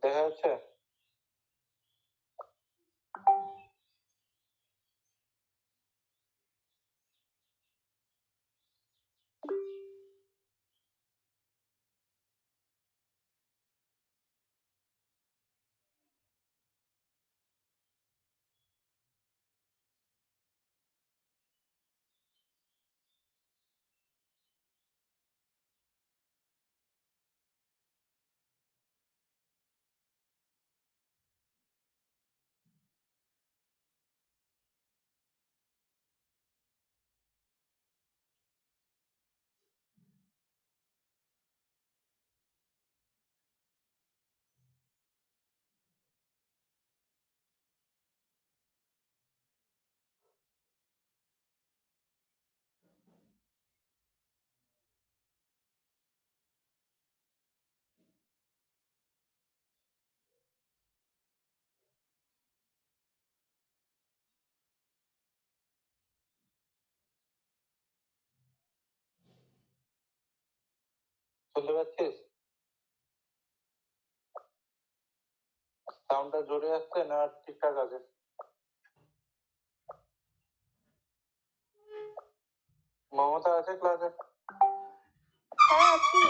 দেখা যাচ্ছে? শুনতে পাচ্ছিস? সাউন্ডটা জোরে আসছে না ঠিকঠাক আছে? মমতা আছে ক্লাসে? হ্যাঁ আছি।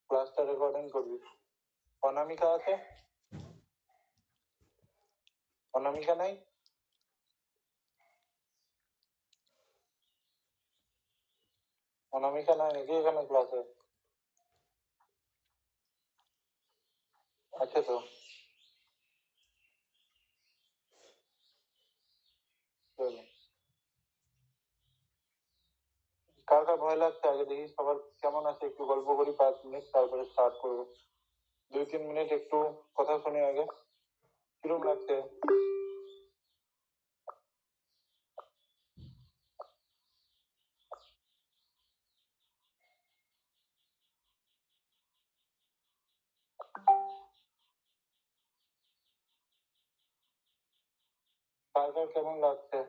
ক্লাসটা রেকর্ডিং করবি। অনামিকা আছে? অনামিকা নাই? অনামিকা নাই নাকি এখানে ক্লাসে? আছে তো। চলো। কার কার ভয় লাগছে আগে দেখি সবার কেমন আছে, একটু গল্প করি 5 মিনিট, তারপরে স্টার্ট করবো। 2-3 মিনিট একটু কথা শুনি আগে, কিরম লাগছে? কার কার কেমন লাগছে?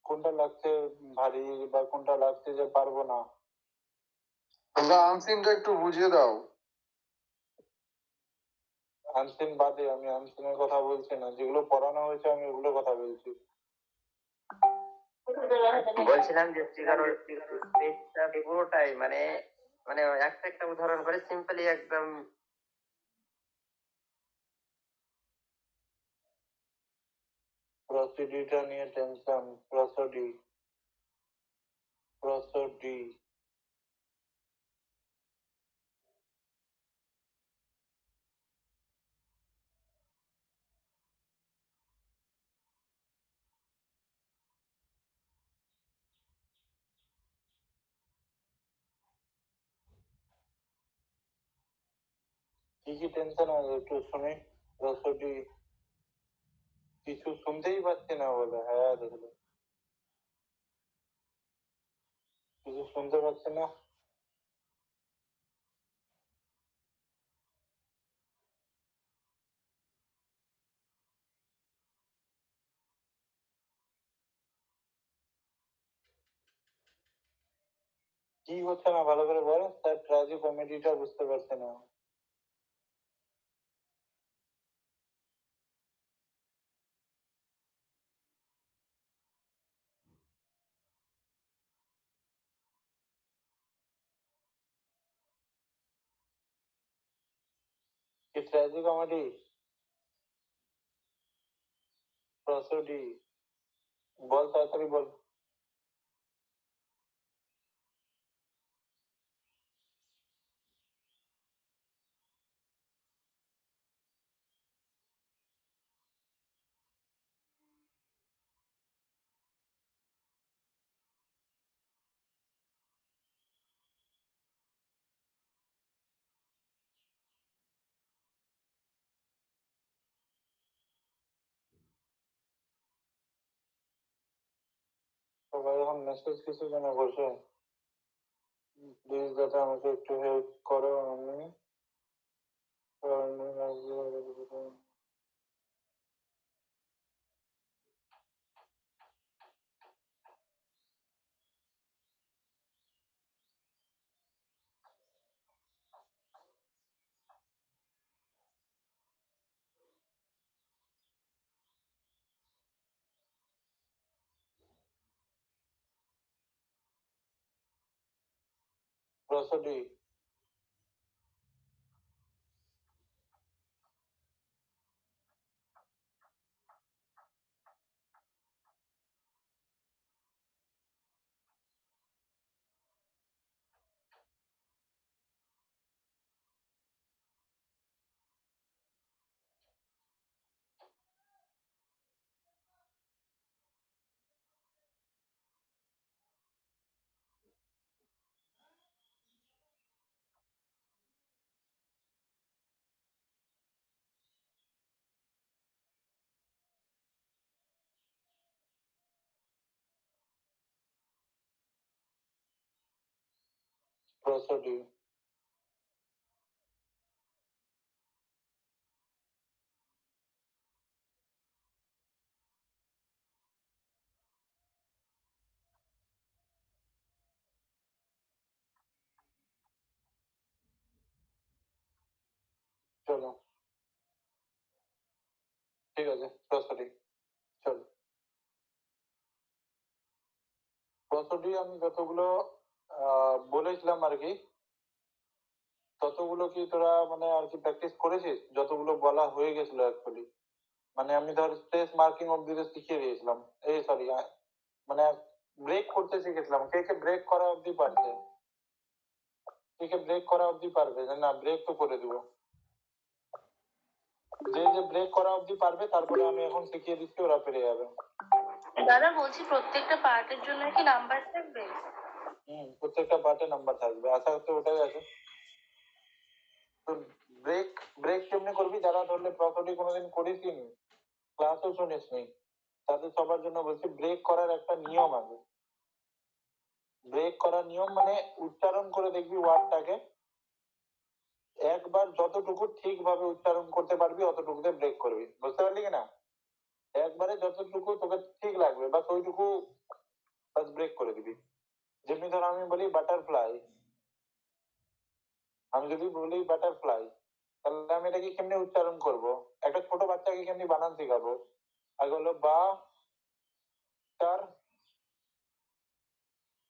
কোনটা লাগছে ভারী বা কোনটা লাগছে যে পারবো না? তোমরা আনসিনটা একটু বুঝিয়ে দাও। আনসিন বাদে, আমি আনসিনের কথা বলছি না, যেগুলো পড়ানো হয়েছে আমি ওগুলো কথা বলছি। বলছিলাম যে ফিগারের স্পেসটা পুরোটাই মানে মানে একটা একটা উদাহরণ করে সিম্পলি একদম প্রসিডিটা নিয়ে টেনশন। প্রসডি। কি কি টেনশন আছে একটু শুনি। প্রসডি। কিছু শুনতেই পাচ্ছি না বলে, হ্যাঁ দেখলো, কিছু শুনতে পাচ্ছি না। কি হচ্ছে না ভালো করে বল, তার ট্র্যাজি কমেডিটা বুঝতে পারছি না। কি ট্র্যাজি কমেডি? প্রসডি। বল তাড়াতাড়ি বল। সবাই এখন মেসেজ কিছু কেন বসে? প্লিজ দাদা আমাকে একটু হেল্প করো, আমি prosody, prosody, চলো ঠিক আছে prosody, চলো prosody আমি যতগুলো বলেছিলাম আর কি, ততগুলো কি তোরা মানে আর কি প্র্যাকটিস করেছিস? যতগুলো বলা হয়ে গেছিল অ্যাকচুয়ালি, মানে আমি ধর স্পেস মার্কিং অব্দি তো শিখিয়ে দিয়েছিলাম, এই সরি মানে ব্রেক করতে শিখেছিলাম। কে কে ব্রেক করা অব্দি পারছে? কে কে ব্রেক করা অব্দি পারবে? না ব্রেক তো করে দিব, যে যে ব্রেক করা অব্দি পারবে তারপরে আমি এখন শিখিয়ে দিচ্ছি, ওরা পেরে যাবে। দাদা বলছি প্রত্যেকটা পার্টের জন্য কি নাম্বার থাকবে? প্রত্যেকটা পার্টে নাম্বার থাকবে, আশা করতে ওটাই আছে। তো ব্রেক ব্রেক কেমনি করবি? যারা ধরলে প্রপার্টি কোনোদিন করিসই নি, ক্লাসও শুনিস নি, তাদের সবার জন্য বলছি ব্রেক করার একটা নিয়ম আছে। ব্রেক করার নিয়ম মানে উচ্চারণ করে দেখবি ওয়ার্ডটাকে, একবার যতটুকু ঠিকভাবে উচ্চারণ করতে পারবি অতটুকুতে ব্রেক করবি, বুঝতে পারলি কিনা? একবারে যতটুকু তোকে ঠিক লাগবে বাস ওইটুকু বাস ব্রেক করে দিবি। যেমনি ধর আমি বলি বাটারফ্লাই, আমি যদি বলি বাটারফ্লাই, তাহলে আমি এটাকে কেমনি উচ্চারণ করব? একটা ছোট বাচ্চাকে কেমনি বানান শেখাবো? আগে হলো বা, তার,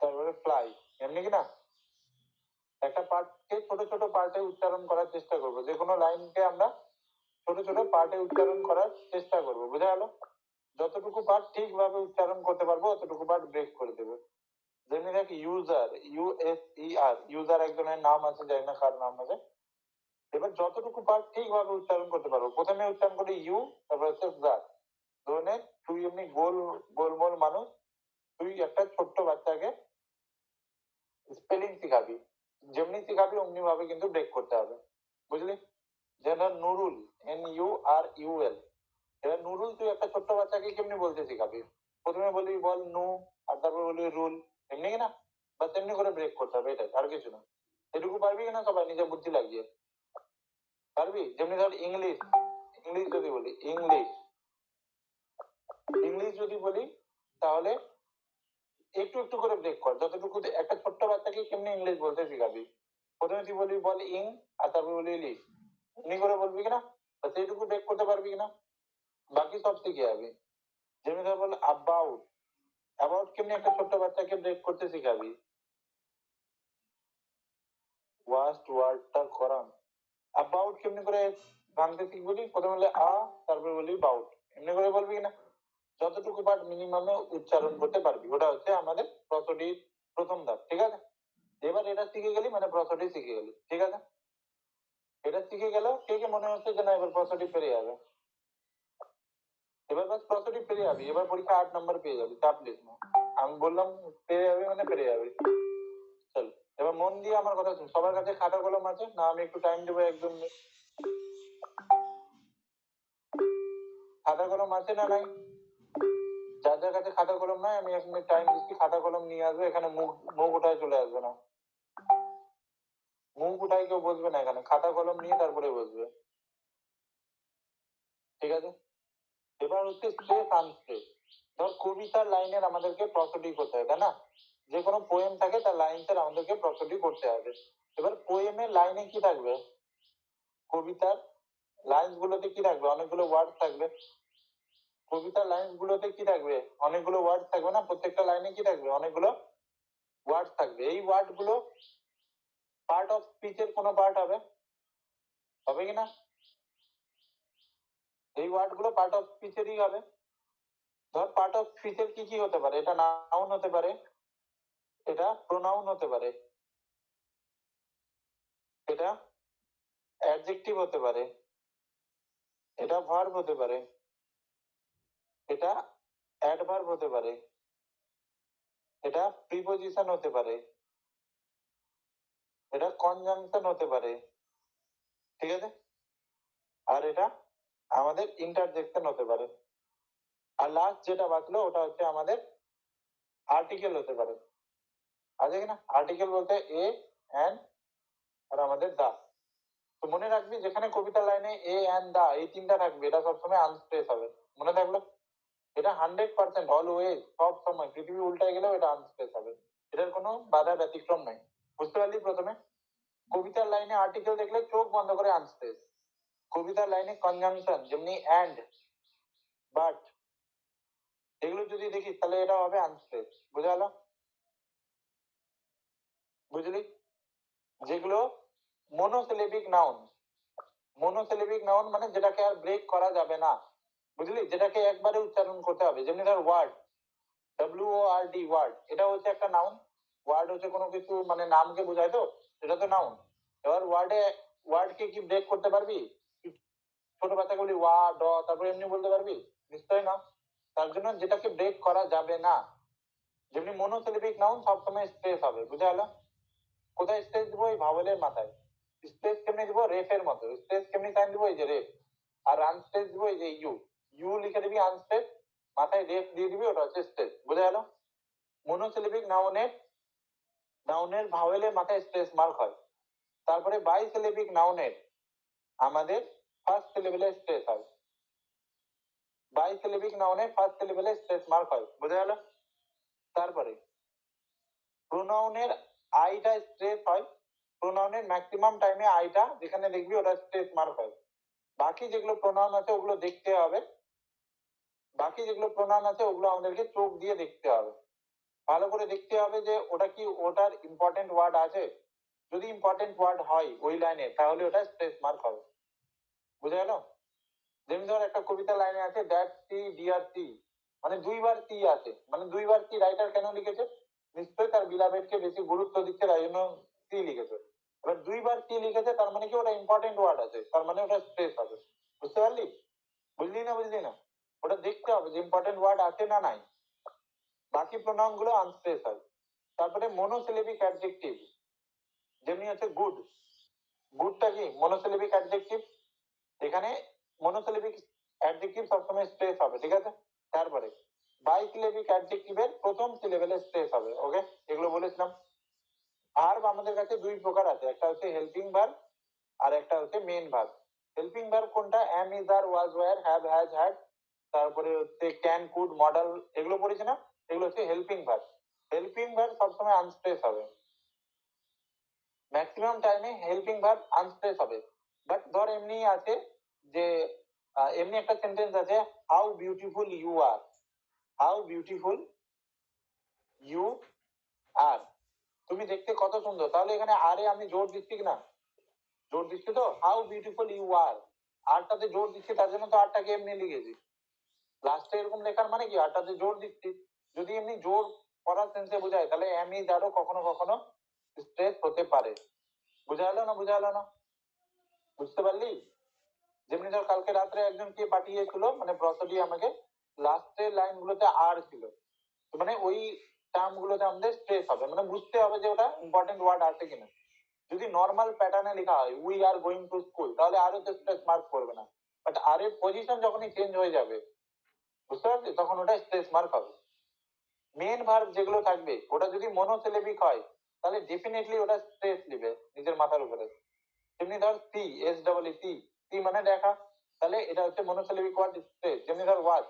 তারপরে ফ্লাই, এমনি কিনা? একটা পার্টকে ছোট ছোট পার্টে উচ্চারণ করার চেষ্টা করবো, যে কোনো লাইনকে আমরা ছোট ছোট পার্টে উচ্চারণ করার চেষ্টা করবো, বুঝা গেল? যতটুকু পার্ট ঠিকভাবে উচ্চারণ করতে পারবো অতটুকু পার্ট ব্রেক করে দেবে। যেমনি দেখ ইউজার, ইউএসইআর, ইউজার একজনের নাম আছে, জানি না কার নাম আছে। এবার যতটুকু পার্ট ঠিকভাবে উচ্চারণ করতে পারবো, প্রথমে উচ্চারণ করি ইউ, তারপর হচ্ছে জার। ধরে তুই এমনি গোল গোলমোল মানুষ, তুই একটা ছোট্ট বাচ্চাকে স্পেলিং শিখাবি, যেমনি শিখাবি অমনি ভাবে কিন্তু ব্রেক করতে হবে, বুঝলি? যেন নুরুল, NURUL, এবার নুরুল তুই একটা ছোট্ট বাচ্চাকে কেমনি বলতে শিখাবি? প্রথমে বলবি বল নু, আর তারপর বলবি রুল, এমনি কিনা? বা তেমনি করে ব্রেক করতে হবে, এটাই, আর কিছু না। এটুকু পারবি কিনা সবাই নিজে বুদ্ধি লাগিয়ে? পারবি? যেমনি ধর ইংলিশ, ইংলিশ যদি বলি ইংলিশ, ইংলিশ যদি বলি তাহলে একটু একটু করে ব্রেক কর, যতটুকু একটা ছোট্ট বাচ্চাকে কেমনি ইংলিশ বলতে শিখাবি? প্রথমে তুই বলবি বল ইং, আর তারপর বলবি ইলিশ, এমনি করে বলবি কিনা? সেইটুকু ব্রেক করতে পারবি কিনা? বাকি সব শিখে যাবি। যেমনি ধর বল অ্যাবাউট, অ্যাবাউট কেমনি একটা ছোট্ট বাচ্চাকে ব্রেক করতে শিখাবি? ওয়াস্ট ওয়ার্ডটা করান, অ্যাবাউট কেমনি করে ভাঙতে শিখবি? প্রথমে বলে আ, তারপর বলবি বাউট, এমনি করে বলবি কিনা? যতটুকু পার্ট মিনিমামে উচ্চারণ করতে পারবি, ওটা হচ্ছে আমাদের প্রসডির প্রথম ধাপ, ঠিক আছে? এবার এটা শিখে গেলি মানে প্রসডি শিখে গেলি, ঠিক আছে? এটা শিখে গেল, কে কে মনে হচ্ছে যে না এবার প্রসডি পেরে যাবে? এবার বাস প্রসডি পেরে যাবি, এবার পরীক্ষা 8 নম্বর পেয়ে যাবি, চাপ নিস না। আমি বললাম পেরে যাবি মানে পেরে যাবি। চল এবার মন দিয়ে আমার কথা শুন, সবার কাছে খাতা কলম আছে না? আমি একটু টাইম দেবো, একদম খাতা কলম আছে না নাই? যার যার কাছে খাতা কলম নাই আমি এখন টাইম দিচ্ছি, খাতা কলম নিয়ে আসবে এখানে, মুখ মুখ উঠায় চলে আসবে না, মুখ উঠায় কেউ বসবে না এখানে, খাতা কলম নিয়ে তারপরে বসবে, ঠিক আছে? এবার হচ্ছে স্ট্রেস আনস্ট্রেস। ধর কবিতার লাইনের আমাদেরকে প্রসডি করতে হবে, তাই না? যে কোনো পোয়েম থাকে তার লাইনসের আমাদেরকে প্রসডি করতে হবে। এবার পোয়েমের লাইনে কি থাকবে? কবিতার লাইন্স গুলোতে কি থাকবে? অনেকগুলো ওয়ার্ড থাকবে। কবিতার লাইন্স গুলোতে কি থাকবে? অনেকগুলো ওয়ার্ড থাকবে না? প্রত্যেকটা লাইনে কি থাকবে? অনেকগুলো ওয়ার্ড থাকবে। এই ওয়ার্ড গুলো পার্ট অফ স্পিচের কোনো পার্ট হবে কি না? এই ওয়ার্ড গুলো পার্ট অফ স্পিচেরই হবে। ধর পার্ট অফ স্পিচের কি কি হতে পারে? এটা নাউন হতে পারে, এটা প্রোনাউন হতে পারে, এটা অ্যাডজেক্টিভ হতে পারে, এটা ভার্ব হতে পারে, এটা অ্যাডভার্ব হতে পারে, এটা প্রিপোজিশন হতে পারে, এটা কনজাংশন হতে পারে, ঠিক আছে? আর এটা আমাদের ইন্টারজেকশন হতে পারে। আর লাস্ট যেটা বাঁচলো ওটা হচ্ছে আমাদের আর্টিকেল হতে পারে। আছে কিনা? আর্টিকেল বলতে এ, অ্যান আর আমাদের দা। তো মনে রাখবি যেখানে কবিতার লাইনে এ, অ্যান, দা এই তিনটা থাকবে এটা সবসময় আনস্পেস হবে। মনে থাকলো? এটা 100% অলওয়েজ, সব সময় পৃথিবী উল্টায় গেলেও এটা আনস্পেস হবে। এটার কোনো বাধা ব্যতিক্রম নাই। বুঝতে পারলি? প্রথমে কবিতার লাইনে আর্টিকেল দেখলে চোখ বন্ধ করে আনস্পেস। কবিতার লাইনে কনজাংশন যেমনি অ্যান্ড, বাট এগুলো যদি দেখিস তাহলে এটা হবে আনস্পেস। বুঝা গেল? বুঝলি? যেগুলো মনোসিলেবিক নাউন, মনোসিলেবিক নাউন মানে যেটাকে আর ব্রেক করা যাবে না। বুঝলি? যেটাকে একবারে উচ্চারণ করতে হবে। যেমনি ধর ওয়ার্ড, WORD, ওয়ার্ড, এটা হচ্ছে একটা নাউন। ওয়ার্ড হচ্ছে কোনো কিছু মানে নামকে বোঝায়, তো এটা তো নাউন। এবার ওয়ার্ডকে কি ব্রেক করতে পারবি? ছোট বাচ্চাকে বলি ওয়া ড, তারপরে এমনি বলতে পারবি? নিশ্চয়ই না। তার জন্য যেটাকে ব্রেক করা যাবে না। যেমনি মনোসিলেবিক নাউন সবসময় স্ট্রেস হবে। বুঝা গেল? কোথায় স্ট্রেস দিব? এই ভাওয়েলের মাথায়। স্ট্রেস কেমনি দিব? রেফের মতো। স্ট্রেস কেমনি সাইন দিব? এই যে রেফ। আর আনস্ট্রেস দিব এই যে ইউ। ইউ লিখে দিবি আনস্ট্রেস, মাথায় রেফ দিয়ে দিবি, ওটা হচ্ছে স্ট্রেস। বুঝা গেল? মনোসিলেবিক নাউনের ভাওয়েলের মাথায় স্ট্রেস মার্ক হয়। তারপরে বাইসিলেবিক নাউনের আমাদের ফার্স্ট সিলেবেলে স্ট্রেস হয়। বাইসিলেবিক নাউনের ফার্স্ট সিলেবেলে স্ট্রেস মার্ক হয়। বুঝা গেল? তারপরে প্রোনাউনের আইটা স্ট্রেস হয়। প্রোনাউনের ম্যাক্সিমাম টাইমে আইটা যেখানে দেখবি ওটা স্ট্রেস মার্ক হয়। বাকি যেগুলো প্রোনাউন আছে ওগুলো দেখতে হবে, বাকি যেগুলো প্রোনাউন আছে ওগুলো আমাদেরকে চোখ দিয়ে দেখতে হবে। ভালো করে দেখতে হবে যে ওটা কি, ওটার ইম্পর্টেন্ট ওয়ার্ড আছে। যদি ইম্পর্টেন্ট ওয়ার্ড হয় ওই লাইনে তাহলে ওটা স্ট্রেস মার্ক হবে। বুঝা গেল? যেমন ধর একটা কবিতা লাইনে আছে দ্যাট সি ডিয়ার সি, মানে দুইবার সি আছে, মানে দুইবার সি রাইটার কেন লিখেছে? নিশ্চয়ই তার বিলাবেটকে বেশি গুরুত্ব দিচ্ছে, তাই জন্য সি লিখেছে। এবার দুইবার সি লিখেছে তার মানে কি ওটা ইম্পর্টেন্ট ওয়ার্ড আছে, তার মানে ওটা স্ট্রেস হবে। বুঝতে পারলি? বুঝলি না? বুঝলি না? ওটা দেখতে হবে যে ইম্পর্টেন্ট ওয়ার্ড আছে না নাই। বাকি প্রোনাউন গুলো আনস্ট্রেস হয়। তারপরে মনোসিলেবিক অ্যাডজেক্টিভ, যেমনি হচ্ছে গুড। গুডটা কি? Monosyllabic adjective. এখানে মনোসিলেবিক অ্যাডজেক্টিভ সবসময় স্ট্রেস হবে। ঠিক আছে? তারপরে বাইসিলেবিক অ্যাডজেক্টিভের প্রথম সিলেবেলে স্ট্রেস হবে। ওকে, এগুলো বলেছিলাম। ভার্ব আমাদের কাছে দুই প্রকার আছে, একটা হচ্ছে হেল্পিং ভার্ব আর একটা হচ্ছে মেইন ভার্ব। হেল্পিং ভার্ব কোনটা? Am, is, are, was, were, have, has, had, তারপরে হচ্ছে ক্যান, কুড, মডেল, এগুলো পড়েছি না? এগুলো হচ্ছে হেল্পিং ভার্ব। হেল্পিং ভার্ব সবসময় আনস্ট্রেস হবে। ম্যাক্সিমাম টাইমে হেল্পিং ভার্ব আনস্ট্রেস হবে। বাট ধর এমনি আছে যে এমনি একটা সেন্টেন্স আছে, how beautiful you are, how beautiful you are, তুমি দেখতে কত সুন্দর। তাহলে এখানে আরে আমি জোর দিচ্ছি কিনা? জোর দিচ্ছি তো। হাউ বিউটিফুল ইউ আর, আরটাতে জোর দিচ্ছি, তার জন্য তো আরটাকে এমনি লিখেছি। লাস্টে এরকম লেখার মানে কি? আরটাতে জোর দিচ্ছি। যদি এমনি জোর করার সেন্সে বোঝায় তাহলে এম ইজ আরও কখনো কখনো স্ট্রেস হতে পারে। বুঝা গেল না? বুঝা গেল না? বুঝতে পারলি? যেমনি ধর কালকে রাত্রে একজন কে পাঠিয়েছিল মানে প্রসডি আমাকে, লাস্টের লাইন গুলোতে আর ছিল, তো মানে ওই টার্ম গুলোতে আমাদের স্ট্রেস হবে, মানে বুঝতে হবে যে ওটা ইম্পর্টেন্ট ওয়ার্ড আছে কিনা। যদি নর্মাল প্যাটার্নে লেখা হয় we are going to school, তাহলে আরো তো স্ট্রেস মার্ক করবে না। বাট আর এর পজিশন যখনই চেঞ্জ হয়ে যাবে, বুঝতে পারছি, তখন ওটা স্ট্রেস মার্ক হবে। মেন ভার্ব যেগুলো থাকবে ওটা যদি মনোসিলেবিক হয় তাহলে ডেফিনেটলি ওটা স্ট্রেস নেবে নিজের মাথার উপরে। যেমনি ধর see, S double E see, see মানে দেখা, তাহলে এটা হচ্ছে মনোসিলেবিক ওয়ার্ড স্ট্রেস। যেমনি ধর ওয়াচ,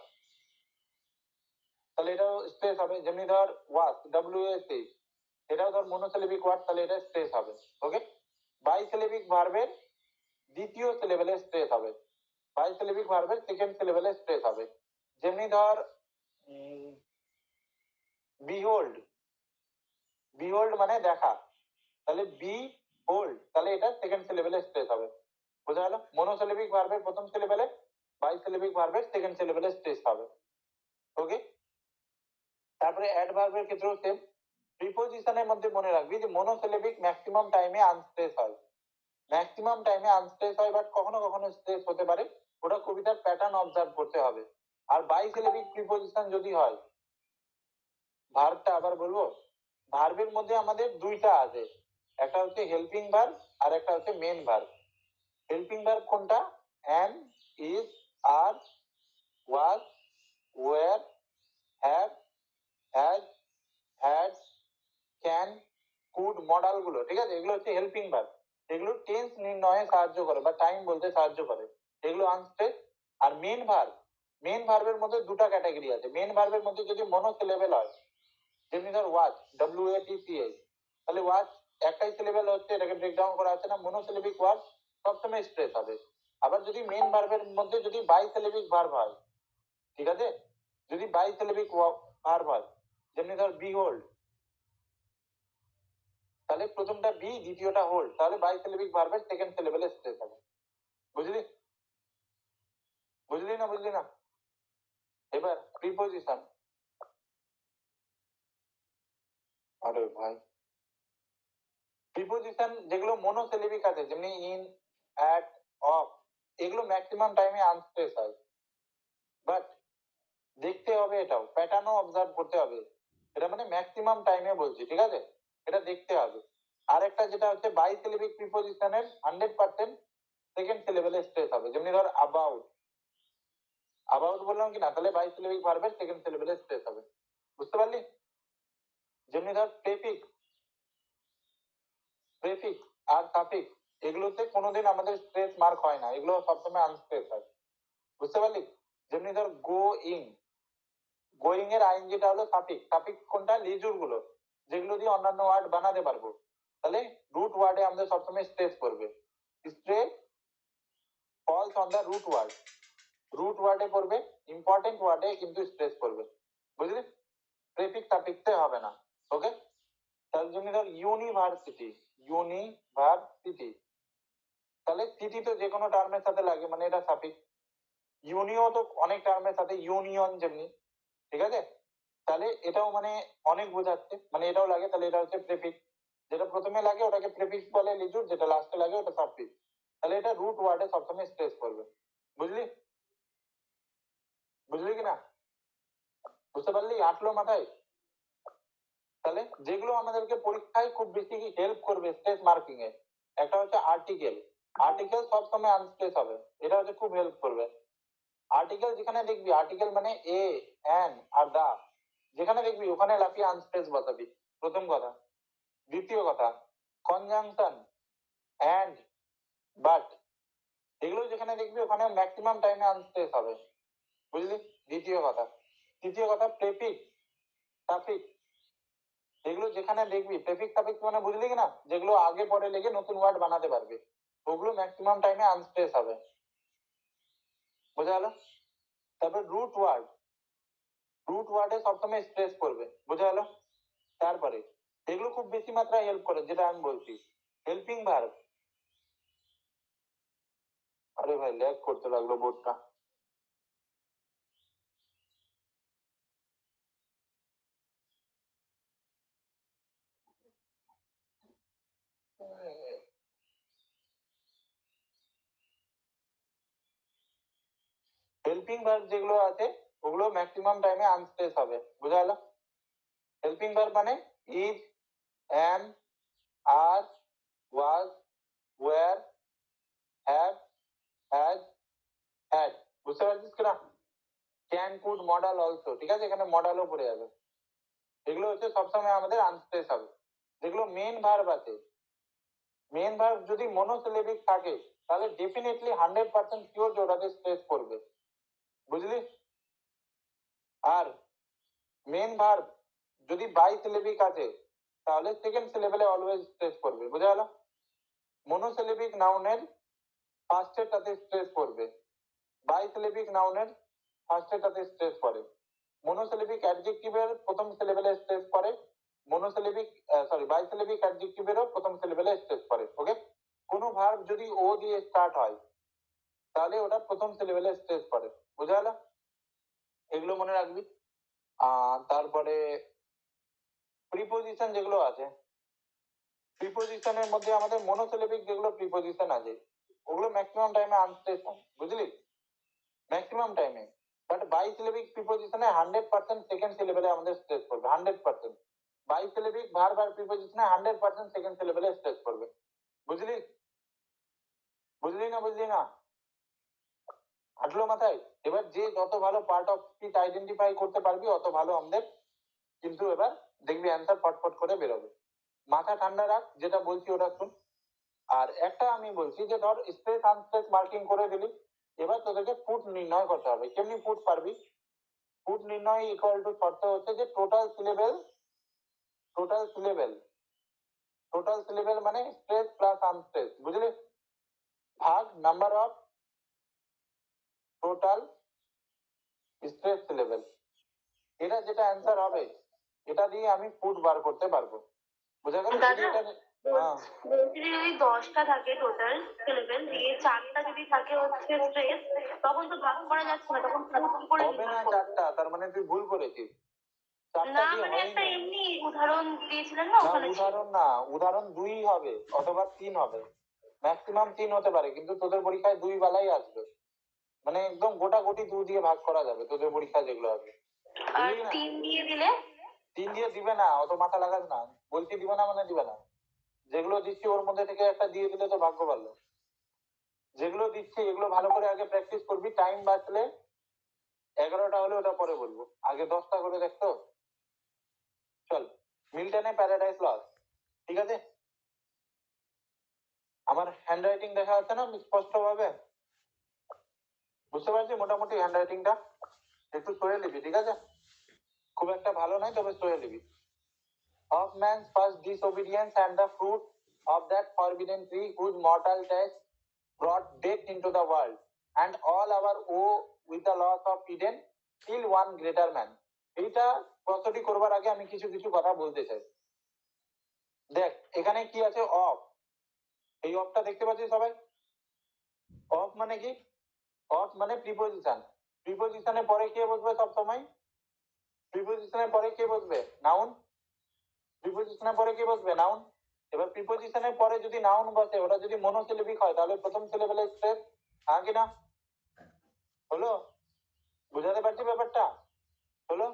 তাহলে এটাও স্ট্রেস হবে। যেমনি ধর ওয়াচ, WAC, এটাও ধর মনোসিলেবিক ওয়ার্ড, তাহলে এটা স্ট্রেস হবে। ওকে, বাইসিলেবিক ভার্বের দ্বিতীয় সিলেবেলে স্ট্রেস হবে, বাইসিলেবিক ভার্বের সেকেন্ড সিলেবেলে স্ট্রেস হবে। যেমনি ধর বিহোল্ড, বিহোল্ড মানে দেখা, তাহলে বি হোল্ড, তাহলে এটা সেকেন্ড সিলেবেলে স্ট্রেস হবে। বোঝা গেল? মনোসিলেবিক ভার্বের প্রথম সিলেবেলে, বাইসিলেবিক ভার্বের সেকেন্ড সিলেবেলে স্ট্রেস হবে। ওকে, তারপরে অ্যাডভার্বের ক্ষেত্রেও সেম। প্রিপোজিশনের মধ্যে মনে রাখবি যে মনোসিলেবিক ম্যাক্সিমাম টাইমে আনস্ট্রেস হয়, ম্যাক্সিমাম টাইমে আনস্ট্রেস হয়, বাট কখনো কখনো স্ট্রেস হতে পারে, ওটা কবিতার প্যাটার্ন অবজার্ভ করতে হবে। আর বাইসিলেবিক প্রিপোজিশন যদি হয়, ভার্বটা আবার বলবো, ভার্বের মধ্যে আমাদের দুইটা আছে, একটা হচ্ছে হেল্পিং ভার্ব আর একটা হচ্ছে মেন ভার্ব। হেল্পিং ভার্ব কোনটা? Am, is, are, was, were, have, has, had, can, could, modal গুলো, ঠিক আছে? এগুলো হচ্ছে হেল্পিং ভার্ব, এগুলো টেন্স নির্ণয়ে সাহায্য করে বা টাইম বলতে সাহায্য করে, এগুলো আনস্ট্রেস। আর মেন ভার্ব, মেন ভার্বের মধ্যে দুটো ক্যাটাগরি আছে। মেন ভার্বের মধ্যে যদি মনোসিলেবেল হয়, যেমনি ধর ওয়াচ, WATCH, তাহলে ওয়াচ একটাই সিলেবেল হচ্ছে, এটাকে ব্রেকডাউন করা আছে না, মনোসিলেবিক ওয়াচ সবসময় স্ট্রেস হবে। আবার যদি মেন ভার্বের মধ্যে যদি বাইসিলেবিক ভার্ব হয়, ঠিক আছে, যদি বাইসিলেবিক ভার্ব হয়, যেমনি ধর বিহোল্ড, তাহলে প্রথমটা বি, দ্বিতীয়টা হোল্ড, তাহলে বাইসিলেবিক ভার্বের সেকেন্ড সিলেবেলে স্ট্রেস হবে। বুঝলি? বুঝলি না? বুঝলি না? এবার প্রিপোজিশন। আরে ভাই, প্রিপোজিশন যেগুলো মনোসিলেবিক আছে, যেমনি ইন, অ্যাট, অফ, এগুলো ম্যাক্সিমাম টাইমে আনস্ট্রেস হয়, বাট দেখতে হবে, এটাও প্যাটার্নও অবজার্ভ করতে হবে। এটা মানে ম্যাক্সিমাম টাইমে বলছি, ঠিক আছে, এটা দেখতে হবে। আর একটা যেটা হচ্ছে বাইসিলেবিক প্রিপোজিশনের 100% সেকেন্ড সিলেবেলে স্ট্রেস হবে, যেমনি ধর অ্যাবাউট, অ্যাবাউট বললাম কি না, তাহলে বাইসিলেবিক ভার্বের সেকেন্ড সিলেবেলে স্ট্রেস হবে। বুঝতে পারলি? যেমনি ধর প্রেফিক্স, প্রেফিক্স আর সাফিক্স, এগুলোতে কোনোদিন আমাদের স্ট্রেস মার্ক হয় না, এগুলো সবসময় আনস্ট্রেস হয়। বুঝতে পারলি? যেমনি ধর গো ইন, গোয়িং এর আইন যেটা হলো সাফিক্স, সাফিক্স কোনটা? লিজুর গুলো, যেগুলো দিয়ে অন্যান্য ওয়ার্ড বানাতে পারবো, তাহলে রুট ওয়ার্ডে আমাদের সবসময় স্ট্রেস করবে। Stress falls on the root word, root ওয়ার্ডে পড়বে, ইম্পর্টেন্ট ওয়ার্ডে কিন্তু স্ট্রেস করবে। বুঝলি? প্রেফিক্স সাফিক্সে হবে না। ওকে, তার জন্য ধর ইউনিভার্সিটি, ইউনিভার্সিটি, তাহলে সিটি তো যে কোনো টার্মের সাথে লাগে, মানে এটা সাফিক্স। ইউনিও তো অনেক টার্মের সাথে, ইউনিয়ন যেমনি, ঠিক আছে, তাহলে এটাও মানে অনেক বোঝাচ্ছে, মানে এটাও লাগে, তাহলে এটা হচ্ছে প্রেফিক্স। যেটা প্রথমে লাগে ওটাকে প্রেফিক্স বলে লিজুর, যেটা লাস্টে লাগে ওটা সাফিক্স, তাহলে এটা রুট ওয়ার্ডে সবসময় স্ট্রেস করবে। বুঝলি? বুঝলি কিনা? বুঝতে পারলি? আটলো মাথায়? তাহলে যেগুলো আমাদেরকে পরীক্ষায় খুব বেশি হেল্প করবে স্ট্রেস মার্কিং এ, একটা হচ্ছে আর্টিকেল, আর্টিকেল সবসময় আনস্ট্রেস হবে, এটা হচ্ছে খুব হেল্প করবে। আর্টিকেল যেখানে দেখবি, আর্টিকেল মানে এ, অ্যান আর দা, যেখানে দেখবি ওখানে লাফিয়ে আনস্ট্রেস বসাবি, প্রথম কথা। দ্বিতীয় কথা, কনজাংশন, অ্যান্ড, বাট, এগুলো যেখানে দেখবি ওখানে ম্যাক্সিমাম টাইমে আনস্ট্রেস হবে। বুঝলি? দ্বিতীয় কথা। তৃতীয় কথা, প্রেফিক্স, সাফিক্স, এগুলো যেখানে দেখবি, প্রেফিক্স সাফিক্স মানে বুঝলি কি না, যেগুলো আগে পরে লেগে নতুন ওয়ার্ড বানাতে পারবে, ওগুলো ম্যাক্সিমাম টাইমে আনস্ট্রেস হবে। বোঝা গেল? তারপর রুট ওয়ার্ড, রুট ওয়ার্ডে সবসময় স্ট্রেস করবে। বোঝা গেল? তারপরে এগুলো খুব বেশি মাত্রায় হেল্প করে, যেটা আমি বলছি। হেল্পিং ভার্ব, আরে ভাই ল্যাগ করতে লাগলো বোর্ডটা। হেল্পিং ভার্ব যেগুলো আছে ওগুলো ম্যাক্সিমাম টাইমে আনস্ট্রেস হবে। বোঝা গেল? হেল্পিং ভার্ব মানে is, am, are, was, were, have, has, had. বুঝতে পারছিস কিনা? ক্যান, কুড, মডাল অলসো, ঠিক আছে, এখানে মডালও পড়ে যাবে। এগুলো হচ্ছে সবসময় আমাদের আনস্ট্রেস হবে। যেগুলো মেন ভার্ব আছে, মেন ভার্ব যদি মনোসিলেবিক থাকে, তাহলে ডেফিনেটলি 100% শিওর যে ওটাকে স্ট্রেস করবে। বুঝলি? আর মেন ভার্ব যদি বাইসিলেবিক আছে, তাহলে সেকেন্ড সিলেবেলে অলওয়েজ স্ট্রেস করবে। বোঝা গেল? মনোসিলেবিক নাউনের ফার্স্টেরটাতে স্ট্রেস করবে, বাইসিলেবিক নাউনের ফার্স্টেরটাতে স্ট্রেস করে। মনোসিলেবিক অ্যাডজেক্টিভের প্রথম সিলেবেলে স্ট্রেস করে, মনোসিলেবিক বাইসিলেবিক অ্যাডজেক্টিভেরও প্রথম সিলেবেলে স্ট্রেস পড়ে। ওকে, কোনো ভার্ব যদি ও দিয়ে স্টার্ট হয় তাহলে ওটা প্রথম সিলেবেলে স্ট্রেস পড়ে। বুঝা গেল? এগুলো মনে রাখবি। তারপরে প্রিপোজিশন যেগুলো আছে, প্রিপোজিশনের মধ্যে আমাদের মনোসিলেবিক যেগুলো প্রিপোজিশন আছে ওগুলো ম্যাক্সিমাম টাইমে আনস্ট্রেস হয়, বুঝলি, ম্যাক্সিমাম টাইমে। বাট বাইসিলেবিক প্রিপোজিশনে 100% সেকেন্ড সিলেবেলে আমাদের স্ট্রেস পড়বে, 100%। বাইসিলেবিক ভার্ব আর প্রিপোজিশনে 100% সেকেন্ড সিলেবেলে স্ট্রেস পড়বে। বুঝলি? বুঝলি না? বুঝলি না? হাঁটলো মাথায়? এবার যে যত ভালো পার্ট অফ স্পিচ আইডেন্টিফাই করতে পারবি অত ভালো আমাদের, কিন্তু এবার দেখবি অ্যান্সার ফটফট করে বেরোবে। মাথা ঠান্ডা রাখ, যেটা বলছি ওটা শুন। আর একটা আমি বলছি যে ধর স্পেস আনস্পেস মার্কিং করে দিলি, এবার তোদেরকে ফুট নির্ণয় করতে হবে। কেমনি ফুট পারবি? ফুট নির্ণয় ইকুয়াল টু শর্ত হচ্ছে যে টোটাল সিলেবেল মানে স্পেস প্লাস আনস্পেস, বুঝলি, ভাগ number of total space syllable. এটা যেটা অ্যান্সার হবে এটা দিয়ে আমি ফুট বার করতে পারবো। বুঝা গেল? যদি এটা বলছি যে যদি 10টা থাকে টোটাল সিলেবেল দিয়ে 4টা যদি থাকে হচ্ছে স্ট্রেস, তখন তো ভাগ করা যাচ্ছে না, তখন ফুট কি করে হবে না 4টা, তার মানে তুই ভুল করেছিস। 4টা না দিয়ে মানে হয়ই একটা না। এমনি উদাহরণ দিয়েছিলেন না না, ওখানে ছিল। উদাহরণ না, উদাহরণ 2 হবে অথবা 3 হবে, ম্যাক্সিমাম 3 হতে পারে, কিন্তু তোদের পরীক্ষায় 2 বেলাই আসবে। মানে একদম গোটাগুটি 2 দিয়ে ভাগ করা যাবে তোদের পরীক্ষায় যেগুলো হবে। আর বুঝলি না? 3 দিয়ে দিলে 3 দিয়ে দিবে না, অত মাথা লাগাস না। বলছি দিবে না মানে দিবে না। যেগুলো দিচ্ছি ওর মধ্যে থেকে একটা দিয়ে দিলে তো ভাগ্য ভালো। যেগুলো দিচ্ছি এগুলো ভালো করে আগে প্র্যাকটিস করবি, টাইম বাঁচলে 11টা হলে ওটা পরে বলবো, আগে 10টা করে দেখতো। চল, মিল্টনের প্যারাডাইস লস্ট, ঠিক আছে? আমার হ্যান্ড রাইটিং দেখা যাচ্ছে না স্পষ্ট ভাবে? বুঝতে পারছি মোটামুটি হ্যান্ড রাইটিংটা? একটু সরে নিবি, ঠিক আছে? খুব একটা ভালো নয়, তবে সরে নিবি। Of man's first disobedience and the fruit of that forbidden tree whose mortal taste brought death into the world, and all our woe with the loss of Eden till one greater man. এইটা প্রশ্নটি করবার আগে আমি কিছু কিছু কথা বলতে চাই। দেখ এখানে কি আছে, অফ। এই অফটা দেখতে পাচ্ছি সবাই? অফ মানে কি? অফ মানে প্রিপোজিশন। প্রিপোজিশনের পরে কে বসবে সব সময়? প্রিপোজিশনের পরে কে বসবে? নাউন। প্রিপোজিশনের পরে কে বসবে? নাউন। এবার প্রিপোজিশনের পরে যদি নাউন বসে, ওটা যদি মনোসিলেবিক হয় তাহলে প্রথম সিলেবেলে স্ট্রেস, হ্যাঁ কি না? হলো? বুঝাতে পারছি ব্যাপারটা? হলো?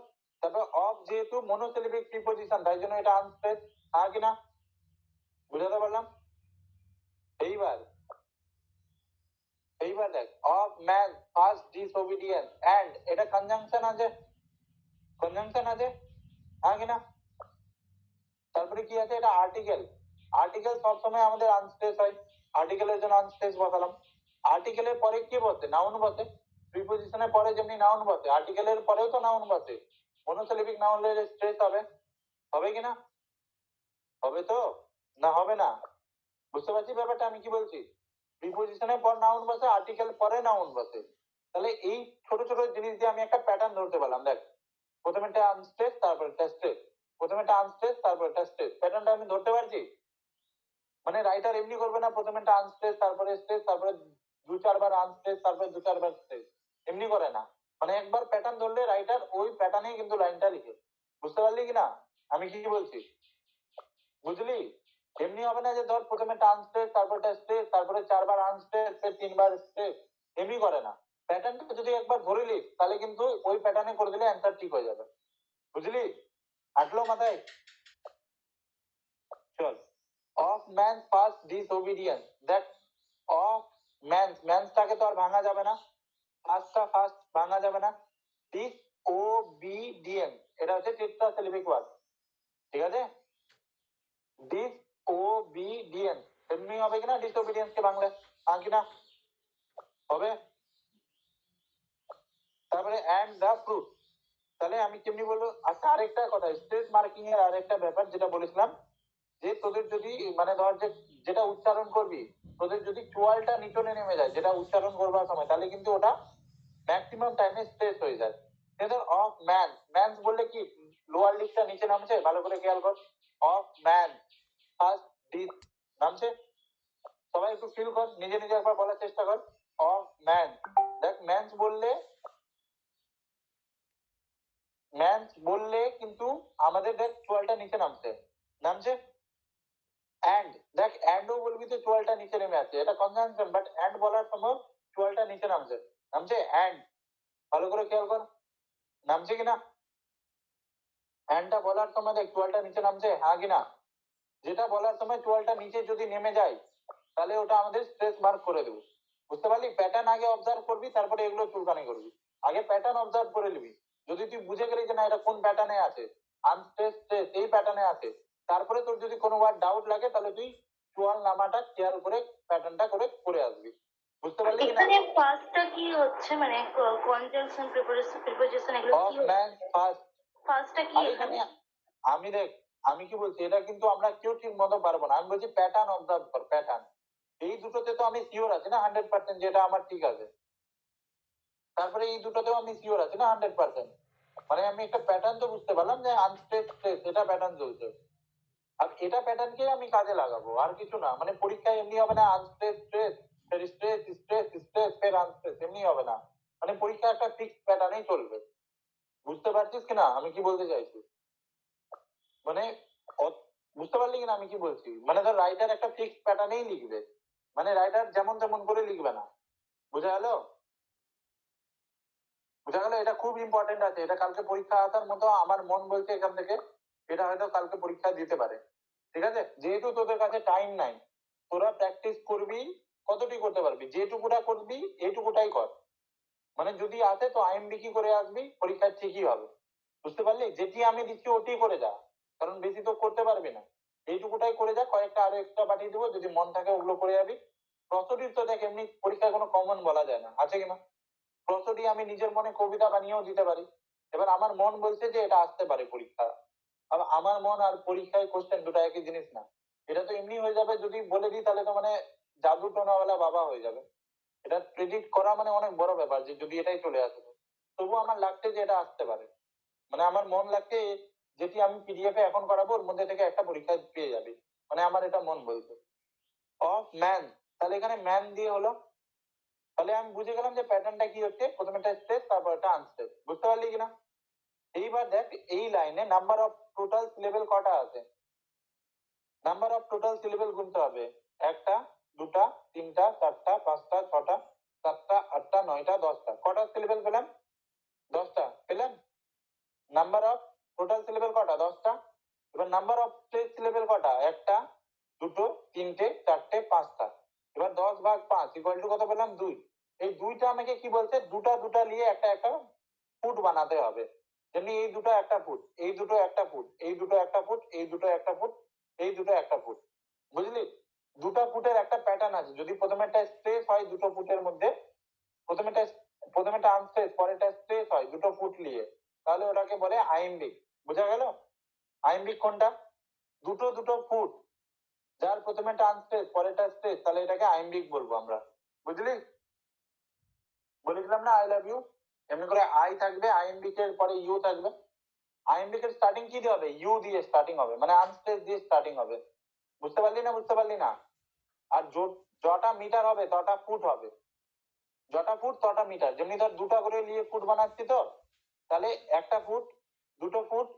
তারপর অফ যেহেতু মনোসিলেবিক প্রিপোজিশন তাই জন্য এটা আনস্ট্রেস, হ্যাঁ কি না? বুঝাতে পারলাম? এইবার দেখ, অফ ম্যান ফার্স্ট ডিসওবিডিয়েন্স এন্ড, এটা কনজাংশন আছে, হ্যাঁ কি না? তারপরে কি আছে, এটা আর্টিকেল। আর্টিকেল সবসময় আমাদের আনস্ট্রেস হয়, আর্টিকেলের জন্য আনস্ট্রেস বসালাম। আর্টিকেলের পরে কি বসে? নাউন বসে। প্রিপোজিশনের পরে যেমনি নাউন বসে, আর্টিকেলের পরেও তো নাউন বসে। মনোসিলেবিক নাউন হলে স্ট্রেস হবে, হবে কি না? হবে তো, না হবে না? বুঝতে পারছিস ব্যাপারটা আমি কি বলছি? প্রিপোজিশনের পর নাউন বসে, আর্টিকেল পরে নাউন বসে। তাহলে এই ছোট ছোট জিনিস দিয়ে আমি একটা প্যাটার্ন ধরতে পারলাম। দেখ, প্রথমে একটা আনস্ট্রেস, তারপর একটা স্ট্রেস, প্রথমে একটা আনস্ট্রেস, তারপর একটা স্ট্রেস, প্যাটার্নটা আমি ধরতে পারছি। মানে রাইটার এমনি করবে না, প্রথমে একটা আনস্ট্রেস তারপরে স্ট্রেস, তারপরে 2-4 বার আনস্ট্রেস, তারপরে 2-4 বার স্ট্রেস, এমনি করে না। মানে একবার প্যাটার্ন ধরলে রাইটার ওই প্যাটার্নেই কিন্তু লাইনটা লিখে। বুঝতে পারলি কি না আমি কি বলছি? বুঝলি? এমনি হবে না যে ধর প্রথমে একটা আনস্ট্রেস, তারপর একটা স্ট্রেস, তারপরে 4 বার আনস্ট্রেস, ফের 3 বার স্ট্রেস, এমনি করে না। প্যাটার্নটা যদি একবার ধরে লিস তাহলে কিন্তু ওই প্যাটার্নে করে দিলে অ্যান্সার ঠিক হয়ে যাবে। বুঝলি? আসলো মাথায়? চল, অফ ম্যান ফার্স্ট ডিসওবিডিয়েন্স, দেখ অফ ম্যানসটাকে তো আর ভাঙা যাবে না, ফার্স্ট ভাঙা যাবে না। ডিসওবিডিয়েন্স এটা হচ্ছে টেট্রাসিলেবিক ওয়ার্ড, ঠিক আছে? ডিসওবিডিয়েন্স এমনি হবে কিনা ডিসওবিডিয়েন্স কে বাংলায়, হ্যাঁ কিনা? হবে। তারপরে এন্ড দা ফ্রুট, তাহলে আমি কেমনি বলবো? আচ্ছা, আরেকটা কথা, স্ট্রেস মার্কিং এর আরেকটা ব্যাপার যেটা বলেছিলাম, যে তোদের যদি মানে ধর যে যেটা উচ্চারণ করবি, তোদের যদি চোয়ালটা নিচনে নেমে যায় যেটা উচ্চারণ করবার সময়, তাহলে কিন্তু ওটা ম্যাক্সিমাম টাইমে স্ট্রেস হয়ে যায়। ধর অফ ম্যান, ম্যানস বললে কি লোয়ার লিপটা নিচে নামছে, ভালো করে খেয়াল কর। অফ ম্যান ফার্স্ট ডিস নামছে। সবাই একটু ফিল কর, নিজে নিজে একবার বলার চেষ্টা কর। অফ ম্যান, দেখ ম্যানস বললে কিন্তু আমাদের দেখ চোয়ালটা নিচে নামছে। অ্যান্ড দেখ অ্যান্ডও বলবি তো চোয়ালটা নিচে নেমে আছে, এটা কনজাংশন, বাট অ্যান্ড বলার সময় চোয়ালটা নিচে নামছে। অ্যান্ড, ভালো করে খেয়াল কর, নামছে কিনা? অ্যান্ডটা বলার সময় দেখ চোয়ালটা নিচে নামছে, হ্যাঁ কিনা? যেটা বলার সময় চোয়ালটা নিচে যদি নেমে যায় তাহলে ওটা আমাদের স্ট্রেস মার্ক করে দেবো। বুঝতে পারলি? প্যাটার্ন আগে অবজার্ভ করবি, তারপরে এগুলো চুলকানি করবি। আগে প্যাটার্ন অবজার্ভ করে নিবি, যদি তুই বুঝে গেলি যে না এটা কোন প্যাটার্নে আছে, আনস্ট্রেস স্ট্রেস এই প্যাটার্নে আছে, তারপরে তোর যদি কোনো বার ডাউট লাগে তাহলে তুই চোয়াল নামাটা কেয়ার করে প্যাটার্নটা করে আসবি। বুঝতে পারলি কিনা? এখানে ফার্স্টটা কি হচ্ছে, মানে কনজাংশন প্রিপোজিশন এগুলো অফ কি হচ্ছে? Man first. ফার্স্টটা কি আরে এখানে? আমি দেখ, আমি কি বলছি, এটা কিন্তু আমরা কেউ ঠিক মতো পারবো না। আমি বলছি প্যাটার্ন অবজার্ভ কর, প্যাটার্ন। এই দুটোতে তো আমি শিওর আছি না 100% যেটা আমার ঠিক আছে, তারপরে এই দুটোতেও আমি শিওর আছি না 100%। মানে আমি একটা প্যাটার্ন তো বুঝতে পারলাম যে আনস্ট্রেস স্ট্রেস এটা প্যাটার্ন চলছে, আর এটা প্যাটার্নকে আমি কাজে লাগাবো, আর কিছু না। মানে পরীক্ষায় এমনি হবে না আনস্ট্রেস স্ট্রেস ফের স্ট্রেস স্ট্রেস স্ট্রেস ফের আনস্ট্রেস, এমনি হবে না। মানে পরীক্ষা একটা ফিক্সড প্যাটার্নেই চলবে। বুঝতে পারছিস কিনা আমি কি বলতে চাইছি? মানে বুঝতে পারলি কিনা আমি কি বলছি? মানে ধর রাইটার একটা ফিক্সড প্যাটার্নেই লিখবে, মানে রাইটার যেমন তেমন করে লিখবে না। বুঝা গেল? এটা খুব ইম্পর্টেন্ট আছে, এটা কালকে পরীক্ষা আসার মতো আমার মন বলছে এখান থেকে, এটা হয়তো কালকে পরীক্ষা দিতে পারে। ঠিক আছে, যেহেতু তোদের কাছে টাইম নাই, তোরা প্র্যাকটিস করবি, কতটি করতে পারবি, যেটুকুটা করবি এইটুকুটাই কর। মানে যদি আসে তো আইএমবি কি করে আসবি, পরীক্ষা ঠিকই হবে। বুঝতে পারলি? যেটি আমি দিচ্ছি ওটি করে যা, কারণ বেশি তো করতে পারবি না। এইটুকুটাই করে যা, কয়েকটা আরো এক্সট্রা পাঠিয়ে দেবো, যদি মন থাকে ওগুলো করে যাবি। প্রস্তুতির তো দেখ এমনি পরীক্ষায় কোনো কমন বলা যায় না, আছে কিনা? প্রস্তুতি আমি নিজের মনে কবিতা বানিয়েও দিতে পারি। এবার আমার মন বলছে যে এটা আসতে পারে পরীক্ষা, আর আমার মন আর পরীক্ষায় কোশ্চেন দুটো একই জিনিস না। এটা তো এমনি হয়ে যাবে, যদি বলে দিই তাহলে তো মানে জাদু টোনাওয়ালা বাবা হয়ে যাবে। এটা প্রেডিক্ট করা মানে অনেক বড় ব্যাপার, যে যদি এটাই চলে আসে। তবু আমার লাগছে যে এটা আসতে পারে, মানে আমার মন লাগছে যেটি আমি পিডিএফ এ এখন করাবো ওর মধ্যে থেকে একটা পরীক্ষা পেয়ে যাবে, মানে আমার এটা মন বলছে। অফ ম্যান, তাহলে এখানে ম্যান দিয়ে হলো, তাহলে আমি বুঝে গেলাম যে প্যাটার্নটা কি হচ্ছে, প্রথমে একটা স্ট্রেস তারপর একটা আনস্ট্রেস। বুঝতে পারলি কিনা? এইবার দেখ এই লাইনে নাম্বার অফ টোটাল সিলেবেল কটা আছে, নাম্বার অফ টোটাল সিলেবেল গুনতে হবে। একটা, দুটা, তিনটা, চারটা, পাঁচটা, ছটা, সাতটা, আটটা, নয়টা, দশটা। কটা সিলেবেল পেলাম? 10টা পেলাম। নাম্বার অফ টোটাল সিলেবেল কটা? 10টা। এবার নাম্বার অফ স্ট্রেস সিলেবেল কটা? একটা, দুটো, তিনটে, চারটে, পাঁচটা। এবার 10/5 ইকুয়াল টু কত পেলাম? 2। এই দুইটা আমাকে কি বলছে, দুটা দুটা নিয়ে একটা একটা ফুট বানাতে হবে। যেমনি এই দুটো একটা ফুট, এই দুটো একটা ফুট, এই দুটো একটা ফুট, এই দুটো একটা ফুট, এই দুটো একটা ফুট। বুঝলি? দুটো ফুটের একটা প্যাটার্ন আছে, যদি প্রথমেরটা স্ট্রেস হয় দুটো ফুটের মধ্যে, প্রথমেরটা প্রথমেরটা আনস্ট্রেস পরেরটা স্ট্রেস হয় দুটো ফুট নিয়ে, তাহলে ওটাকে বলে আইএমবিক। বোঝা গেল? আইএমবিক কোনটা? দুটো দুটো ফুট, যার প্রথমেরটা আনস্ট্রেস পরেরটা স্ট্রেস, তাহলে এটাকে আইএমবিক বলবো আমরা। বুঝলি? বলেছিলাম না আই লাভ ইউ, এমনি করে আই থাকবে, আইএমবিক এর পরে ইউ থাকবে। আইএমবিক এর স্টার্টিং কি দিয়ে হবে? ইউ দিয়ে স্টার্টিং হবে, মানে আনস্ট্রেস দিয়ে স্টার্টিং হবে। বুঝতে পারলি না? বুঝতে পারলি না? আর যটা মিটার হবে তটা ফুট হবে, যটা ফুট তটা মিটার। যেমনি ধর দুটা করে নিয়ে ফুট বানাচ্ছি, তো তাহলে একটা ফুট, দুটো ফুট,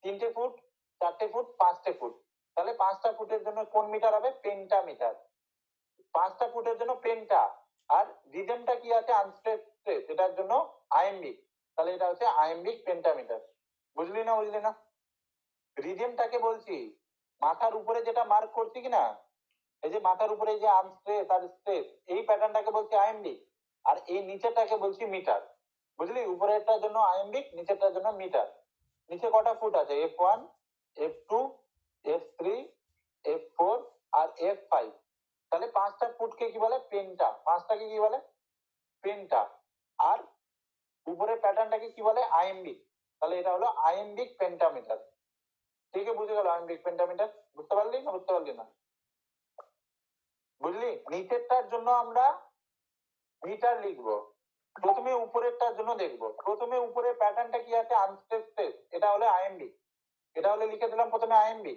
তিনটে ফুট, চারটে ফুট, পাঁচটে ফুট। তাহলে 5টা ফুটের জন্য কোন মিটার হবে? Pentameter. 5টা ফুটের জন্য পেন্টা। আর রিজনটা কি আছে? আনস্ট্রেস, এটার জন্য আইএমবিক। তাহলে এটা হচ্ছে আইএমবিক পেন্টামিটার। বুঝলি না? বুঝলি না? রিজনটাকে বলছি মাথার উপরে যেটা মার্ক করছি কিনা, এই যে মাথার উপরে যে আনস্ট্রেস আর স্ট্রেস, এই প্যাটার্নটাকে বলছি আইএমবিক, আর এই নিচেটাকে বলছি মিটার। বুঝলি? উপরেরটার জন্য আইএমবিক, নিচেরটার জন্য মিটার। নিচে কটা ফুট আছে? F1, F2, F3, F4 আর F5। তাহলে 5টা ফুটকে কি বলে? পেন্টা। 5টাকে কি বলে? পেন্টা। আর উপরের প্যাটার্নটাকে কি বলে? আইএমবিক। তাহলে এটা হলো আইএমবিক পেন্টামিটার। ঠিক আছে, বুঝে গেল আইএমবিক পেন্টামিটার? বুঝতে পারলি না? বুঝতে পারলি না? বুঝলি? নিচেরটার জন্য আমরা মিটার লিখবো, প্রথমে উপরেরটার জন্য দেখবো। প্রথমে উপরের প্যাটার্নটা কি আছে? আনস্ট্রেস স্ট্রেস, এটা হলো আইএমবি, এটা হলে লিখে দিলাম প্রথমে আইএমবি,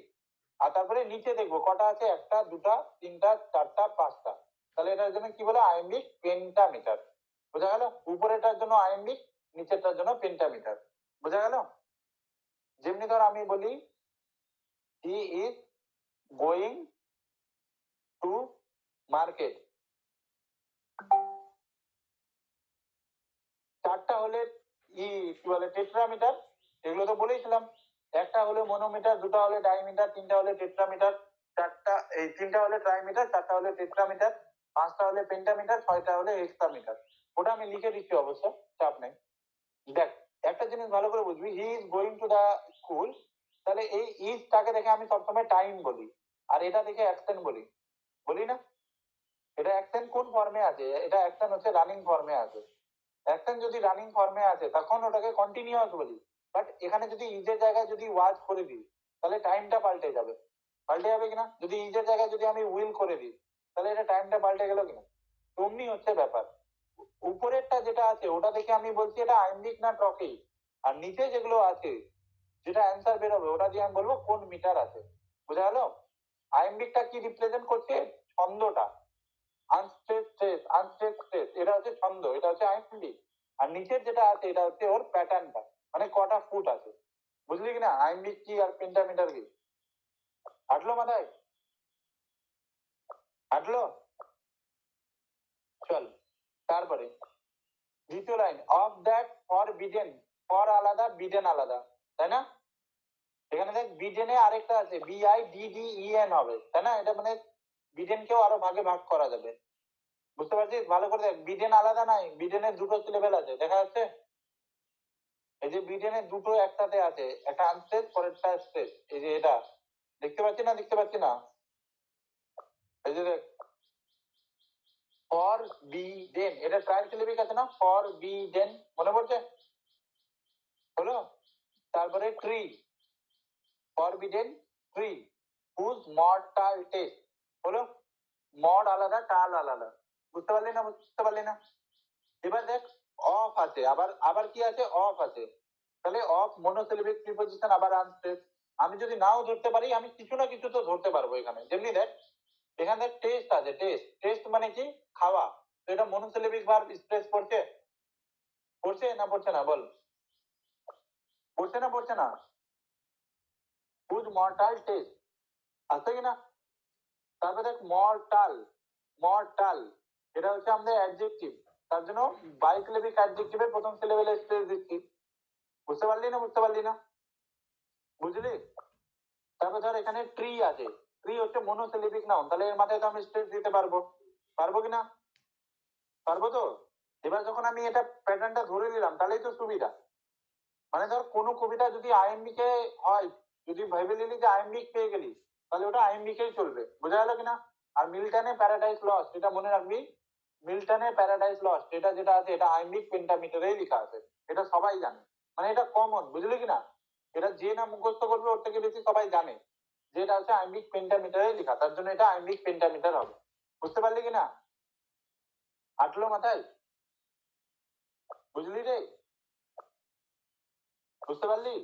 আর তারপরে নিচে দেখবো কটা আছে, একটা দুটা তিনটা চারটা পাঁচটা, তাহলে এটার জন্য কি বলে আইএমবিক পেন্টামিটার। বোঝা গেল? উপরেটার জন্য আইএমবিক, নিচেরটার জন্য পেন্টামিটার। বোঝা গেল? যেমনি ধর আমি বলি হি ইজ গোয়িং টু মার্কেট, চারটা হলে কি বলে টেট্রামিটার, এগুলো তো বলেছিলাম। একটা হলে মনোমিটার, দুটো হলে ডাইমিটার, তিনটা হলে টেট্রামিটার, চারটা এই তিনটা হলে ট্রাইমিটার, চারটা হলে টেট্রামিটার, পাঁচটা হলে পেন্টামিটার, ছয়টা হলে হেক্সামিটার। ওটা আমি লিখে দিচ্ছি অবশ্য, চাপ নেই। দেখ একটা জিনিস ভালো করে বুঝবি, he is going to the school, তাহলে এই ইজটাকে দেখে আমি সবসময় টাইম বলি, আর এটা দেখে অ্যাকশন বলি, বলি না? এটা অ্যাকশন কোন ফর্মে আছে? এটা অ্যাকশন হচ্ছে রানিং ফর্মে আছে। অ্যাকশন যদি রানিং ফর্মে আছে তখন ওটাকে কন্টিনিউয়াস বলি, বাট এখানে যদি ইজের জায়গায় যদি ওয়াজ করে দিই তাহলে টাইমটা পাল্টে যাবে। পাল্টে যাবে কিনা? যদি ইজের জায়গায় যদি আমি উইল করে দিই তাহলে এটা টাইমটা পাল্টে গেল কিনা? তেমনি হচ্ছে ব্যাপার। উপরেরটা যেটা আছে ওটা দেখে আমি বলছি এটা আইম্বিক না ট্রফিক, আর নিচে যেগুলো আছে যেটা অ্যান্সার বেরোবে ওটা দিয়ে আমি বলবো কোন মিটার আছে। বুঝা গেল? আইম্বিকটা কি রিপ্রেজেন্ট করছে? ছন্দটা, আনস্ট্রেস স্ট্রেস, আনস্ট্রেস স্ট্রেস, এটা হচ্ছে ছন্দ, এটা হচ্ছে আইম্বিক। আর নিচের যেটা আছে এটা হচ্ছে ওর প্যাটার্নটা, মানে কটা ফুট আছে। বুঝলি কিনা আইম্বিক কি আর পেন্টামিটার কি? হাঁটলো মাথায়? হাঁটলো? চল তারপরে দ্বিতীয় line, of that for Biden, for আলাদা বিডেন আলাদা, তাই না? এখানে দেখ বিডেনে আরেকটা আছে BIDDEN হবে, তাই না? এটা মানে বিডেনকেও আরো ভাগে ভাগ করা যাবে। বুঝতে পারছিস? ভালো করে দেখ, বিডেন আলাদা নাই, বিডেনের দুটো সিলেবেল আছে, দেখা যাচ্ছে? এই যে ব্রিটেনের দুটো একসাথে আছে, একটা আনস্টেজ পরেরটা স্টেজ, এই যে এটা দেখতে পাচ্ছি না? দেখতে পাচ্ছি না? এই যে দেখ, ফর বি দেন, এটা ট্রায়াল সিলেবিক আছে না? ফর বি দেন, মনে পড়ছে? হলো? তারপরে tree, forbidden tree, whose mortal taste, হলো? মড আলাদা, টাল আলাদা। বুঝতে পারলি না? বুঝতে পারলি না? এবার দেখ অফ আছে, আবার আবার কি আছে? অফ আছে, তাহলে অফ মনোসিলেবিক প্রিপোজিশন, আবার আনস্ট্রেস। আমি যদি নাও ধরতে পারি আমি কিছু না কিছু তো ধরতে পারবো এখানে। যেমনি দেখ এখানে টেস্ট আছে, টেস্ট, টেস্ট মানে কি? খাওয়া। তো এটা মনোসিলেবিক ভার্ব স্ট্রেস পড়ছে? পড়ছে না পড়ছে না? বল, পড়ছে না পড়ছে না? হুজ মর্টাল টেস্ট আছে কিনা? তারপরে দেখ মর্টাল, মর্টাল এটা হচ্ছে আমাদের অ্যাডজেক্টিভ, তার জন্য বাইসিলেবিক অ্যাডজেক্টিভের প্রথম সিলেবেলে স্ট্রেস দিচ্ছি। বুঝতে পারলি না? বুঝতে পারলি না? বুঝলি? তারপর ধর এখানে ট্রি আছে, ট্রি হচ্ছে মনোসিলেবিক নাউন, তাহলে এর মাথায় তো আমি স্ট্রেস দিতে পারবো, পারবো কিনা? পারবো তো? এবার যখন আমি এটা প্যাটার্নটা ধরে নিলাম তাহলেই তো সুবিধা। মানে ধর কোনো কবিতা যদি আইএমবি কে হয়, যদি ভেবে নিলি যে আইএমবি পেয়ে গেলি তাহলে ওটা আইএমবি কেই চলবে। বোঝা গেল কিনা? আর মিল্টনের প্যারাডাইস লস্ট, এটা মনে রাখবি, মিল্টনের প্যারাডাইস লস্ট এটা যেটা আছে এটা আইম্বিক পেন্টামিটারেই লেখা আছে, এটা সবাই জানে, মানে এটা কমন। বুঝলি কিনা? এটা যে না মুখস্থ করবে ওর থেকে বেশি সবাই জানে যে এটা হচ্ছে আইম্বিক পেন্টামিটারেই লেখা, তার জন্য এটা আইম্বিক পেন্টামিটার হবে। বুঝতে পারলি কিনা? আটলো মাথায়? বুঝলি রে? বুঝতে পারলি?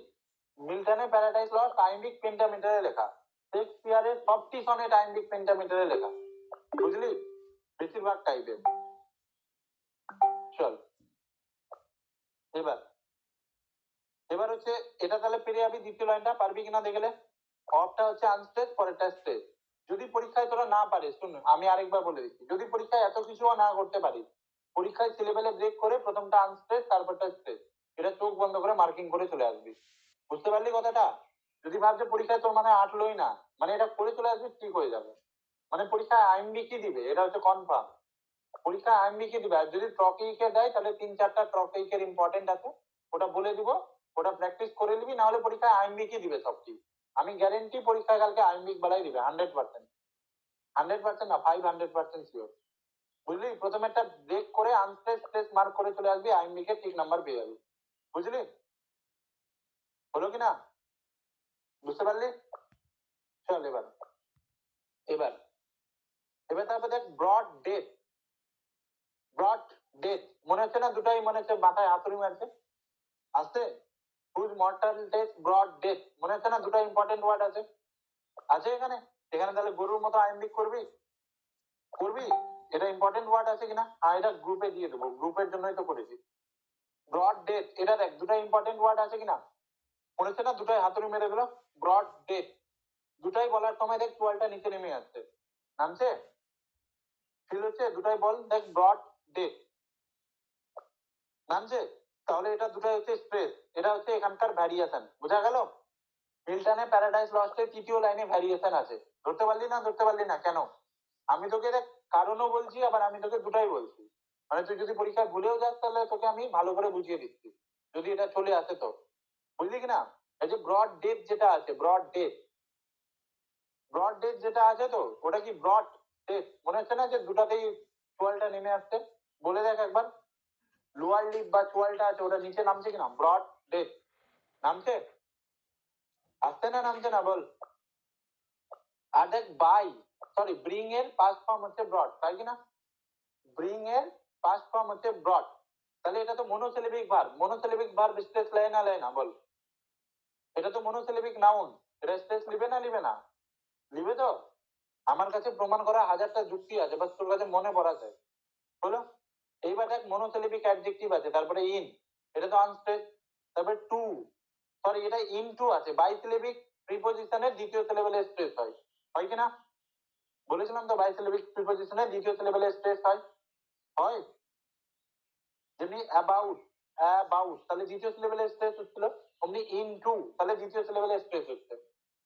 মিল্টনের প্যারাডাইস লস্ট আইম্বিক পেন্টামিটারে লেখা, শেক্সপিয়ারের সবটি সনেট আইম্বিক পেন্টামিটারে লেখা। বুঝলি? বেশিরভাগ টাইপের। চল এবার, এবার হচ্ছে এটা তাহলে পেরে যাবি। দ্বিতীয় লাইনটা পারবি কিনা দেখলে? অফটা হচ্ছে আনস্ট্রেস, পরেরটা স্ট্রেস। যদি পরীক্ষায় তোরা না পারিস, শুন আমি আরেকবার বলে দিচ্ছি, যদি পরীক্ষায় এত কিছুও না করতে পারিস, পরীক্ষায় সিলেবেলে ব্রেক করে প্রথমটা আনস্ট্রেস তারপরটা স্ট্রেস, এটা চোখ বন্ধ করে মার্কিং করে চলে আসবি। বুঝতে পারলি কথাটা? যদি ভাবছে পরীক্ষায় তোর মানে আটলোই না, মানে এটা করে চলে আসবি, ঠিক হয়ে যাবে। মানে পরীক্ষায় আইএমবি কি দিবে এটা হচ্ছে কনফার্ম, পরীক্ষায় আইএমবি কি দিবে। আর যদি ট্রপিকে দেয় তাহলে 3-4টা ট্রপিকের ইম্পর্টেন্ট আছে, ওটা বলে দিব, ওটা প্র্যাকটিস করে নিবি, না হলে পরীক্ষায় আইএমবি কি দিবে সবটি। আমি গ্যারেন্টি পরীক্ষায় কালকে আইএমবি বেলায় দিবে 100%, 100% না 500% শিওর। বুঝলি? প্রথমে একটা ব্রেক করে আনস্ট্রেস স্ট্রেস মার্ক করে চলে আসবি, আইএমবি কে ঠিক নাম্বার পেয়ে যাবি। বুঝলি? হলো কিনা? বুঝতে পারলি? চল এবার, এবার এবার তারপর দেখ ব্রড ডেথ, ব্রড ডেথ মনে হচ্ছে না? দুটাই মনে হচ্ছে মাথায় হাতুড়ি মারছে, আসছে? Whose mortal death brought death, মনে হচ্ছে না দুটো ইম্পর্টেন্ট ওয়ার্ড আছে এখানে। এখানে তাহলে গরুর মতো আইএমপি করবি করবি, এটা ইম্পর্টেন্ট ওয়ার্ড আছে কিনা? এটা গ্রুপে দিয়ে দেবো, গ্রুপের জন্যই তো করেছি। ব্রড ডেথ, এটা দেখ দুটো ইম্পর্টেন্ট ওয়ার্ড আছে কিনা, মনে হচ্ছে না দুটাই হাতুড়ি মেরে দিল। ব্রড ডেথ দুটাই বলার সময় দেখ চোয়ালটা নিচে নেমে আসছে, নামছে, ফিল হচ্ছে দুটাই বল, দেখ ব্রড ডেথ নামছে। তাহলে এটা দুটাই হচ্ছে স্ট্রেস, এটা হচ্ছে এখানকার ভ্যারিয়েশন, বোঝা গেল? মিল্টনে প্যারাডাইস লস্টের তৃতীয় লাইনে ভ্যারিয়েশন আছে, ধরতে পারলি না? ধরতে পারলি না কেন? আমি তোকে দেখ কারণও বলছি, আবার আমি তোকে দুটাই বলছি, মানে তুই যদি পরীক্ষায় ভুলেও যাস তাহলে তোকে আমি ভালো করে বুঝিয়ে দিচ্ছি, যদি এটা চলে আসে তো, বুঝলি কিনা? এই যে ব্রড ডেথ যেটা আছে, ব্রড ডেথ, ব্রড ডেথ যেটা আছে তো ওটা কি ব্রড ডেথ, মনে হচ্ছে না যে দুটাতেই চোয়ালটা নেমে আসছে? বলে দেখ একবার, লোয়ার লিপ বা চোয়ালটা আছে ওটা নিচে নামছে কিনা? ব্রড ডেথ নামছে, আসছে না নামছে না বল? আর দেখ বাই, সরি ব্রিং এর পাস্ট ফর্ম হচ্ছে ব্রড, তাই কিনা? ব্রিং এর পাস্ট ফর্ম হচ্ছে ব্রড, তাহলে এটা তো monosyllabic verb, monosyllabic verb stress লেয় না লেয় না বল? এটা তো মনোসিলেবিক নাউন, এটা স্ট্রেস লিবে না লিবে না? লিবে তো। আমার কাছে প্রমাণ করা হাজারটা যুক্তি আছে, বাস তোর কাছে মনে পড়া যায়, হলো? এইবার দেখ মনোসিলেবিক অ্যাডজেক্টিভ আছে, তারপরে ইন, এটা তো আনস্ট্রেস, তারপরে টু, সরি এটা ইন টু আছে, বাইসিলেবিক প্রিপোজিশনের দ্বিতীয় সিলেবেলে স্ট্রেস হয় কিনা? বলেছিলাম তো বাইসিলেবিক প্রিপোজিশনের দ্বিতীয় সিলেবেলে স্ট্রেস হয়। যেমনি অ্যাবাউট, অ্যাবাউট তাহলে দ্বিতীয় সিলেবেলে স্ট্রেস হচ্ছিল, অমনি ইনটু তাহলে দ্বিতীয় সিলেবেলে স্ট্রেস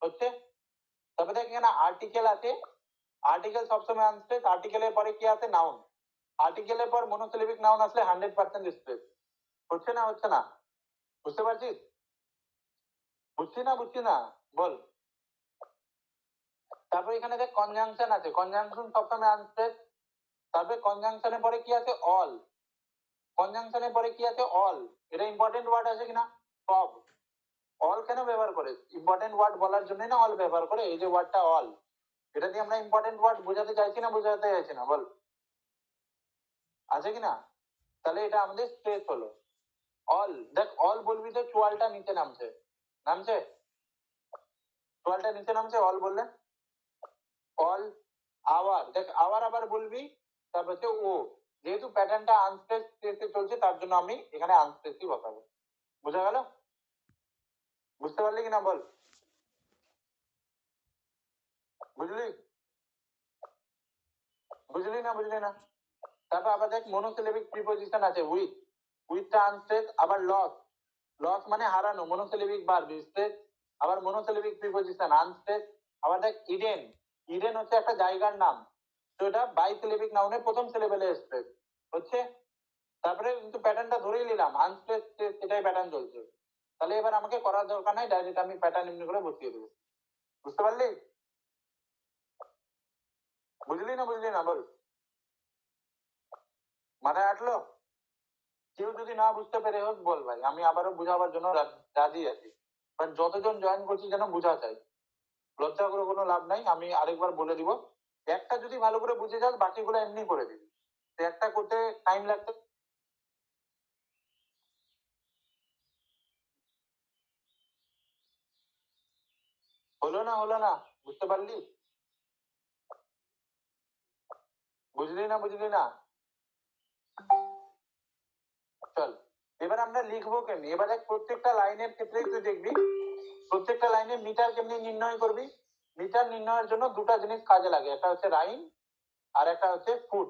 হচ্ছে। তবে দেখ এখানে আর্টিকেল আছে, আর্টিকেল সবসময় আনস্ট্রেস, আর্টিকেলের পরে কি আছে? নাউন, আর্টিকেলের পর মনোসিলেবিক নাউন আসলে 100% স্ট্রেস হচ্ছে না, হচ্ছে না? বুঝতে পারছিস? বুঝছি না বল? তারপর এখানে দেখ কনজাংশন আছে, কনজাংশন সবসময় আনস্ট্রেস, তারপরে কনজাংশনের পরে কি আছে? অল, কনজাংশনের পরে কি আছে? অল, এটা ইম্পর্টেন্ট ওয়ার্ড আছে কিনা? সব। অল কেন ব্যবহার করে? ইম্পর্টেন্ট ওয়ার্ড বলার জন্য না অল ব্যবহার করে, এই যে ওয়ার্ডটা অল, এটা দিয়ে আমরা ইম্পর্টেন্ট ওয়ার্ড বোঝাতে চাইছি না বোঝাতে চাইছি না বল? আছে কিনা? তাহলে এটা আমাদের স্ট্রেস হলো অল। দেখ অল বলবি তো চোয়ালটা নিচে নামছে, নামছে, চোয়ালটা নিচে নামছে অল বললে। অল আওয়ার, দেখ আওয়ার আবার বলবি, তারপর হচ্ছে ও, যেহেতু প্যাটার্নটা আনস্ট্রেস স্ট্রেসে চলছে তার জন্য আমি এখানে আনস্ট্রেসই বসাবো, বোঝা গেল? বুঝতে পারলি কিনা বল? বুঝলি? বুঝলি না? বুঝলি না? তারপর আবার দেখ মনোসিলেবিক প্রিপোজিশন আছে উইথ, উইথটা আনস্ট্রেস, আবার লস, লস মানে হারানো, মনোসিলেবিক ভার্ব স্ট্রেস, আবার মনোসিলেবিক প্রিপোজিশন আনস্ট্রেস। আবার দেখ ইডেন, ইডেন হচ্ছে একটা জায়গার নাম, তো এটা বাইসিলেবিক নাউনের প্রথম সিলেবেলে স্ট্রেস হচ্ছে। তারপরে কিন্তু প্যাটার্নটা ধরেই নিলাম আনস্ট্রেস স্ট্রেস, এটাই প্যাটার্ন চলছে, তাহলে এবার আমাকে করার দরকার নাই, ডাইরেক্ট আমি প্যাটার্ন এমনি করে বসিয়ে দেবো। বুঝতে পারলি? বুঝলি না? বুঝলি না বল? মাথায় আটলো? কেউ যদি না বুঝতে পেরে হোক বল ভাই, আমি আবারও বুঝাবার জন্য রাজি আছি, বাট যতজন জয়েন করছি যেন বুঝা চাই, লজ্জা করে কোনো লাভ নাই, আমি আরেকবার বলে দিব, একটা যদি ভালো করে বুঝে যাস বাকিগুলো এমনি করে দিবি, তো একটা করতে টাইম লাগতে। হলো না, বুঝতে পারলি? বুঝলি না? বুঝলি না? চল এবার আমরা লিখবো কেমনি, এবার দেখ প্রত্যেকটা লাইনের ক্ষেত্রেই তুই দেখবি, প্রত্যেকটা লাইনে মিটার কেমনি নির্ণয় করবি। মিটার নির্ণয়ের জন্য দুটা জিনিস কাজে লাগে, একটা হচ্ছে রাইম আর একটা হচ্ছে foot.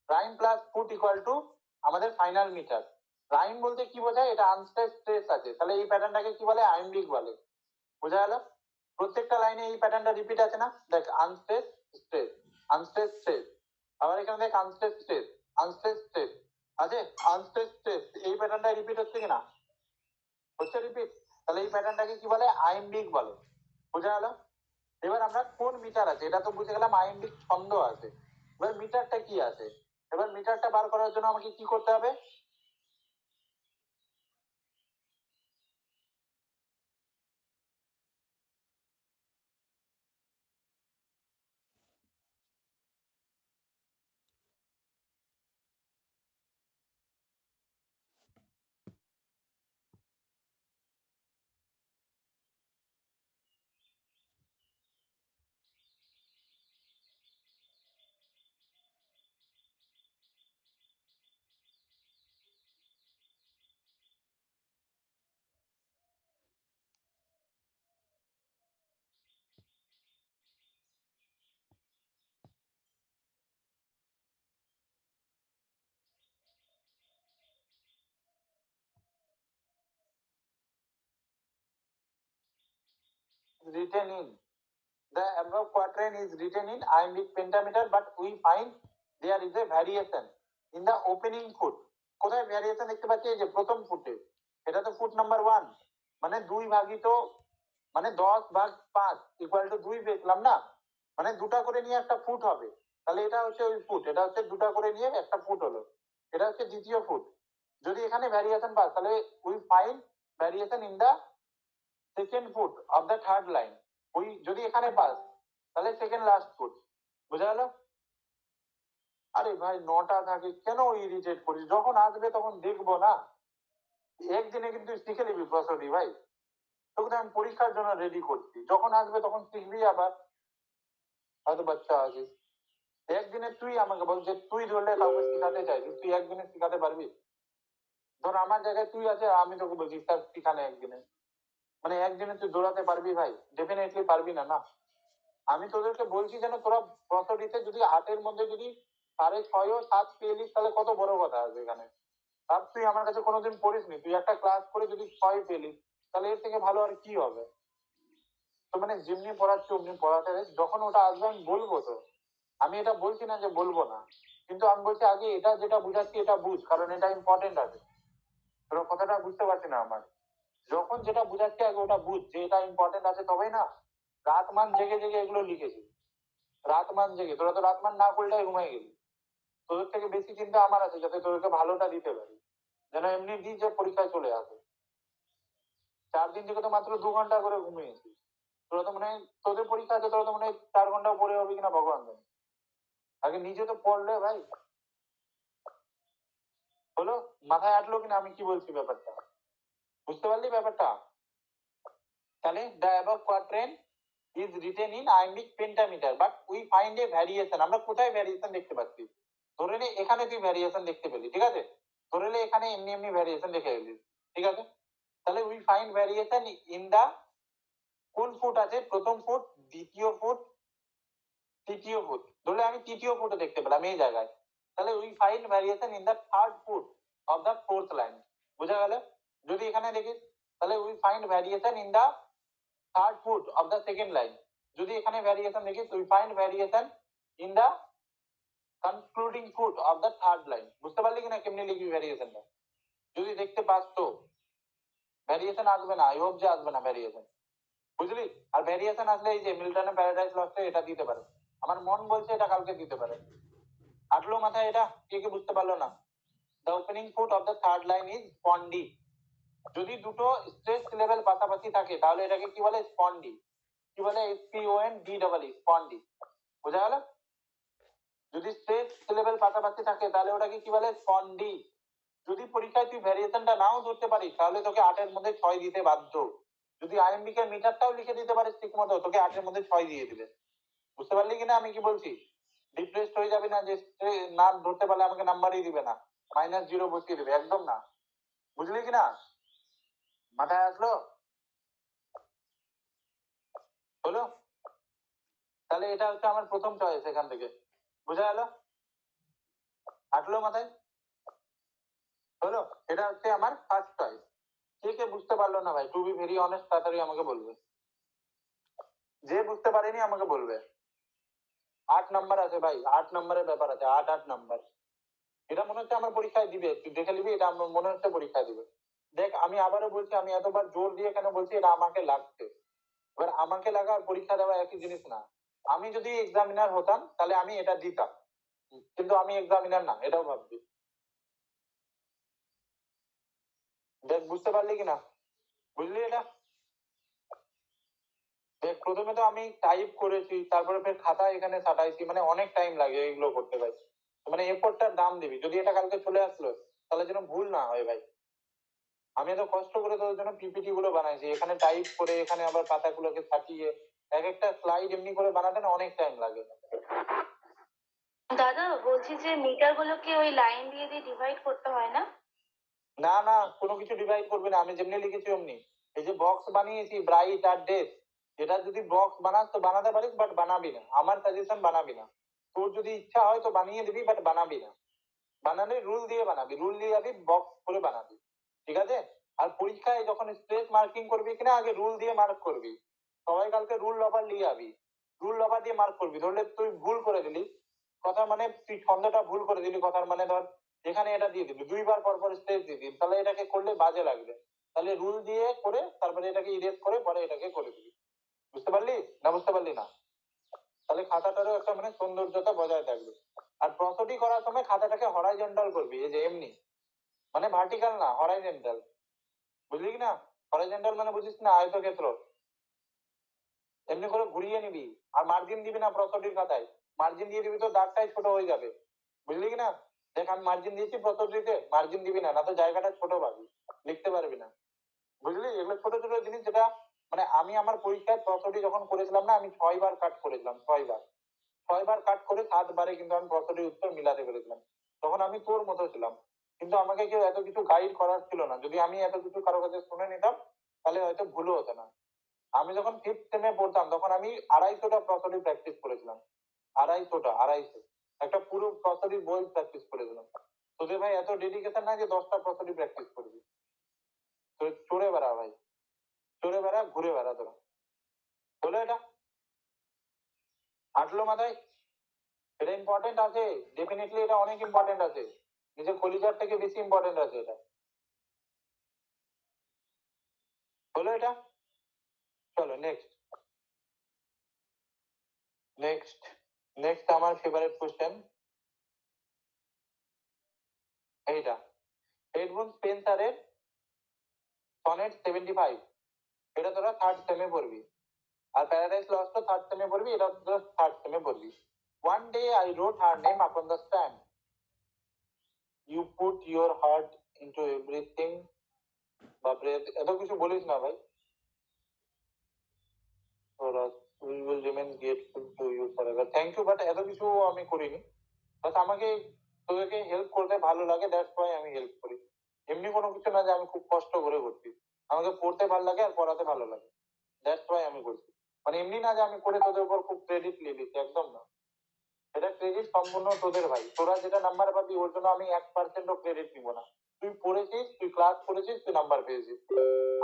Rhyme plus foot equal to আমাদের ফাইনাল মিটার। রাইম বলতে কি বোঝায়? এটা আনস্ট্রেস স্ট্রেস আছে, তাহলে এই প্যাটার্নটাকে কি বলে? আইম্বিক বলে, বোঝা গেল? প্রত্যেকটা লাইনে এই প্যাটার্নটা রিপিট আছে না, দেখ আনস্ট্রেস স্ট্রেস, আনস্ট্রেস স্ট্রেস, আবার এখানে দেখ আনস্ট্রেস স্ট্রেস, আনস্ট্রেস স্ট্রেস আছে, আনস্ট্রেস স্ট্রেস, এই প্যাটার্নটা রিপিট হচ্ছে কিনা? হচ্ছে রিপিট, তাহলে এই প্যাটার্নটাকে কি বলে? আইম্বিক বলে, বোঝা গেল? এবার আমরা কোন মিটার আছে এটা তো বুঝে গেলাম, আইম্বিক ছন্দ আছে, এবার মিটারটা কি আছে? এবার মিটারটা বার করার জন্য আমাকে কি করতে হবে? written in the above quatrain is written in iambic pentameter, but we find there is a variation in the opening foot. কোথায় ভ্যারিয়েশন দেখতে পাচ্ছি? এই যে প্রথম ফুটে, এটা তো ফুট নাম্বার 1, মানে 2 ভাগিত মানে 10/5 ইকুয়াল টু 2 পেয়েছিলাম না, মানে দুটা করে নিয়ে একটা ফুট হবে, তাহলে এটা হচ্ছে ওই ফুট, এটা হচ্ছে দুটা করে নিয়ে একটা ফুট হলো, এটা হচ্ছে দ্বিতীয় ফুট। যদি এখানে ভ্যারিয়েশন পাস তাহলে we find variation in the second foot of the third line. ওই যদি এখানে পাস তাহলে সেকেন্ড লাস্ট ফুট। বুঝা গেল? আরে ভাই 9টা থাকে কেন ইরিটেট করিস? যখন আসবে তখন দেখবো না, একদিনে কিন্তু শিখে নিবি প্রসদি ভাই, তোকে তো আমি পরীক্ষার জন্য রেডি করছি, যখন আসবে তখন শিখবি। আবার হয়তো বাচ্চা আছিস, একদিনে তুই আমাকে বল যে তুই ধরলে কাউকে শিখাতে চাইছিস, তুই একদিনে শিখাতে পারবি? ধর আমার জায়গায় তুই আছে, আমি তোকে বলছি স্যার শিখানে একদিনে, মানে একদিনে তুই দৌড়াতে পারবি ভাই? ডেফিনেটলি পারবি না। না, আমি তোদেরকে বলছি যেন তোরা প্রসডিতে যদি 8-এর মধ্যে যদি 6.5 ও 7 পেয়ে নিস তাহলে কত বড় কথা আছে এখানে। আর তুই আমার কাছে কোনোদিন পড়িসনি, তুই একটা ক্লাস করে যদি 6 পেলি তাহলে এর থেকে ভালো আর কি হবে? তো মানে যেমনি পড়াচ্ছি অমনি পড়াতে হবে, যখন ওটা আসবে আমি বলবো তো, আমি এটা বলছি না যে বলবো না, কিন্তু আমি বলছি আগে এটা যেটা বুঝাচ্ছি এটা বুঝ, কারণ এটা ইম্পর্টেন্ট আছে। তোরা কথাটা বুঝতে পারছি না আমার, যখন যেটা বুঝাচ্ছি আগে ওটা বুঝ যে এটা ইম্পর্টেন্ট আছে, তবেই না রাত মান জেগে জেগে এগুলো লিখেছি, রাত মান জেগে। তোরা তো রাত মান না করলে ঘুমাই গেলি, তোদের থেকে বেশি চিন্তা আমার আছে যাতে তোদেরকে ভালোটা দিতে পারি, যেন এমনি দিই যে পরীক্ষায় চলে আসে। 4 দিন থেকে তো মাত্র 2 ঘন্টা করে ঘুমিয়েছি, তোরা তো মনে হয় তোদের পরীক্ষা আছে, তোরা তো মনে হয় 4 ঘন্টা পড়ে হবে কিনা ভগবান জানে। আগে নিজে তো পড়লে ভাই। হলো? মাথায় আটলো কিনা আমি কি বলছি ব্যাপারটা? বুঝতে পারলি ব্যাপারটা? তাহলে the above quatrain is written in iambic pentameter, but we find a variation। আমরা কোথায় ভ্যারিয়েশন দেখতে পাচ্ছি? ধরে নে এখানে তুই ভ্যারিয়েশন দেখতে পেলি, ঠিক আছে? ধরে নে এখানে এমনি এমনি ভ্যারিয়েশন দেখে এলি, ঠিক আছে? তাহলে we find variation in the কোন ফুট আছে? প্রথম ফুট, দ্বিতীয় ফুট, তৃতীয় ফুট। ধরলে আমি তৃতীয় ফুটে দেখতে পেলাম এই জায়গায়, তাহলে we find variation in the third foot of the fourth line। বুঝা গেল? যদি এখানে দেখিস তাহলে we find variation in the third foot of the second line। যদি এখানে ভ্যারিয়েশন দেখিস we find variation in the concluding foot of the third line। বুঝতে পারলি কিনা কেমনি লিখবি ভ্যারিয়েশনটা? যদি দেখতে পাস তো ভ্যারিয়েশন আসবে না, আই হোপ যে আসবে না ভ্যারিয়েশন, বুঝলি? আর ভ্যারিয়েশন আসলে এই যে মিল্টনের প্যারাডাইস লস্টে এটা দিতে পারে, আমার মন বলছে এটা কালকে দিতে পারে। আটলো মাথায় এটা? কে কে বুঝতে পারলো না? The opening foot of the third line is spondy। যদি দুটো স্ট্রেস লেভেল পাশাপাশি থাকে তাহলে এটাকে কি বলে? স্পন্ডি। কি বলে? SPONDEE, স্পন্ডি। বোঝা গেল? যদি স্ট্রেস লেভেল পাশাপাশি থাকে তাহলে ওটাকে কি বলে? স্পন্ডি। যদি পরীক্ষায় তুই ভ্যারিয়েশনটা নাও ধরতে পারিস তাহলে তোকে 8-এর মধ্যে 6 দিতে বাধ্য। যদি আইএমবি এর মিটারটাও লিখে দিতে পারিস ঠিক মতো, তোকে 8-এর মধ্যে 6 দিয়ে দিবে। বুঝতে পারলি কিনা আমি কি বলছি? ডিপ্রেসড হয়ে যাবে না যে না ধরতে পারলে আমাকে নাম্বারই দিবে না, -0 বসিয়ে দেবে, একদম না। বুঝলি কিনা? মাথায় আসলো? হলো? তাহলে এটা হচ্ছে আমার প্রথম চয়েস এখান থেকে। বুঝা গেল? আসলো মাথায়? হলো? এটা হচ্ছে আমার ফার্স্ট চয়েস। কে কে বুঝতে পারলো না ভাই? টু বি ভেরি অনেস্ট তাড়াতাড়ি আমাকে বলবে, যে বুঝতে পারেনি আমাকে বলবে। 8 নাম্বার আছে ভাই, 8 নাম্বারের ব্যাপার আছে, 8 নাম্বার। এটা মনে হচ্ছে আমার পরীক্ষায় দিবে, তুই দেখে নিবি, এটা আমার মনে হচ্ছে পরীক্ষায় দিবে। দেখ আমি আবারও বলছি, আমি এতবার জোর দিয়ে কেন বলছি, এটা আমাকে লাগছে। এবার আমাকে লাগা আর পরীক্ষা দেওয়া একই জিনিস না। আমি যদি এক্সামিনার হতাম তাহলে আমি এটা দিতাম, কিন্তু আমি এক্সামিনার না, এটাও ভাবছি। দেখ বুঝতে পারলি কিনা? বুঝলি এটা? দেখ প্রথমে তো আমি টাইপ করেছি, তারপরে ফের খাতা এখানে সাটাইছি, মানে অনেক টাইম লাগে এগুলো করতে ভাই। মানে এফোর্টটার দাম দিবি, যদি এটা কালকে চলে আসলো তাহলে যেন ভুল না হয় ভাই। আমি এত কষ্ট করে তোদের জন্য পিপিটি গুলো বানাইছি, এখানে টাইপ করে এখানে আবার পাতাগুলোকে সাজিয়ে এক একটা স্লাইড এমনি করে বানাতে না অনেক টাইম লাগে। দাদা বলছি যে মিটার গুলোকে ওই লাইন দিয়ে দিয়ে ডিভাইড করতে হয় না? না না, কোনো কিছু ডিভাইড করবি না, আমি যেমনি লিখেছি অমনি। এই যে বক্স বানিয়েছি ব্রাইট আর ডেথ, এটা যদি বক্স বানাস তো বানাতে পারিস, বাট বানাবি না, আমার সাজেশন বানাবি না। তোর যদি ইচ্ছা হয় তো বানিয়ে দিবি, বাট বানাবি না। বানালে রুল দিয়ে বানাবি, রুল দিয়ে যাবি, বক্স করে বানাবি, ঠিক আছে? আর পরীক্ষায় যখন স্ট্রেস মার্কিং করবি কিনা আগে রুল দিয়ে মার্ক করবি, সবাই কালকে রুল লভার নিয়ে যাবি, রুল লভার দিয়ে মার্ক করবি। ধরলে তুই ভুল করে দিলি কথা, মানে তুই ছন্দটা ভুল করে দিলি কথার, মানে ধর যেখানে এটা দিয়ে দিবি দুইবার পর পর স্পেস দিয়ে দিবি, তাহলে এটাকে করলে বাজে লাগবে। তাহলে রুল দিয়ে করে তারপরে এটাকে ইরেজ করে পরে এটাকে করে দিবি। বুঝতে পারলি না? বুঝতে পারলি না? তাহলে খাতাটারও একটা মানে সৌন্দর্যতা বজায় থাকবে। আর প্রসডি করার সময় খাতাটাকে হরাইজন্টাল করবি, এই যে এমনি, মানে ভার্টিক্যাল না, হরাইজন্টাল। বুঝলি কি না? হরাইজন্টাল মানে বুঝিস না, আয়তক্ষেত্র। এমনি করে ঘুরিয়ে নিবি। আর মার্জিন দিবি না প্রসডির খাতায়, মার্জিন দিয়ে দিবি তো দাগটাই ছোট হয়ে যাবে। বুঝলি কি না? দেখ আমি মার্জিন দিয়েছি প্রসডিতে, মার্জিন দিবি না, না তো জায়গাটা ছোট পাবি, লিখতে পারবি না। বুঝলি? এগুলো ছোট ছোট জিনিস, যেটা মানে আমি আমার পরীক্ষায় প্রসডি যখন করেছিলাম না, আমি 6 বার কাট করেছিলাম, 6 বার। 6 বার কাট করে 7 বারে কিন্তু আমি প্রসডির উত্তর মিলাতে পেরেছিলাম। তখন আমি তোর মতো ছিলাম, কিন্তু আমাকে কেউ এত কিছু গাইড করার ছিল না। যদি আমি এত কিছু কারো কাছে শুনে নিতাম তাহলে হয়তো ভুলও হতো না। আমি যখন 5th সেমে পড়তাম তখন আমি 250টা প্রসডি প্র্যাকটিস করেছিলাম। 250 একটা পুরো প্রসডি বই প্র্যাকটিস করেছিলাম। তোদের ভাই এত ডেডিকেশন না যে 10টা প্রসডি প্র্যাকটিস করবি। তো চড়ে বেড়া ভাই, চড়ে বেড়া, ঘুরে বেড়া তোরা। হলো এটা? হাঁটলো মাথায়? এটা ইম্পর্টেন্ট আছে, ডেফিনেটলি এটা অনেক ইম্পর্টেন্ট আছে, নিজের কলিজার থেকে বেশি ইম্পর্টেন্ট আছে এটা। হলো এটা? চলো নেক্সট। নেক্সট নেক্সট আমার ফেভারিট কোশ্চেন এইটা, এডমন্ড স্পেন্সারের সনেট 75, এটা তোরা 3rd সেমে পড়বি। আর প্যারাডাইস লস্ট তো 3rd সেমে পড়বি, এটা তোরা 3rd সেমে পড়বি। One day I wrote her name upon the stand. You put your heart into everything. বাপরে, এত কিছু বলিস না ভাই। তোরা we will remain grateful to you forever. Thank you, but এত কিছু আমি করিনি। বাট আমাকে তোদেরকে হেল্প করতে ভালো লাগে, দ্যাটস ওয়াই আমি হেল্প করি। এমনি কোনো কিছু না যে আমি খুব কষ্ট করে করছি। আমাকে পড়তে ভালো লাগে আর পড়াতে ভালো লাগে, দ্যাটস ওয়াই আমি করছি। মানে এমনি না যে আমি করে তোদের উপর খুব ক্রেডিট নিয়ে দিচ্ছি, একদম না। এটা ক্রেডিট সম্পূর্ণ তোদের ভাই, তোরা যেটা নাম্বার পাবি ওর জন্য আমি 1%ও ক্রেডিট নিব না। তুই পড়েছিস, তুই ক্লাস করেছিস, তুই নাম্বার পেয়েছিস,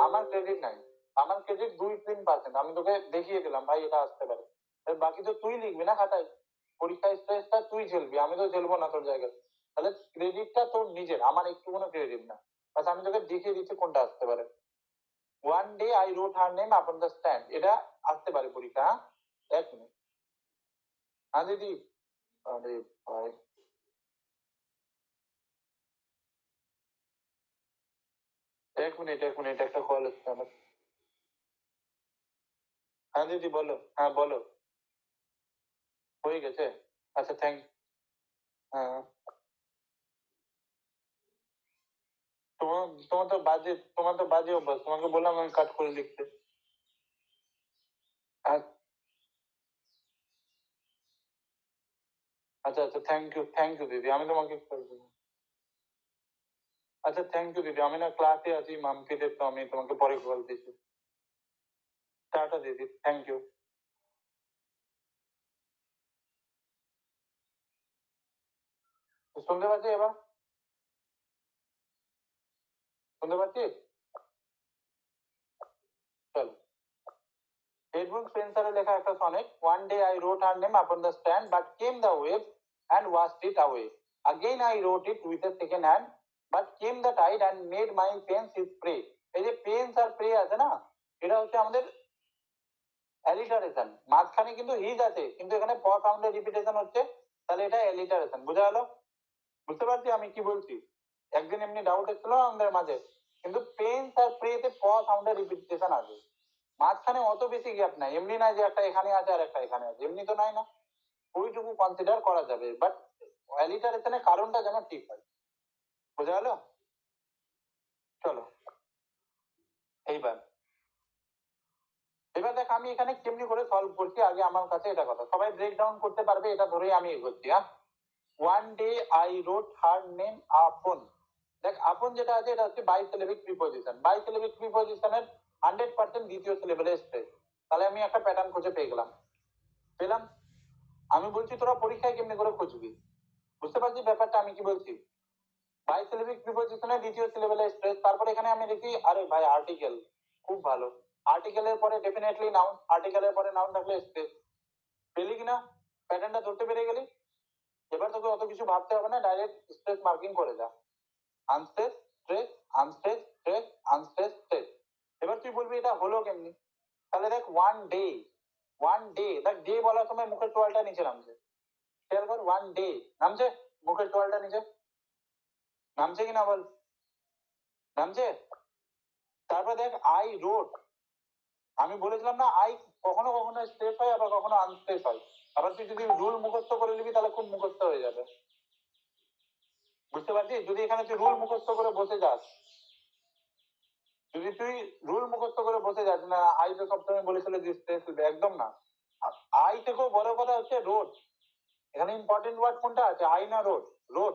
আমার ক্রেডিট নাই। আমার ক্রেডিট 2-3%, আমি তোকে দেখিয়ে দিলাম ভাই এটা আসতে পারে। এর বাকি তো তুই লিখবি না খাতায়, পরীক্ষায় স্ট্রেসটা তুই ঝেলবি, আমি তো ঝেলবো না তোর জায়গায়। তাহলে ক্রেডিটটা তোর নিজের, আমার একটু কোনো ক্রেডিট না। বাস আমি তোকে দেখিয়ে দিচ্ছি কোনটা আসতে পারে। One day I wrote her name upon the stand, এটা আসতে পারে পরীক্ষা। হ্যাঁ, 1 মিনিট। হ্যাঁ দিদি। আরে ভাই, এক মিনিট একটা কল এসছে আমার। হ্যাঁ দিদি বলো, হ্যাঁ বলো। হয়ে গেছে? আচ্ছা থ্যাংক। হ্যাঁ, তোমার তোমার তো বাজে অভ্যাস, তোমাকে বললাম আমি কাট করে লিখতে। আ- আচ্ছা আচ্ছা, থ্যাংক ইউ দিদি, আমি তোমাকে করে দেবো। আচ্ছা থ্যাংক ইউ দিদি, আমি না ক্লাসে আছি মামকিদের, তো আমি তোমাকে পরে কল দিচ্ছি। টাটা দিদি, থ্যাংক ইউ। শুনতে পাচ্ছি এবার? শুনতে পাচ্ছিস? চলো, এডমন্ড স্পেন্সারের লেখা একটা sonnet. One day I রোট her name upon the stand but came the wave and washed it away. Again I wrote it with a second hand, but came the tide and made my pens his prey. এই যে pens আর pray আছে না, এটা হচ্ছে আমাদের alliteration. মাঝখানে কিন্তু his আছে, কিন্তু এখানে প সাউন্ডের রিপিটেশন হচ্ছে, তাহলে এটা অ্যালিটারেশন। বুঝা গেল? বুঝতে পারছি আমি কি বলছি? একদিন এমনি ডাউট এসেছিল আমাদের মাঝে, কিন্তু পেন্স আর প্রেতে প সাউন্ডের রিপিটেশন আছে, মাঝখানে অত বেশি গ্যাপ নাই। এমনি নাই যে একটা এখানে আছে আর একটা এখানে আছে, এমনি তো নাই না, ওইটুকু কনসিডার করা যাবে, বাট অ্যালিটারেশনের কারণটা যেন ঠিক হয়। বোঝা গেল? চলো এইবার, এবার দেখ আমি এখানে কেমনি করে সলভ করছি, আগে আমার কাছে এটা কথা সবাই ব্রেক ডাউন করতে পারবে, এটা ধরেই আমি এগোচ্ছি। হ্যাঁ, one day I রোট her name আপন। দেখ আপন যেটা আছে এটা হচ্ছে বাইসিলেবিক প্রিপজিশন, বাইসিলেবিক প্রিপজিশনের 100% দ্বিতীয় সিলেবেলে স্ট্রেস। তাহলে আমি একটা প্যাটার্ন খুঁজে পেলাম। আমি বলছি তোরা পরীক্ষায় কেমনি করে খুঁজবি, বুঝতে পারছিস ব্যাপারটা আমি কি বলছি? বাইসিলেবিক প্রিপজিশনের দ্বিতীয় সিলেবেলে স্ট্রেস, তারপর এখানে আমি দেখি আরে ভাই আর্টিকেল, খুব ভালো। আর্টিকেলের পরে ডেফিনেটলি নাউন, আর্টিকেলের পরে নাউন থাকলে স্ট্রেস। পেলি কিনা? প্যাটার্নটা ধরতে পেরে গেলি? এবার তোকে অত কিছু ভাবতে হবে না, ডাইরেক্ট স্ট্রেস মার্কিং করে যা। Unstress stress, unstress stress, unstress stress. এবার তুই বলবি এটা হলো কেমনি? তাহলে দেখ ওয়ান ডে, দেখ ডে বলার সময় মুখের টোয়ালটা নিচে নামছে, খেয়াল কর, ওয়ান ডে নামছে, মুখের টোয়ালটা নিচে নামছে কিনা বল, নামছে। তারপর দেখ আই রোড, আমি বলেছিলাম না আই কখনো কখনো স্ট্রেস হয় আবার কখনো আনস্ট্রেস হয়। আবার তুই যদি রুল মুখস্থ করে নিবি তাহলে খুব মুখস্থ হয়ে যাবে, বুঝতে পারছিস? যদি এখানে তুই রুল মুখস্থ করে বসে যাস, যদি তুই রুল মুখস্থ করে বসে যাস না আই তো সবসময় বলেছিল যে স্ট্রেস হবে, একদম না। আই থেকেও বড় কথা হচ্ছে রোড। এখানে ইম্পর্টেন্ট ওয়ার্ড কোনটা আছে, আই না রোড? রোড।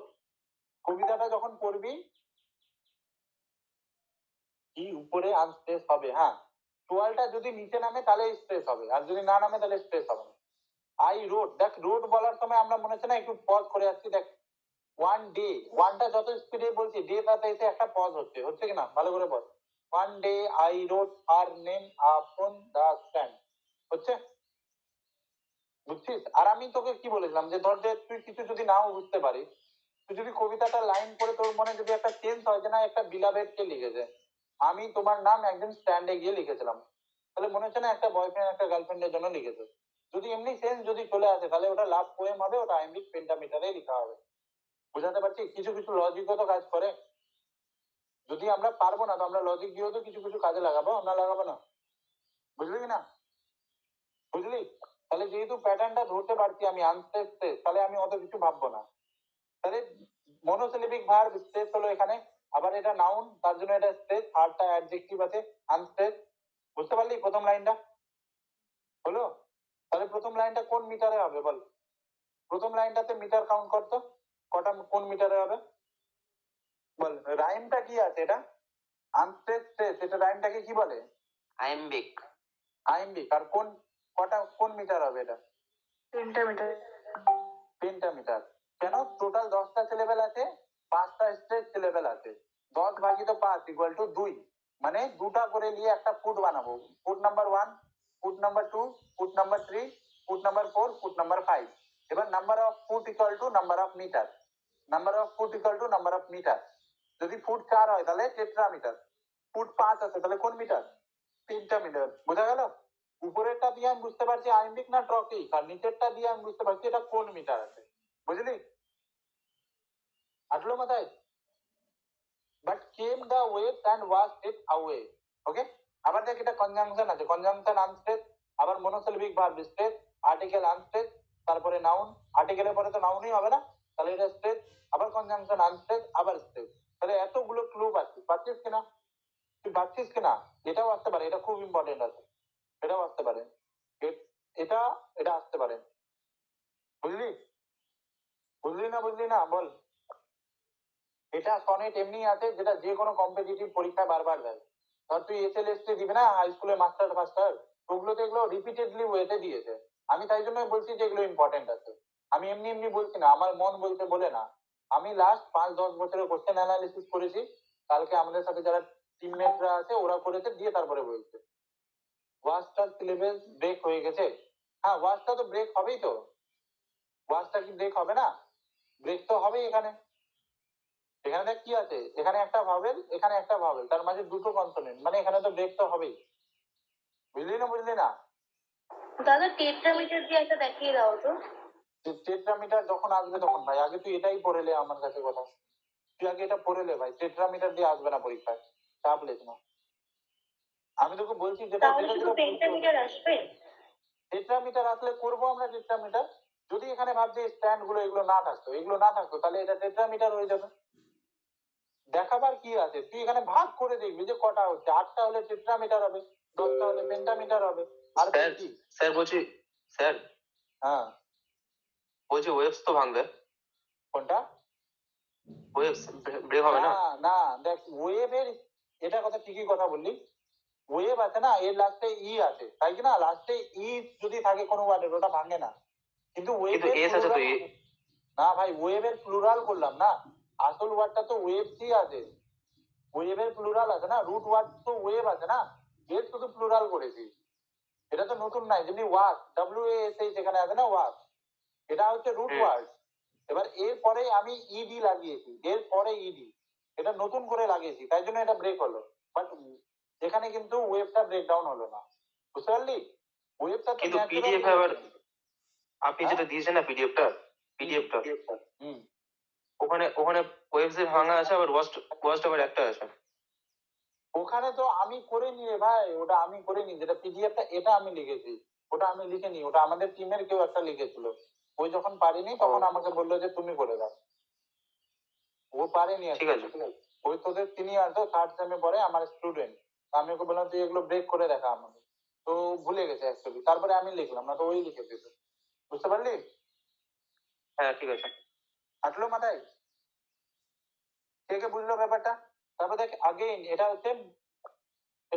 কবিতাটা যখন পড়বি কি উপরে আনস্ট্রেস হবে, হ্যাঁ, টোয়ালটা যদি নিচে নামে তাহলে স্ট্রেস হবে, আর যদি না নামে তাহলে স্ট্রেস হবে না। আই রোড, দেখ রোড বলার সময় আমরা মনে হচ্ছে না একটু পজ করে আসছি, দেখ ওয়ান ডে, ওয়ানটা যত স্পিডে বলছি ডে তাতে এসে একটা পজ হচ্ছে, হচ্ছে কিনা ভালো করে বল। One day I rode her name upon the stand, হচ্ছে, বুঝছিস? আর আমি তোকে কি বলেছিলাম যে ধর যে তুই কিছু যদি নাও বুঝতে পারিস, তুই যদি কবিতাটা লাইন করে তোর মনে যদি একটা চেঞ্জ হয় যে না একটা বিলাবেদ কে লিখেছে, আমি তোমার নাম একজন স্ট্যান্ডে গিয়ে লিখেছিলাম, তাহলে মনে হচ্ছে না একটা বয়ফ্রেন্ড একটা গার্লফ্রেন্ডের জন্য লিখেছে। যদি এমনি সেন্স যদি চলে আসে তাহলে ওটা লাভ পোয়েম হবে, ওটা আইএমবি পেন্টামিটারে লেখা হবে। বুঝাতে পারছি? কিছু কিছু লজিকও তো কাজ করে। যদি আমরা পারবো না তো আমরা লজিক দিয়েও তো কিছু কিছু কাজে লাগাবো, আমরা লাগাবো না, বুঝলি না? বুঝলি? তাহলে যেহেতু প্যাটার্নটা ধরতে পারছি আমি আনস্ট্রেস, তাহলে আমি অত কিছু ভাববো না। তাহলে মনোসিলেবিক ভার্ব স্ট্রেস হলো এখানে, আবার এটা নাউন তার জন্য এটা স্ট্রেস, আরটা অ্যাডজেক্টিভ আছে আনস্ট্রেস। বুঝতে পারলি প্রথম লাইনটা হলো? তাহলে প্রথম লাইনটা কোন মিটারে হবে বল? প্রথম লাইনটাতে মিটার কাউন্ট করতো, কটা কোন মিটারে হবে বল? রাইমটা কি আছে এটা? আনস্ট্রেস স্ট্রেস, এটা রাইমটাকে কি বলে? আইএমবিক। আইএমবি। আর কোন কটা কোন মিটার হবে এটা? পেন্টামিটার। পেন্টামিটার। কেন? টোটাল 10টা সিলেবেল আছে, 5টা স্ট্রেস সিলেবেল আছে, 10 ভাগিত 5 ইকুয়াল টু 2, মানে দুটা করে নিয়ে একটা ফুট বানাবো। Foot number 1, foot number 2, foot number 3, foot number 4, foot number 5। এবার number of foot equal to number of metre, number of foot equal to number of metre. যদি foot 4 হয় তাহলে টেট্রামিটার, ফুট 5 আছে তাহলে কোন মিটার? পেন্টামিটার। বোঝা গেল? উপরেরটা দিয়ে আমি বুঝতে পারছি আইম্বিক না ট্রপিক, আর নিচেরটা দিয়ে আমি বুঝতে পারছি এটা কোন মিটার আছে, বুঝলি? আসলো মাথায়? But came the waves and wash it away. Okay, আবার দেখ এটা কনজাংশন আছে, কনজাংশন আনস্ট্রেস, আবার monosyllabic verb stress, article unstress, তারপরে নাউন, আর্টিকেলের পরে তো নাউনই হবে না, তাহলে এটা স্ট্রেস, আবার কনজাংশন আনস্ট্রেস, আবার স্ট্রেস। তাহলে এতগুলো ক্লু পাচ্ছিস, পাচ্ছিস কিনা? তুই পাচ্ছিস কিনা? এটাও আসতে পারে, এটা খুব ইম্পর্টেন্ট আছে, এটাও আসতে পারে, এটা এটা আসতে পারে, বুঝলি? বুঝলি না বুঝলি না বল? এটা সনেট এমনি আছে যেটা যে কোনো কম্পিটিটিভ পরীক্ষায় বারবার দেয়। ধর তুই এসএলএসটি দিবি না হাই স্কুলে মাস্টার ফাস্টার, ওগুলোতে এগুলো রিপিটেডলি ওয়েতে দিয়েছে। আমি তাই জন্য বলছি যে এগুলো ইম্পর্টেন্ট আছে, আমি এমনি এমনি বলছি না, আমার মন বলতে বলে না। আমি লাস্ট 5-10 বছরের কোশ্চেন অ্যানালিসিস করেছি, কালকে আমাদের সাথে যারা টিমমেটরা আছে ওরা করেছে, দিয়ে তারপরে বলছে ওয়াচটার সিলেবাস ব্রেক হয়ে গেছে। হ্যাঁ, ওয়াচটা তো ব্রেক হবেই তো, ওয়াচটা কি ব্রেক হবে না? ব্রেক তো হবেই। এখানে এখানে দেখ কি আছে, এখানে একটা ভাবেল এখানে একটা ভাবেল, তার মাঝে দুটো কনসোনেন্ট, মানে এখানে তো ব্রেক তো হবেই, বুঝলি না বুঝলি না? দাদা টেট্রামিটার দিয়ে একটা দেখিয়ে দাও তো। টেট্রামিটার যখন আসবে তখন ভাই, আগে তুই এটাই পড়ে লে আমার কাছে কথা, তুই আগে এটা পড়ে লে ভাই, টেট্রামিটার দিয়ে আসবে না পরীক্ষায়, চাপ লেস না। আমি তোকে বলছি যেটা তাহলে যেটা শুধু যেটা পেন্টামিটার আসবে? টেট্রামিটার আসলে করবো আমরা টেট্রামিটার। যদি এখানে ভাবছি স্ট্যান্ড গুলো এগুলো না থাকতো, এগুলো না থাকতো, তাহলে এটা টেট্রামিটার হয়ে যাবে। দেখাবার কি আছে, তুই এখানে ভাগ করে দেখবি যে কটা হচ্ছে, 8টা হলে টেট্রামিটার হবে, 10টা হলে পেন্টামিটার হবে। আর স্যার কি? স্যার বলছি, স্যার হ্যাঁ, বলছি ওয়েভস তো ভাঙবে, কোনটা? ওয়েভস ব্রেক হবে না? না না, দেখ ওয়েভের, এটা কথা ঠিকই কথা বললি, ওয়েভ আছে না, এর লাস্টে ই আছে, তাই কি না? লাস্টে ই যদি থাকে কোনো ওয়ার্ডের ওটা ভাঙে না, কিন্তু কিন্তু ওয়েভের এস আছে তো, না ভাই, ওয়েভের প্লুরাল করলাম না, আসল ওয়ার্ডটা তো ওয়েভসই আছে, ওয়েভের প্লুরাল আছে না, রুট ওয়ার্ড তো ওয়েভ আছে না, ডেট শুধু প্লুরাল করেছি, এটা তো নতুন নাই। যেমনি ওয়াক, WASH এখানে আছে না ওয়াক, এটা হচ্ছে রুট ওয়ার্ড। এবার এর পরে আমি ইডি লাগিয়েছি, এর পরে ইডি, এটা নতুন করে লাগিয়েছি, তাই জন্য এটা ব্রেক হলো। বাট এখানে কিন্তু ওয়েবটা ব্রেকডাউন হলো না, বুঝতে পারলি? ওয়েবটা তো কিন্তু natural পিডিএফ wave। আবার আপনি যেটা দিয়েছেন না পিডিএফটা, হুম, ওখানে ওখানে ওয়েবসে ভাঙা আছে, আবার ওয়াস্ট আবার একটা আছে। ওখানে তো আমি করে নি রে ভাই, ওটা আমি করে নি, যেটা পিডিএফটা এটা আমি লিখেছি, ওটা আমি লিখিনি, ওটা আমাদের টিমের কেউ একটা লিখেছিল। ওই যখন পারিনি তখন আমাকে বললো যে তুমি করে দাও, ও পারেনি ঠিক actually। আছে। ওই তোদের সিনিয়র তো, থার্ড সেমে পরে আমার স্টুডেন্ট, আমি ওকে বললাম তুই এগুলো ব্রেক করে দেখা আমাকে, তো ও ভুলে গেছে অ্যাকচুয়ালি, তারপরে আমি লিখলাম, না তো ওই লিখে দিত, বুঝতে পারলি? হ্যাঁ ঠিক আছে। হাঁটলো মাথায়, কে কে বুঝলো ব্যাপারটা? তারপর দেখ আগেইন, এটা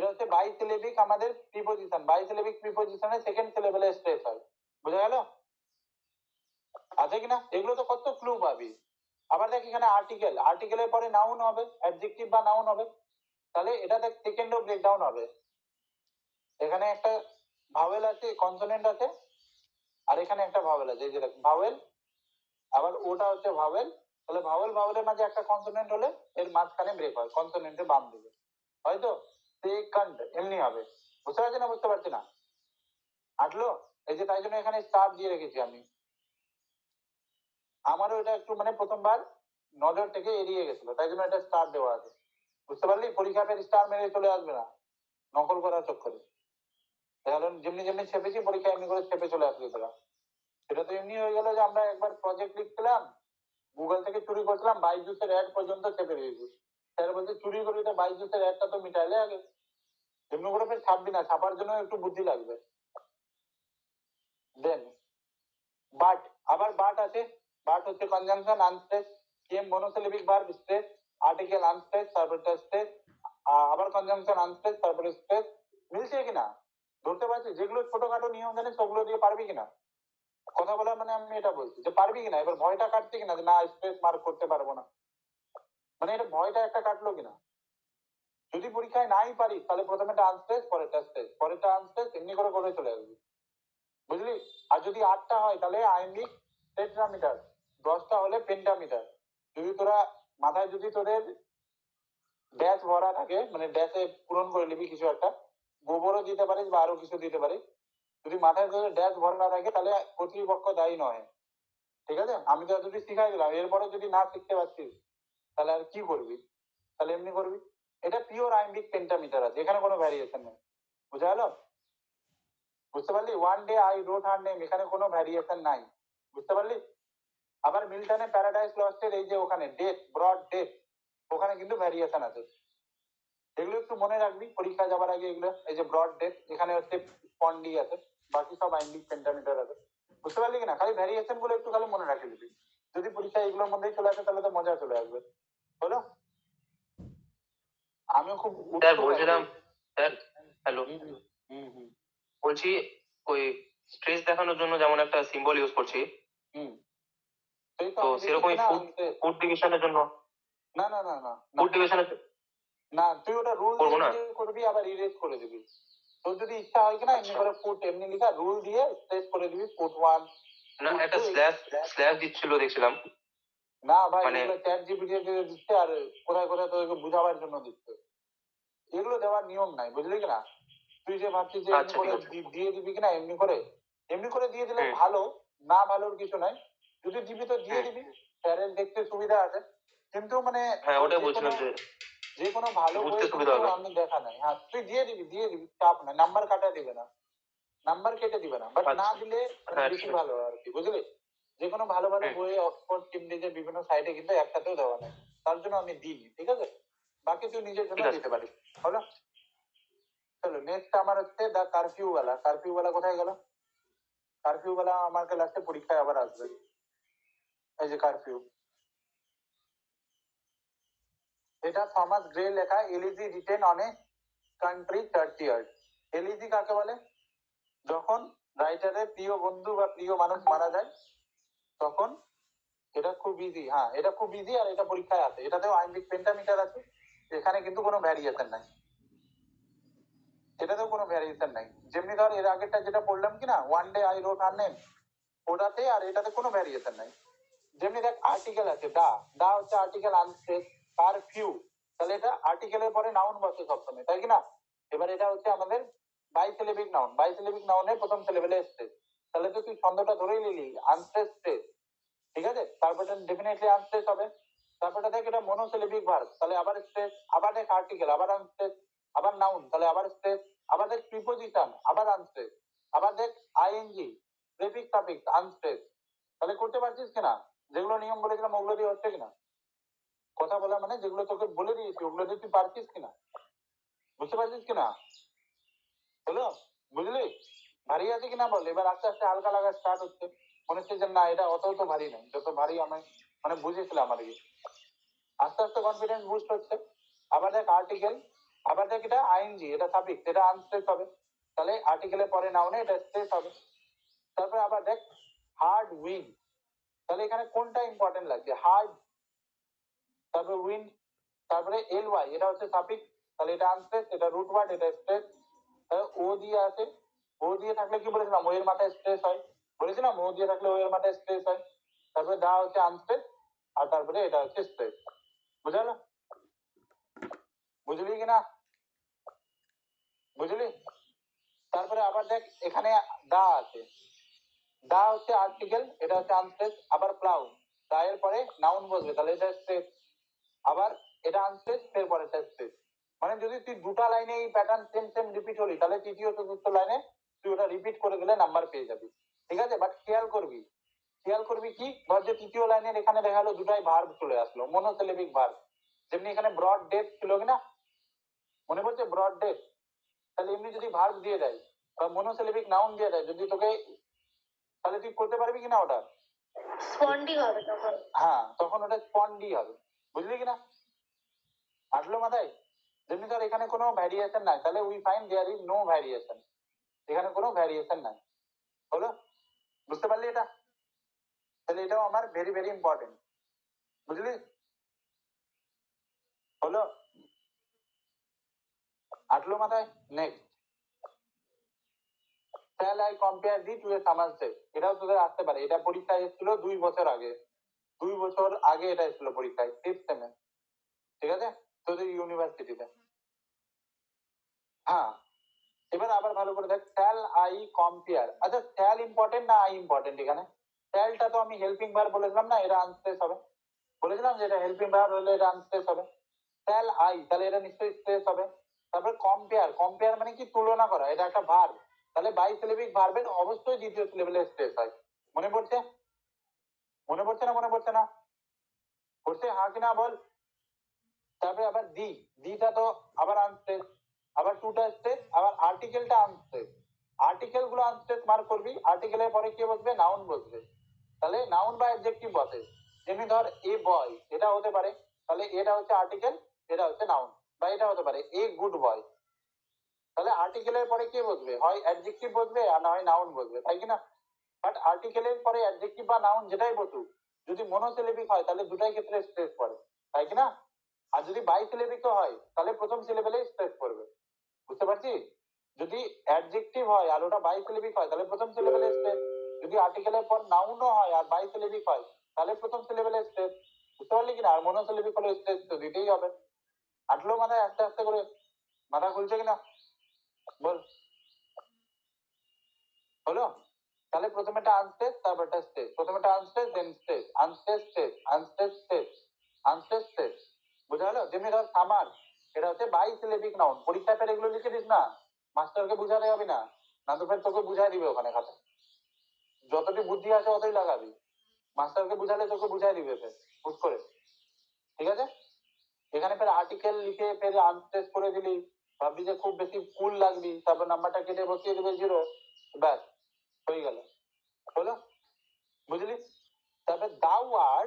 হচ্ছে বাইসিলেবিক আমাদের প্রিপোজিশন, বাইসিলেবিক প্রিপোজিশনে সেকেন্ড সিলেবেলে স্ট্রেস হয়, বুঝা গেল? আছে কিনা? এগুলো তো কত ক্লু পাবি। আবার দেখ এখানে আর্টিকেল, আর্টিকেলের পরে নাউন হবে, অ্যাডজেক্টিভ বা নাউন হবে, তাহলে এটা দেখ সেকেন্ডও ব্রেকডাউন হবে। এখানে একটা ভাওয়েল আছে, কনসোনেন্ট আছে, আর এখানে একটা ভাওয়েল আছে, এই যে দেখ ভাওয়েল, আবার ওটা হচ্ছে ভাওয়েল, তাহলে ভাওয়েল ভাওয়েলের মাঝে একটা কনসোনেন্ট হলে এর মাঝখানে ব্রেক হয়, কনসোনেন্টের বাম দিকে, হয়তো সেকেন্ড এমনি হবে। বুঝতে পারছি না? বুঝতে পারছি না? আটলো? এই যে তাই জন্য এখানে স্টার দিয়ে রেখেছি আমি, আমারও এটা একটু মানে প্রথমবার নজর থেকে এড়িয়ে গেছিল, তাই জন্য এটা স্টার দেওয়া আছে, বুঝতে পারলি? পরীক্ষাতে স্টার মেরে চলে আসবে না নকল করার চক্করে, কারণ যেমনি যেমনি ছেপেছি পরীক্ষা এমনি করে ছেপে চলে আসবে তোরা। সেটা তো এমনি হয়ে গেল যে আমরা একবার প্রজেক্ট লিখছিলাম, গুগল থেকে চুরি করছিলাম, বাইজুসের অ্যাড পর্যন্ত ছেপে দিয়েছি, স্যার বলছে চুরি করে এটা বাইজুসের অ্যাডটা তো মিটাইলে আগে, এমনি করে ফের ছাপবি না, ছাপার জন্য একটু বুদ্ধি লাগবে। দেন বাট, আবার বাট আছে, বাট হচ্ছে conjunction unstress, came monosyllabic verb stress, article unstress, তারপরটা স্ট্রেস, আবার কনজাংশন আনস্ট্রেস, তারপরে স্ট্রেস। মিলছে কিনা? ধরতে পারছিস? যেগুলো ছোটখাটো নিয়ম জানিস ওগুলো দিয়ে পারবি কিনা? কথা বলা মানে আমি এটা বলছি যে পারবি কিনা, এবার ভয়টা কাটছে কিনা যে না স্ট্রেস মার্ক করতে পারবো না, মানে এটা ভয়টা একটা কাটলো কিনা? যদি পরীক্ষায় নাই পারিস তাহলে প্রথমেটা আনস্ট্রেস, পরেরটা স্ট্রেস, পরেরটা আনস্ট্রেস, এমনি করে করে চলে আসবি, বুঝলি? আর যদি 8টা হয় তাহলে আইম্বিক টেট্রামিটার, 10টা হলে পেন্টামিটার। যদি তোরা মাথায় যদি তোদের ড্যাশ ভরা থাকে, মানে ড্যাশে পূরণ করে নিবি কিছু একটা, গোবরও দিতে পারিস বা আরো কিছু দিতে পারিস, যদি মাথায় তোদের ড্যাশ ভরা না থাকে তাহলে কর্তৃপক্ষ দায়ী নয়, ঠিক আছে? আমি তো এতটুকু শিখাই দিলাম, এরপরে যদি না শিখতে পারছিস তাহলে আর কি করবি? তাহলে এমনি করবি। এটা পিওর আইম্বিক পেন্টামিটার আছে, এখানে কোনো ভ্যারিয়েশন নেই, বুঝা গেল? বুঝতে পারলি? One day I রোট her name, এখানে কোনো ভ্যারিয়েশন নাই, বুঝতে পারলি? আবার মিল্টনের প্যারাডাইস লস্টের এই যে ওখানে ডেথ, ব্রড ডেথ, ওখানে কিন্তু ভ্যারিয়েশন আছে, এগুলো একটু মনে রাখবি পরীক্ষা যাবার আগে। এগুলো এই যে ব্রড ডেথ, এখানে হচ্ছে পন্ডি আছে, বাকি সব আইম্বিক পেন্টামিটার আছে, বুঝতে পারলি কিনা? খালি ভ্যারিয়েশন গুলো একটু খালি মনে রাখে দিবি, যদি পরীক্ষা এগুলোর মধ্যেই চলে আসে তাহলে তো মজা চলে আসবে, হলো? আমিও খুব স্যার উৎসুক বলছিলাম, আছি। স্যার হ্যালো, হুম। বলছি ওই স্ট্রেস দেখানোর জন্য যেমন একটা সিম্বল ইউজ করছি, হুম, সেই তো তো আমি সেরকমই দেখেছি না। ফুড ডিভিশনের জন্য, না না না না না ফুড ডিভিশনের না, তুই ওটা রুল করবো না। দিয়ে করবি, আবার ইরেজ করে দিবি। তোর যদি ইচ্ছা হয় কিনা এমনি আচ্ছা, করে ফুট এমনি লিখা রুল দিয়ে স্ট্রেস করে দিবি, ফুট 1, না ফুট একটা 2। স্ল্যাশ স্ল্যাশ দিচ্ছিল দেখছিলাম, না ভাই, মানে এগুলো চ্যাট জিপিটি দিচ্ছে, আর কোথায় কোথায় তোকে বুঝাবার জন্য দিচ্ছে, এগুলো দেওয়ার নিয়ম নাই, বুঝলি কিনা? তুই যে ভাবছিস যে এমনি আচ্ছা করে ঠিক আছে। দিয়ে দিবি কিনা, এমনি করে দিয়ে দিলে হুম ভালো, না ভালোর কিছু নাই, যদি দিবি তো দিয়ে হুম, দিবি, স্যারের দেখতে সুবিধা আছে, কিন্তু মানে হ্যাঁ তোর ওটাই যে কোনো বলছিলাম যে ভালো বুঝতে বইয়ে সুবিধা কিন্তু হবে। আমি দেখা নাই। হ্যাঁ তুই দিয়ে দিবি, চাপ নাই, নাম্বার কাটা দিবে না, নাম্বার কেটে দিবে না, বাট না আচ্ছা, দিলে মানে হ্যাঁ বেশি ঠিক আছে। ভালো আর কি, বুঝলি? যে কোনো ভালো ভালো হুম, বইয়ে অক্সফোর্ড কেমব্রিজের বিভিন্ন সাইটে কিন্তু একটাতেও দেওয়া নেই, তার জন্য আমি দিইনি, ঠিক আছে? বাকি তুই নিজের জন্য ঠিক আছে। দিতে পারিস, হলো? চলো নেক্সট আমার হচ্ছে দা কারফিউ ওয়ালা। কারফিউ ওয়ালা কোথায় গেল? কারফিউ ওয়ালা আমাকে লাগছে পরীক্ষায় আবার আসবে, এই যে কারফিউ, এটা থমাস গ্রে লেখা, elegy written on a country churchyard. Elegy কাকে বলে? যখন রাইটারের প্রিয় বন্ধু বা প্রিয় মানুষ মারা যায় তখন, এটা খুব ইজি, হ্যাঁ এটা খুব ইজি, আর এটা পরীক্ষায় আছে, এটাতেও আইম্বিক পেন্টামিটার আছে, এখানে কিন্তু কোনো ভ্যারিয়েশন নাই, সেটাতেও কোনো ভ্যারিয়েশন নাই। যেমনি ধর এর আগেরটা যেটা পড়লাম কি না, one day I রোট her name, ওটাতে আর এটাতে কোনো ভ্যারিয়েশন নাই। যেমনি দেখ আর্টিকেল আছে দা, দা হচ্ছে আর্টিকেল আনস্ট্রেস, পার ফিউ, তাহলে এটা আর্টিকেলের পরে নাউন বসে সবসময়, তাই কি না? এবার এটা হচ্ছে আমাদের বাইসিলেবিক নাউন, বাইসিলেবিক নাউনের প্রথম সিলেবেলে স্ট্রেস, তাহলে তো তুই ছন্দটা ধরেই নিলি আনস্ট্রেস স্ট্রেস, ঠিক আছে? তারপরে ডেফিনেটলি আনস্ট্রেস হবে। তারপরে দেখ এটা মনোসিলেবিক ভার্ব, তাহলে আবার স্ট্রেস, আবার দেখ আর্টিকেল, আবার আনস্ট্রেস, আবার নাউন, তাহলে আবার স্ট্রেস, আবার দেখ প্রিপোজিশন, আবার আনস্ট্রেস, আবার দেখ আইএনজি, প্রিফিক্স সাফিক্স, আনস্ট্রেস। তাহলে করতে পারছিস কিনা? যেগুলো নিয়ম বলেছিলাম ওগুলো দিয়ে হচ্ছে কিনা? কথা বলা মানে যেগুলো তোকে বলে দিয়েছি ওগুলো দিয়ে তুই পারছিস কিনা? বুঝতে পারছিস কিনা? হলো? বুঝলি? ভারী আছে কিনা বল। এবার আস্তে আস্তে হালকা লাগা স্টার্ট হচ্ছে, মনে হচ্ছে যে না এটা অত তো ভারী নয়, যত ভারী আমি মানে বুঝেছিলাম আর কি। আস্তে আস্তে কনফিডেন্স বুস্ট হচ্ছে। আবার দেখ আর্টিকেল, আবার দেখ এটা আইএনজি, এটা সাফিক্স, এটা আনস্ট্রেস হবে, তাহলে আর্টিকেলের পরে নাউনে এটা স্ট্রেস হবে। তারপরে আবার দেখ হার্ড উইন, তাহলে এখানে কোনটা ইম্পর্টেন্ট লাগছে? হার্ড, তারপরে উইন্ড, তারপরে এল ওয়াই, এটা হচ্ছে সাফিক্স, তাহলে এটা আনস্ট্রেস, এটা রুট ওয়ার্ড, এটা স্ট্রেস। ও দিয়ে আছে, ও দিয়ে থাকলে কি বলেছিলাম, ও এর মাথায় স্ট্রেস হয়, বলেছিলাম ও দিয়ে থাকলে ও এর মাথায় স্ট্রেস হয়। তারপরে দা হচ্ছে আনস্ট্রেস, আর তারপরে এটা হচ্ছে স্ট্রেস। বুঝালো? বুঝলি কিনা? বুঝলি? তারপরে আবার দেখ এখানে দা আছে, দা হচ্ছে আর্টিকেল, এটা হচ্ছে আনস্ট্রেস, আবার প্লাউ, দা এর পরে নাউন বসবে, তাহলে এটা স্ট্রেস, আবার এটা আনস্ট্রেস, এর পরে এটা স্ট্রেস। মানে যদি তুই দুটা লাইনে এই প্যাটার্ন সেম সেম রিপিট হলি, তাহলে তৃতীয় চতুর্থ লাইনে তুই ওটা রিপিট করে গেলে নাম্বার পেয়ে যাবি, ঠিক আছে? বাট খেয়াল করবি, খেয়াল করবি কি, ধর যে তৃতীয় লাইনের এখানে দেখা গেলো দুটাই ভার্ব চলে আসলো, মনোসিলেবিক ভার্ব, যেমনি এখানে ব্রড ডেপ ছিল কিনা, মনে পড়ছে ব্রড ডেপ? তাহলে এমনি যদি ভার্ব দিয়ে দেয় বা মনোসিলেবিক নাউন দিয়ে দেয় যদি তোকে, তাহলে তুই করতে পারবি কিনা ওটা? স্পন্ডি হবে তখন। হ্যাঁ, তখন ওটা স্পন্ডি হবে। বুঝলি কিনা? আসলো মাথায়? যেমনি ধর এখানে কোনো ভ্যারিয়েশন নাই, তাহলে we find there is no variation, এখানে কোনো ভ্যারিয়েশন নাই। হলো? বুঝতে পারলি এটা? তাহলে এটাও আমার ভেরি ভেরি ইম্পর্টেন্ট। বুঝলি? হলো? আসলো মাথায়? Next, shall I compare thee to a summer day? এটাও তোদের আসতে পারে, এটা পরীক্ষায় এসেছিল 2 বছর আগে, 2 বছর আগে এটা এসেছিল পরীক্ষায়, ফিফথ সেমে, ঠিক আছে, তোদের ইউনিভার্সিটিতে। হ্যাঁ, এবার আবার ভালো করে দেখ, shall I compare, আচ্ছা shall ইম্পর্টেন্ট না আই ইম্পর্টেন্ট? এখানে shallটা তো আমি হেল্পিং ভার্ব বলেছিলাম না, এটা আনস্ট্রেস হবে, বলেছিলাম যে এটা হেল্পিং ভার্ব হলে এটা আনস্ট্রেস হবে। shall I, তাহলে এটা নিশ্চয়ই স্ট্রেস হবে। তারপর কম্পেয়ার, কম্পেয়ার মানে কি, তুলনা করা, এটা একটা ভার্ব, তাহলে বাইসিলেবিক ভার্বের অবশ্যই দ্বিতীয় সিলেবেলে স্ট্রেস হয়। মনে পড়ছে? মনে পড়ছে না? মনে পড়ছে না? পড়ছে? হ্যাঁ কি না বল। তারপরে আবার দি, দিটা তো আবার আনস্ট্রেস, আবার টুটা স্ট্রেস, আবার আর্টিকেলটা আনস্ট্রেস, আর্টিকেল গুলো আনস্ট্রেস মার্ক করবি, আর্টিকেলের পরে কি বসবে? নাউন বসবে, তাহলে নাউন বা অ্যাডজেক্টিভ বসে। যেমনি ধর এ বয়, এটা হতে পারে, তাহলে এটা হচ্ছে আর্টিকেল, এটা হচ্ছে নাউন, বা এটা হতে পারে এ গুড বয়, তাহলে আর্টিকেলের পরে কি বসবে? হয় অ্যাডজেক্টিভ বসবে আর না হয় নাউন বসবে, তাই কি না? বাট আর্টিকেলের পরে অ্যাডজেক্টিভ বা নাউন যেটাই বসুক, যদি মনোসিলেবিক হয় তাহলে দুটাই ক্ষেত্রে স্ট্রেস পড়ে, তাই কি না? আর যদি বাইসিলেবিক হয় তাহলে প্রথম সিলেবেলে স্ট্রেস পড়বে। বুঝতে পারছিস? যদি অ্যাডজেক্টিভ হয় আর ওটা বাইসিলেবিক হয় তাহলে প্রথম সিলেবেলে স্ট্রেস, যদি আর্টিকেলের পর নাউনও হয় আর বাইসিলেবিক হয় তাহলে প্রথম সিলেবেলে স্ট্রেস। বুঝতে পারলি কিনা? আর মনোসিলেবিক হলে স্ট্রেস তো দিতেই হবে। আটলো মাথায় আস্তে আস্তে করে? মাথা খুলছে কিনা বল। হলো? তাহলে প্রথমেটা আনস্ট্রেস, তারপরটা স্ট্রেস, প্রথমেটা unstress then stress, unstress stress, unstress stress, unstress stress. বুঝা গেল? যেমনি ধর সামার, এটা হচ্ছে বাইসিলেবিক নাউন, পরীক্ষায় ফের এগুলো লিখে দিস না, মাস্টারকে বুঝাতে হবে না, না তো ফের তোকে বুঝাই দিবে ওখানে খাতা, যতটি বুদ্ধি আছে অতই লাগাবি, মাস্টারকে বুঝালে তোকে বুঝাই দিবে ফের হুট করে, ঠিক আছে? এখানে ফের আর্টিকেল লিখে ফের আনস্ট্রেস করে দিলি, ভাববি যে খুব বেশি কুল লাগবি, তারপর নাম্বারটা কেটে বসিয়ে দিবে 0, ব্যাস হয়ে গেল। হলো? বুঝলি? তারপরে দাও আর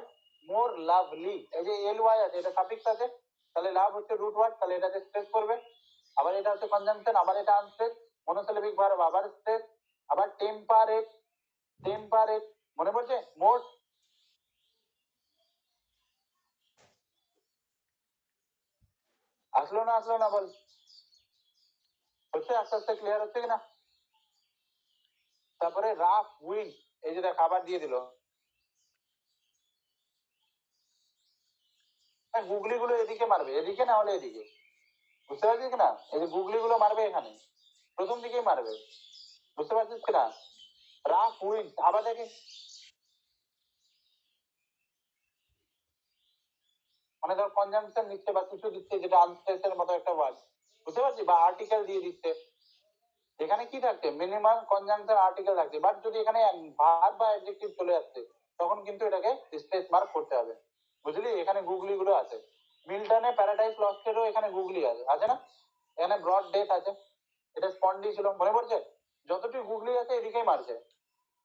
মোর লাভলি, এই যে এল ওয়াই আছে, এটা সাফিক্স আছে, তাহলে লাভ হচ্ছে রুট ওয়ার্ড, তাহলে এটাতে স্ট্রেস করবে, আবার এটা হচ্ছে কনজাংশন, আবার এটা আনস্ট্রেস, মনোসিলেবিক ভার্ব আবার স্ট্রেস, আবার টেম্পারেট, টেম্পারেট মনে পড়ছে? মোর, আসলো না? আসলো না বল। হচ্ছে আস্তে আস্তে ক্লিয়ার হচ্ছে কিনা? তারপরে রাফ উইন্ড, এই যে দেখ আবার দিয়ে দিল। গুগলি গুলো এদিকে মারবে, এদিকে না হলে এদিকে, বুঝতে পারছিস কিনা? এই যে গুগলি গুলো মারবে এখানে, প্রথম দিকেই মারবে, বুঝতে পারছিস কিনা? রাফ উইন্ড আবার দেখে, মানে ধর কনজাংশন দিচ্ছে বা কিছু দিচ্ছে যেটা আনস্ট্রেসের মতো একটা ওয়ার্ড, বুঝতে পারছিস, বা আর্টিকেল দিয়ে দিচ্ছে। এখানে কি থাকছে, মিনিমাম কনজাংশন আর্টিকেল থাকছে, বাট যদি এখানে ভার্ব বা অ্যাডজেক্টিভ চলে আসছে তখন কিন্তু এটাকে স্পেস মার্ক করতে হবে, বুঝলি? এখানে গুগলি গুলো আছে, মিল্টনে প্যারাডাইস লস্টেরও এখানে গুগলি আছে, আছে না? এখানে ব্রড ডেথ আছে, এটা স্পন্ডি ছিল, মনে পড়ছে? যতটুকু গুগলি আছে এদিকেই মারছে,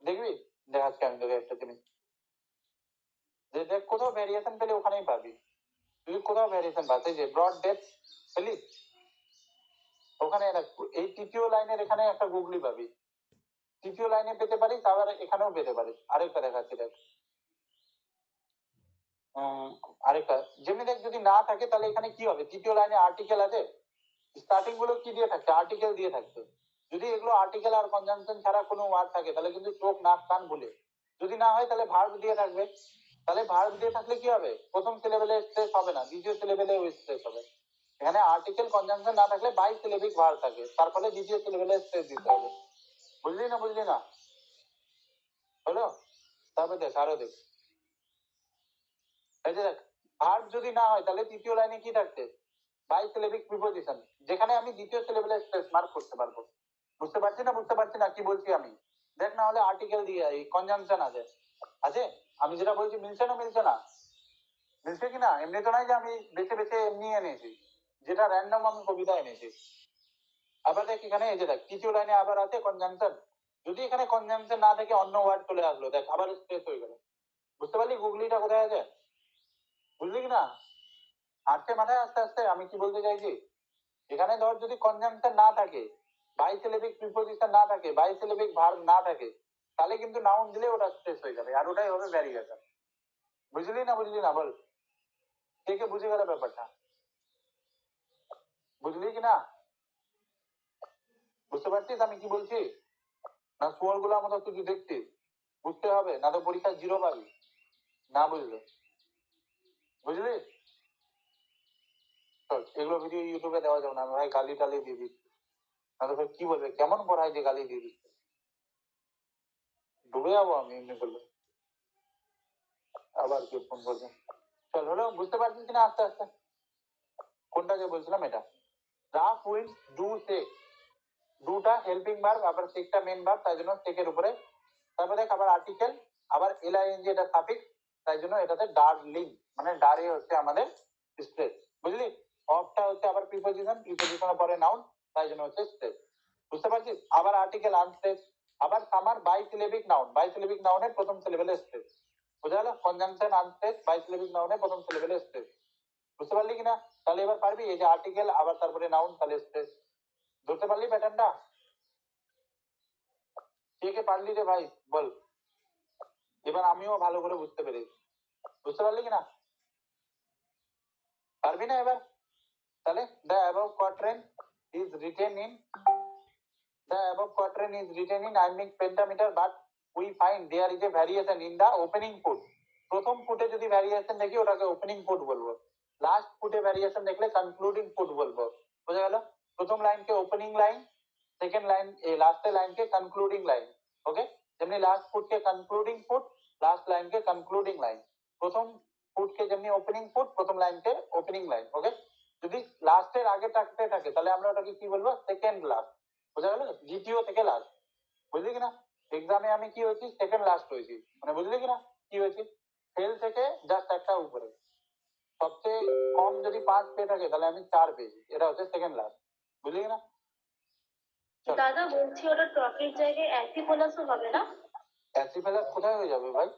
দেখবি? দেখাচ্ছি আমি তোকে একটা জিনিস, যে দেখ কোথাও ভ্যারিয়েশন পেলে ওখানেই পাবি, তুই কোথাও ভ্যারিয়েশন পাস, এই যে ব্রড ডেথ পেলি, ওখানে এই তৃতীয় লাইনের এখানে একটা গুগলি পাবি, তৃতীয় লাইনে পেতে পারিস, আবার এখানেও পেতে পারিস। আরেকটা দেখাচ্ছি দেখ, আরেকটা যেমনি দেখ, যদি না থাকে তাহলে এখানে কি হবে, তৃতীয় লাইনে আর্টিকেল আছে, স্টার্টিং গুলো কি দিয়ে থাকছে, আর্টিকেল দিয়ে থাকছে। যদি এগুলো আর্টিকেল আর কনজাংশন ছাড়া কোনো ওয়ার্ড থাকে তাহলে কিন্তু চোখ নাক কান বলে, যদি না হয় তাহলে ভার্ব দিয়ে থাকবে, তাহলে ভার্ব দিয়ে থাকলে কি হবে, প্রথম সিলেবেলে স্ট্রেস হবে না, দ্বিতীয় সিলেবেলে স্ট্রেস হবে। এখানে আর্টিকেল কনজাংশন না থাকলে বাই সিলেবিক ভার্ব থাকে, তার ফলে দ্বিতীয় সিলেবেলে স্ট্রেস দিতে হবে, বুঝলি না? বুঝলি না? হলো? তারপর দেখ আরো দেখ, এই যে দেখ, ভার্ব যদি না হয় তাহলে তৃতীয় লাইনে কি থাকছে, বাই সিলেবিক প্রিপোজিশন, যেখানে আমি দ্বিতীয় সিলেবেলে স্ট্রেস মার্ক করতে পারবো, বুঝতে পারছি না? বুঝতে পারছি না কি বলছি আমি? দেখ, না হলে আর্টিকেল দিয়ে এই কনজাংশন আছে, আছে, আমি যেটা বলছি মিলছে না, মিলছে না? মিলছে কিনা? এমনি তো নয় যে আমি বেছে বেছে এমনি এনেছি, যেটা র্যান্ডম আমি কবিতা এনেছি। আবার দেখ এখানে, এই যে দেখ তৃতীয় লাইনে আবার আছে কনজাংশন, যদি এখানে কনজাংশন না থেকে অন্য ওয়ার্ড চলে আসলো, দেখ আবার স্ট্রেস হয়ে গেল, বুঝতে পারলি গুগলিটা কোথায় আছে? বুঝলি কিনা? আসছে মাথায় আস্তে আস্তে আমি কি বলতে চাইছি? এখানে ধর যদি কনজাংশন না থাকে, বাইসিলেবিক প্রিপোজিশন না থাকে, বাইসিলেবিক ভার্ব না থাকে, তাহলে কিন্তু নাউন দিলে ওটা স্ট্রেস হয়ে যাবে, আর ওটাই হবে ভ্যারিয়েশন। বুঝলি না? বুঝলি না? বল, কে কে বুঝে গেল ব্যাপারটা? বুঝলি কিনা? বুঝতে পারছিস আমি কি বলছি? না শুয়োর গুলার মতো তুই দেখছিস? বুঝতে হবে, না তো পরীক্ষা জিরো পাবি না বুঝলে, বুঝলি? চল, এগুলো ভিডিও ইউটিউবে দেওয়া যাবে না, আমি ভাই গালি টালি দিয়ে দিচ্ছি, না তো কি বলবে, কেমন পড়ায় যে গালি দিয়ে দিচ্ছে, ডুবে যাবো আমি এমনি করলে। আবার কে ফোন করবে? চল, হলো? বুঝতে পারছিস কিনা আস্তে আস্তে? কোনটা যে বলছিলাম, এটা রাফ উইন্ড ডু শেক, ডুটা হেল্পিং ভার্ব, আবার শেকটা মেন ভার্ব, তাই জন্য শেকের উপরে, তারপরে দেখ আবার আর্টিকেল, আবার এলআইএনজি, এটা সাফিক্স, তাই জন্য এটাতে ডার্লিং, মানে ডারে হচ্ছে আমাদের স্ট্রেস, বুঝলি? অফটা হচ্ছে আবার প্রিপোজিশন, প্রিপোজিশনের পরে নাউন, তাই জন্য হচ্ছে স্ট্রেস, বুঝতে পারছিস? আবার আর্টিকেল আনস্ট্রেস, আবার সামার বাইসিলেবিক নাউন, বাইসিলেবিক নাউনের প্রথম সিলেবেলে স্ট্রেস, বুঝা গেল? কনজাংশন আনস্ট্রেস, বাইসিলেবিক নাউনের প্রথম সিলেবেলে স্ট্রেস, বুঝতে পারলি কিনা? তাহলে এবার পারবি, এই যে আর্টিকেল আবার তারপরে নাউন, তাহলে স্ট্রেস, ধরতে পারলি প্যাটার্নটা? কে কে পারলি রে ভাই বল, এবার আমিও ভালো করে বুঝতে পেরেছি, বুঝতে পারলি কিনা? পারবি না এবার? তাহলে the above quatrain is written in iambic pentameter, but we find there is a variation in the opening foot. প্রথম ফুটে যদি ভ্যারিয়েশন দেখি ওটাকে ওপেনিং ফুট বলবো, লাস্ট ফুটে ভ্যারিয়েশন দেখলে কনক্লুডিং ফুট বলবো, বোঝা গেল? প্রথম লাইনকে ওপেনিং লাইন, সেকেন্ড লাইন লাস্টের লাইনকে কনক্লুডিং লাইন, ওকে? যেমনি লাস্ট ফুটকে কনক্লুডিং ফুট, লাস্ট লাইনকে কনক্লুডিং লাইন, প্রথম ফুটকে যেমনি ওপেনিং ফুট, প্রথম লাইনকে ওপেনিং লাইন, ওকে? যদি লাস্টের আগে থাকতে থাকে তাহলে আমরা ওটাকে কি বলবো, সেকেন্ড লাস্ট, বোঝা গেল? দ্বিতীয় থেকে লাস্ট, বুঝলি কিনা? এক্সামে আমি কি হয়েছি, সেকেন্ড লাস্ট হয়েছি, মানে বুঝলি কিনা কি হয়েছে? ফেল থেকে জাস্ট একটা উপরে, সবচেয়ে কম যদি 5 পেয়ে থাকে তাহলে আমি 4 পেয়েছি, এটা হচ্ছে সেকেন্ড লাস্ট, বুঝলি কিনা? চল, দাদা বলছি ওটা ট্রফির জায়গায় অ্যাসিফোলাসও হবে না? অ্যাসিফেলাস কোথায় হয়ে যাবে ভাই,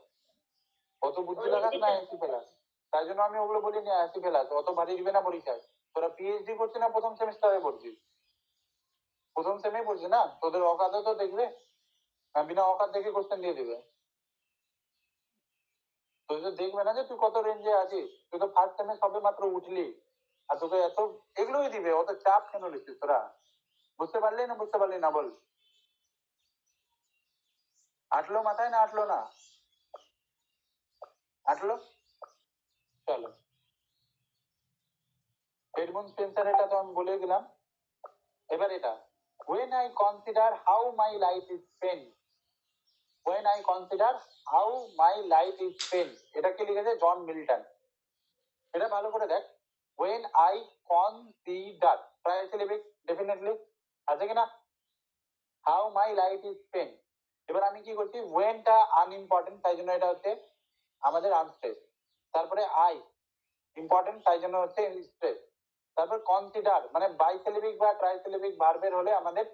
অত বুদ্ধি লাগাস না অ্যাসিফেলাস, তাই জন্য আমি ওগুলো বলিনি, অ্যাসিফেলাস অত ভারী দিবে না পরীক্ষায়, তোরা পিএইচডি করছিস না প্রথম সেমিস্টারে পড়ছিস? প্রথম সেমে পড়ছিস না, তোদের অকাদও তো দেখবে, বিনা অকাদ দেখে কোশ্চেন দিয়ে দিবে, তুই তো দেখবে না যে তুই কত রেঞ্জে আছিস, তুই তো ফার্স্ট সেমে সবে মাত্র উঠলি, আর তোকে এত এগুলোই দিবে, অত চাপ কেন নিচ্ছিস তোরা? বুঝতে পারলি না বুঝতে পারলি না বল? আটলো মাথায় না আটলো না? আটলো? চলো, এডমন্ড স্পেন্সার এটা তো আমি বলে দিলাম। এবার এটা, when I consider how my life is spent, when I consider how my life is spent, এটা কে লিখেছে? John Milton. এটা ভালো করে দেখ, when I consider, trisyllabic definitely আছে কিনা? how my life is spent, এবার আমি কি করছি, when টা আনইম্পর্টেন্ট, তাই জন্য এটা হচ্ছে আমাদের আনস্ট্রেস। তারপরে আই ইম্পর্টেন্ট, তাই জন্য হচ্ছে স্ট্রেস। তারপর কনসিডার মানে বাইসিলেবিক বা ট্রাইসিলেবিক ভার্বের হলে আমাদের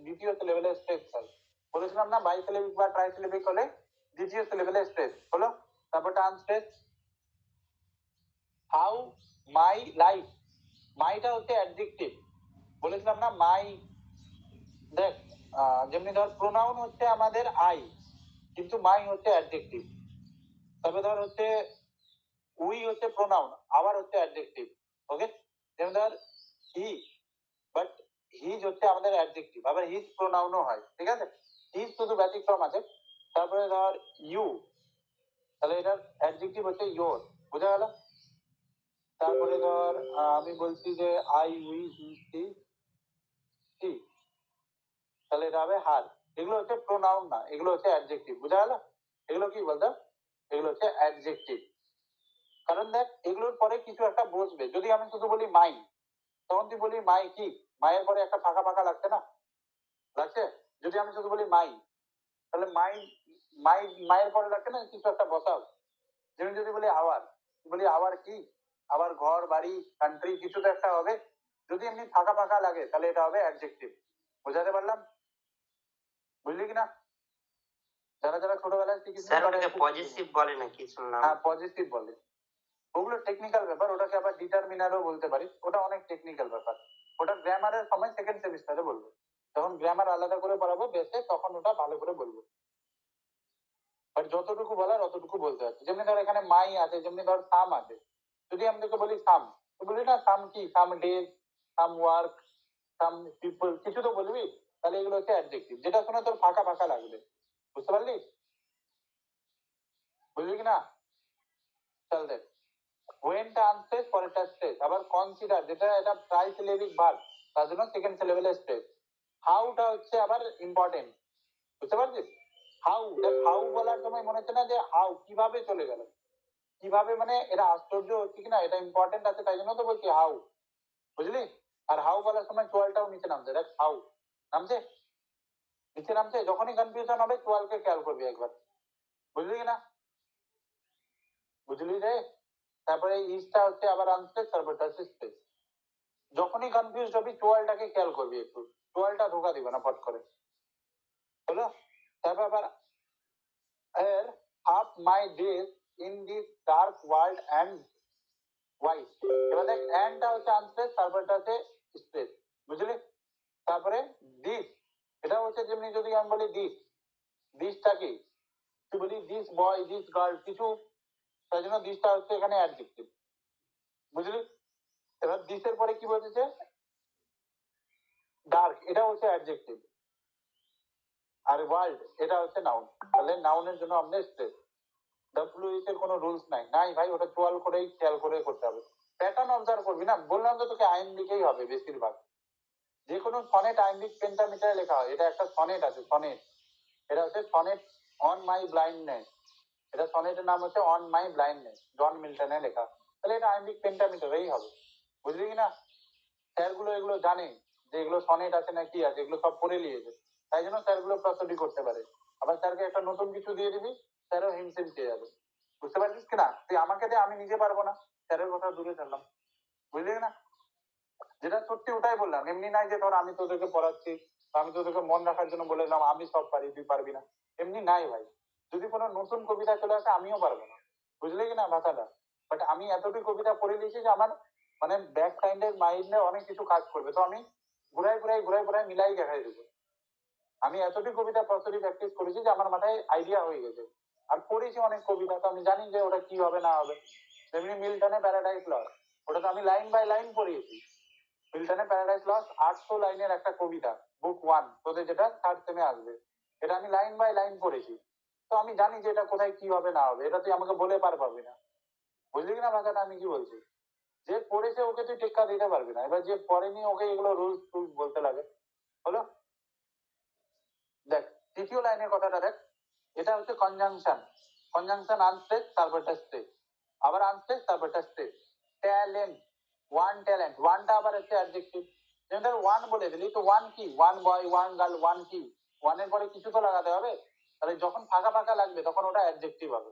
দ্বিতীয় সিলেবেলের স্ট্রেস হয়। বলেছিলাম না, বাইসিলেবিক বা ট্রাইসিলেবিক হলে দ্বিতীয় সিলেবেলের স্ট্রেস হলো। তারপরটা আনস্ট্রেস। হাউ মাই লাইফ, মাইটা হচ্ছে অ্যাডজেক্টিভ, বলেছিলাম না মাই। দেখ যেমনি ধর প্রোনাউন হচ্ছে আমাদের আই, কিন্তু মাই হচ্ছে অ্যাডজেক্টিভ। তবে ধর হচ্ছে উই হচ্ছে প্রোনাউন, আবার হচ্ছে অ্যাডজেক্টিভ। ওকে, যেমন ধর হি, বাট হিজ হচ্ছে আমাদের অ্যাডজেক্টিভ, আবার হিজ প্রোনাউনও হয়, ঠিক আছে? হিজ শুধু ব্যতিক্রম আছে। তারপরে ধর ইউ, তাহলে এটার অ্যাডজেক্টিভ হচ্ছে ইয়োর, বুঝা গেল? তারপরে ধর আমি বলছি যে I we he see see, তাহলে এটা হবে হার। এগুলো হচ্ছে প্রোনাউন না, এগুলো হচ্ছে অ্যাডজেক্টিভ, বুঝা গেল? এগুলো কি বলতো? এগুলো হচ্ছে অ্যাডজেক্টিভ। কারণ দেখ এগুলোর পরে কিছু একটা বসবে। যদি আমি শুধু বলি মাই, তখন তুই বলি মাই কি, মায়ের পরে একটা ফাঁকা ফাঁকা লাগছে না? লাগছে। যদি আমি শুধু বলি মাই, তাহলে মাই মাই মায়ের পরে লাগছে না কিছু একটা বসাও। যেমন যদি বলি আওয়ার, বলি আওয়ার কি, আবার ঘর বাড়ি কান্ট্রি কিছু তো একটা হবে। যদি এমনি ফাঁকা ফাঁকা লাগে তাহলে এটা হবে অ্যাডজেক্টিভ। বোঝাতে পারলাম? বুঝলি কিনা? যারা যারা ছোটবেলায় শিখেছি স্যার ওটাকে পজিটিভ বলে নাকি শুনলাম? হ্যাঁ পজিটিভ বলে। ওগুলো টেকনিক্যাল ব্যাপার, ওটাকে আবার ডিটারমিনারও বলতে পারি, ওটা অনেক টেকনিক্যাল ব্যাপার। ওটা গ্রামারের সময় সেকেন্ড সেমিস্টারে বলবো, তখন গ্রামার আলাদা করে পড়াবো বেসে, তখন ওটা ভালো করে বলবো। বাট যতটুকু বলার অতটুকু বলতে হবে। যেমনি ধর এখানে মাই আছে, যেমনি ধর সাম আছে। যদি আমি তোকে বলি সাম, তো বলি না সাম কি, সাম ডেজ, সাম ওয়ার্ক, সাম পিপল, কিছু তো বলবি। তাহলে এগুলো হচ্ছে অ্যাডজেক্টিভ, যেটা শুনে তোর ফাঁকা ফাঁকা লাগবে। বুঝতে পারলি? বুঝলি কিনা? চল দেখ, when টা আনস্ট্রেস, পরেরটা স্ট্রেস। আবার কনসিডার, যেটা এটা ট্রাইসিলেবিক ভার্ব, তার জন্য সেকেন্ড সিলেবেলে স্ট্রেস। হাউটা হচ্ছে আবার ইম্পর্টেন্ট, বুঝতে পারছিস? হাউ, হাউ বলার সময় মনে হচ্ছে না যে হাউ কিভাবে চলে গেল, কিভাবে, মানে এটা আশ্চর্য হচ্ছে কিনা, এটা ইম্পর্টেন্ট আছে, তাই জন্য তো বলছি হাউ, বুঝলি? আর হাউ বলার সময় চোয়ালটাও নিচে নামছে, দেখ হাউ নামছে, নিচে নামছে। যখনই কনফিউশন হবে চোয়ালকে খেয়াল করবি একবার, বুঝলি কিনা? বুঝলি রে? তারপরে ইসটা হচ্ছে আবার আনস্ট্রেস, তারপরটা হচ্ছে স্ট্রেস। যখনই কনফিউজ হবি চোয়ালটাকে খেয়াল করবি একটু, চোয়ালটা ধোকা দিবে না পট করে, হলো? তারপর আবার এর half my days in this dark world and white, এবার দেখ অ্যান্ডটা হচ্ছে আনস্ট্রেস, তারপরটা হচ্ছে স্ট্রেস, বুঝলি? তারপরে দিস, এটা হচ্ছে যেমনি যদি আমি বলি দিস, দিসটা কি, তুই বলি দিস বয় দিস গার্ল কিছু, তাই জন্য দিসটা হচ্ছে এখানে অ্যাডজেক্টিভ, বুঝলি? এবার দিসের পরে কি বলতেছে? ডার্ক, এটা হচ্ছে অ্যাডজেক্টিভ। আর ওয়ার্ল্ড এটা হচ্ছে নাউন, তাহলে নাউনের জন্য আমাদের স্ট্রেস। ডব্লিউএইচ এর কোনো রুলস নাই, নাই ভাই, ওটা চোয়াল করেই খেয়াল করে করতে হবে। প্যাটার্ন অবজার্ভ করবি না, বললাম তো তোকে আইএমবিকেই হবে বেশিরভাগ। যে কোনো সনেট আইএমবিক পেন্টামিটারে লেখা হয়। এটা একটা সনেট আছে, সনেট, এটা হচ্ছে সনেট অন মাই ব্লাইন্ডনেস, এটা সনেটের নাম হচ্ছে অন মাই ব্লাইন্ডনেস, জন মিল্টনের লেখা। তাহলে এটা আইএমবিক পেন্টামিটারেই হবে, বুঝলি কিনা? স্যারগুলো এগুলো জানে যে এগুলো সনেট আছে না কি আছে, এগুলো সব পড়ে নিয়েছে, তাই জন্য স্যারগুলো প্রস্তুতি করতে পারে। আবার স্যারকে একটা নতুন কিছু দিয়ে দিবি, স্যারও হিমশিম খেয়ে যাবে। বুঝতে পারছিস কিনা? তুই আমাকে দে, আমি নিজে পারবো না, স্যারের কথা দূরে ছাড়লাম, বুঝলি না? যেটা সত্যি ওটাই বললাম, এমনি নাই যে ধর আমি তোদেরকে পড়াচ্ছি, আমি তোদেরকে মন রাখার জন্য বলে দিলাম আমি সব পারি তুই পারবি না, এমনি নাই ভাই। যদি কোনো নতুন কবিতা চলে আসে আমিও পারবো না, বুঝলি কিনা ভাষাটা? বাট আমি এতটি কবিতা পড়ে দিয়েছি যে আমার মানে ব্যাক সাইডের মাইন্ডে অনেক কিছু কাজ করবে, তো আমি ঘুরাই মিলাই দেখাই দেবো। আমি এতটি কবিতা প্রস্তুতি প্র্যাকটিস করেছি যে আমার মাথায় আইডিয়া হয়ে গেছে, আর পড়েছি অনেক কবিতা, তো আমি জানি যে ওটা কি হবে না হবে। তেমনি মিল্টনের প্যারাডাইস লস্ট, ওটা তো আমি লাইন বাই লাইন পড়িয়েছি, মিল্টনের প্যারাডাইস লস্ট 800 লাইনের একটা কবিতা, বুক 1, তোদের যেটা থার্ড সেমে আসবে। এটা আমি লাইন বাই লাইন পড়েছি, তো আমি জানি যে এটা কোথায় কি হবে না হবে, এটা তুই আমাকে বলে পার পাবি না। বুঝলি কিনা ভাষাটা আমি কি বলছি? যে পড়েছে ওকে তুই টেক্কা দিতে পারবি না, এবার যে পড়েনি ওকে এগুলো রুলস টুলস বলতে লাগে। হলো? দেখ তৃতীয় লাইনের কথাটা দেখ, এটা হচ্ছে কনজাংশন। কনজাংশন আনস্টেজ তারপরটা স্টেজ, আবার আনস্টেজ তারপরটা স্টেজ। ট্যালেন্ট, ট্যালেন্ট, ওয়ানটা আবার হচ্ছে অ্যাডজেক্টিভ। যেমন ধর ওয়ান বলে দিলি, তো ওয়ান কি? ওয়ান বয়, ওয়ান গার্ল, ওয়ান কি? ওয়ানের পরে কিছু তো লাগাতে হবে, তাহলে যখন ফাঁকা ফাঁকা লাগবে তখন ওটা অ্যাডজেক্টিভ হবে।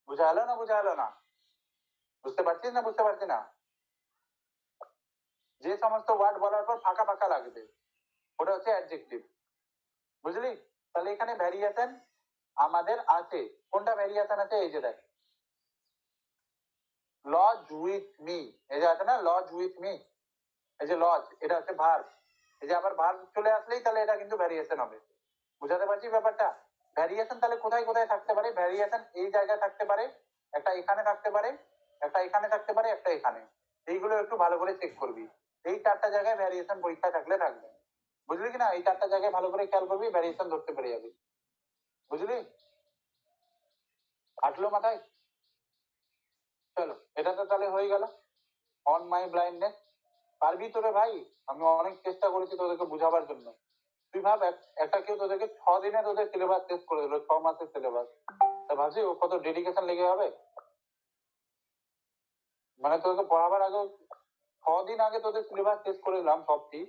বুঝা গেলো না? বুঝা গেলো না? বুঝতে পারছিস না? বুঝতে পারছি না? যে সমস্ত ওয়ার্ড বলার পর ফাঁকা ফাঁকা লাগবে ওটা হচ্ছে অ্যাডজেক্টিভ। বুঝলি? তাহলে এখানে ভ্যারিয়েশন আমাদের আছে। কোনটা ভ্যারিয়েশন আছে? এই যে দেখ, লজ উইথ মি, এই যে আছে না লজ উইথ মি, এই যে লজ, এটা হচ্ছে ভার্ব। এই যে আবার ভার্ব চলে আসলেই তাহলে এটা কিন্তু ভ্যারিয়েশন হবে। বুঝাতে পারছি ব্যাপারটা? ভ্যারিয়েশন তাহলে কোথায় কোথায় থাকতে পারে? ভ্যারিয়েশন এই জায়গায় থাকতে পারে, একটা এখানে থাকতে পারে, একটা এখানে থাকতে পারে, একটা এখানে। এইগুলো একটু ভালো করে চেক করবি। এই চারটা জায়গায় ভ্যারিয়েশন পরীক্ষায় থাকলে থাকবে। বুঝলি কিনা? এই চারটা জায়গায় ভালো করে খেয়াল করবি, ভ্যারিয়েশন ধরতে পেরে যাবি। বুঝলি? আসলো মাথায়? চলো, এটা তো তাহলে হয়ে গেল অন মাই ব্লাইন্ডনেস। পারবি তো রে ভাই, আমি অনেক চেষ্টা করেছি তোদেরকে বুঝাবার জন্য। তুই ভাব একটা কেউ তোদেরকে 6 দিনে তোদের সিলেবাস শেষ করে দিল, 6 মাসের সিলেবাস, তা ভাবছি ও কত ডেডিকেশন লেগে হবে। মানে তোদেরকে পড়াবার আগে 6 দিন আগে তোদের সিলেবাস শেষ করে দিলাম সবটি,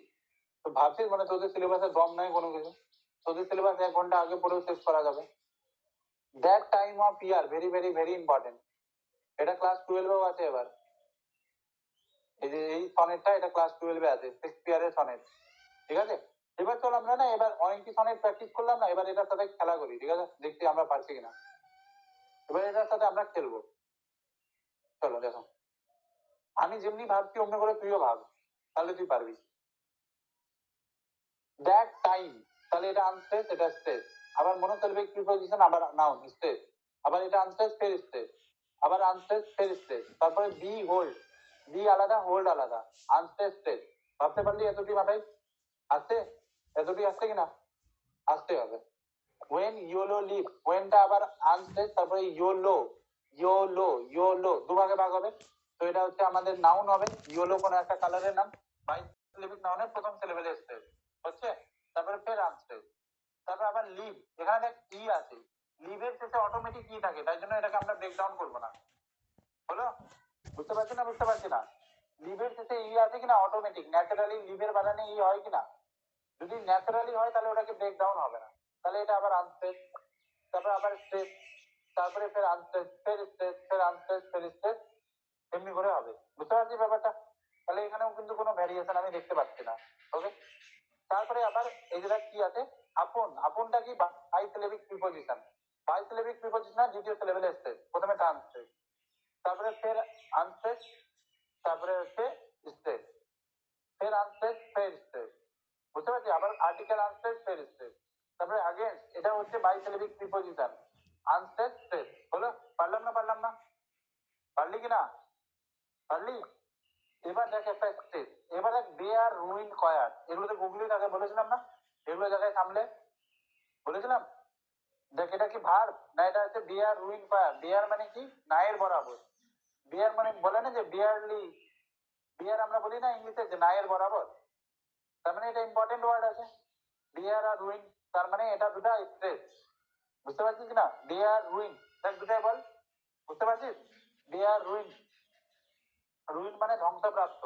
তো ভাবছিস মানে তোদের সিলেবাসের দম নাই কোনো কিছু? তোদের সিলেবাস 1 ঘন্টা আগে পড়েও শেষ করা যাবে। That time of year very very very important. এটা ক্লাস 12-এও আছে এবার। এই যে এই সনেটটা, এটা ক্লাস 12-এ আছে, শেক্সপিয়ারের সনেট। ঠিক আছে? এবার চল আমরা না এবার অনেকটি সনেট প্র্যাকটিস করলাম না, এবার এটার সাথে খেলা করি। ঠিক আছে? দেখছি আমরা পারছি কিনা। এবার এটার সাথে আমরা খেলবো। চলো দেখো, আমি যেমনি ভাবছি অমনি করে তুইও ভাব, তাহলে তুই পারবি। দ্যাট টাইম, তাহলে এটা আনস্টেজ, এটা স্টেজ, আবার মনোসেলফিক প্রিপোজিশন, আবার নাউন স্টেজ, আবার এটা আনস্টেজ ফের স্টেজ, আবার আনস্টেজ ফের স্টেজ, তারপরে বি হোল্ড, বি আলাদা হোল্ড আলাদা, আনস্টেজ স্টেজ। ভাবতে পারলি এতটি মাথায় আসছে? এতটি আসছে কিনা? আসতে হবে। when YOLO live, when টা আবার আনস্টেজ, তারপরে YOLO, YOLO, YOLO দুভাগে ভাগ হবে। তো এটা হচ্ছে আমাদের নাউন হবে, YOLO কোনো একটা কালারের নাম, বাইসিলেবিক নাউনের প্রথম সিলেবেল স্টেজ হচ্ছে, তারপরে ফের আনস্টেজ, তারপরে আবার লিভ। এখানে দেখ ই আছে, লিভের শেষে অটোমেটিক ই থাকে, তাই জন্য এটাকে আমরা ব্রেকডাউন করবো না। হলো? বুঝতে পারছি না? বুঝতে পারছি না? লিভের শেষে ই আছে কিনা অটোমেটিক, ন্যাচারালি লিভের বানানে ই হয় কিনা? যদি ন্যাচারালি হয় তাহলে ওটাকে ব্রেকডাউন হবে না, তাহলে এটা আবার আনস্টেজ, তারপরে আবার স্টেজ, তারপরে ফের আনস্টেজ, ফের স্টেজ, ফের আনস্টেজ, ফের স্টেজ, এমনি করে হবে। বুঝতে পারছি ব্যাপারটা? তাহলে এখানেও কিন্তু কোনো ভ্যারিয়েশন আমি দেখতে পাচ্ছি না। ওকে, তারপরে আবার এই যেটা কি আছে, আপন, আপনটা কি? বাইসিলেবিক প্রিপোজিশন, বাইসিলেবিক প্রিপোজিশন দ্বিতীয় সিলেবেলে স্টেজ, প্রথমে টা আনস্টেজ, তারপরে ফের আনস্টেজ, তারপরে হচ্ছে স্টেজ, ফের আনস্টেজ, ফের স্টেজ। বুঝতে পারছি? আবার আর্টিকেল আনস্টেজ ফের স্টেজ, তারপরে আগেন এটা হচ্ছে বাইসিলেবিক প্রিপোজিশন, আনস্টেজ স্টেজ। হলো? পারলাম না? পারলাম না? পারলি কিনা? পারলি? এবার দেখ একটা স্টেজ, এবার দেখ বেয়ার, রুইন, কয়ার, এগুলোতে গুগলি আগে বলেছিলাম না, এগুলো জায়গায় সামলে বলেছিলাম। দেখ এটা কি ভার্ব না, এটা হচ্ছে বেয়ার, রুইন, কয়ার। বেয়ার মানে কি? নায়ের বরাবর। বেয়ার মানে বলে না যে বিয়ারলি, বিয়ার আমরা বলি না ইংলিশে যে নায়ের বরাবর, তার মানে এটা ইম্পর্টেন্ট ওয়ার্ড আছে। বিয়ার আর রুইন, তার মানে এটা দুটা স্ট্রেস। বুঝতে পারছিস কিনা? বিয়ার, রুইন, দেখ দুটাই বল। বুঝতে পারছিস? বিয়ার, রুইন, রুইন মানে ধ্বংসপ্রাপ্ত।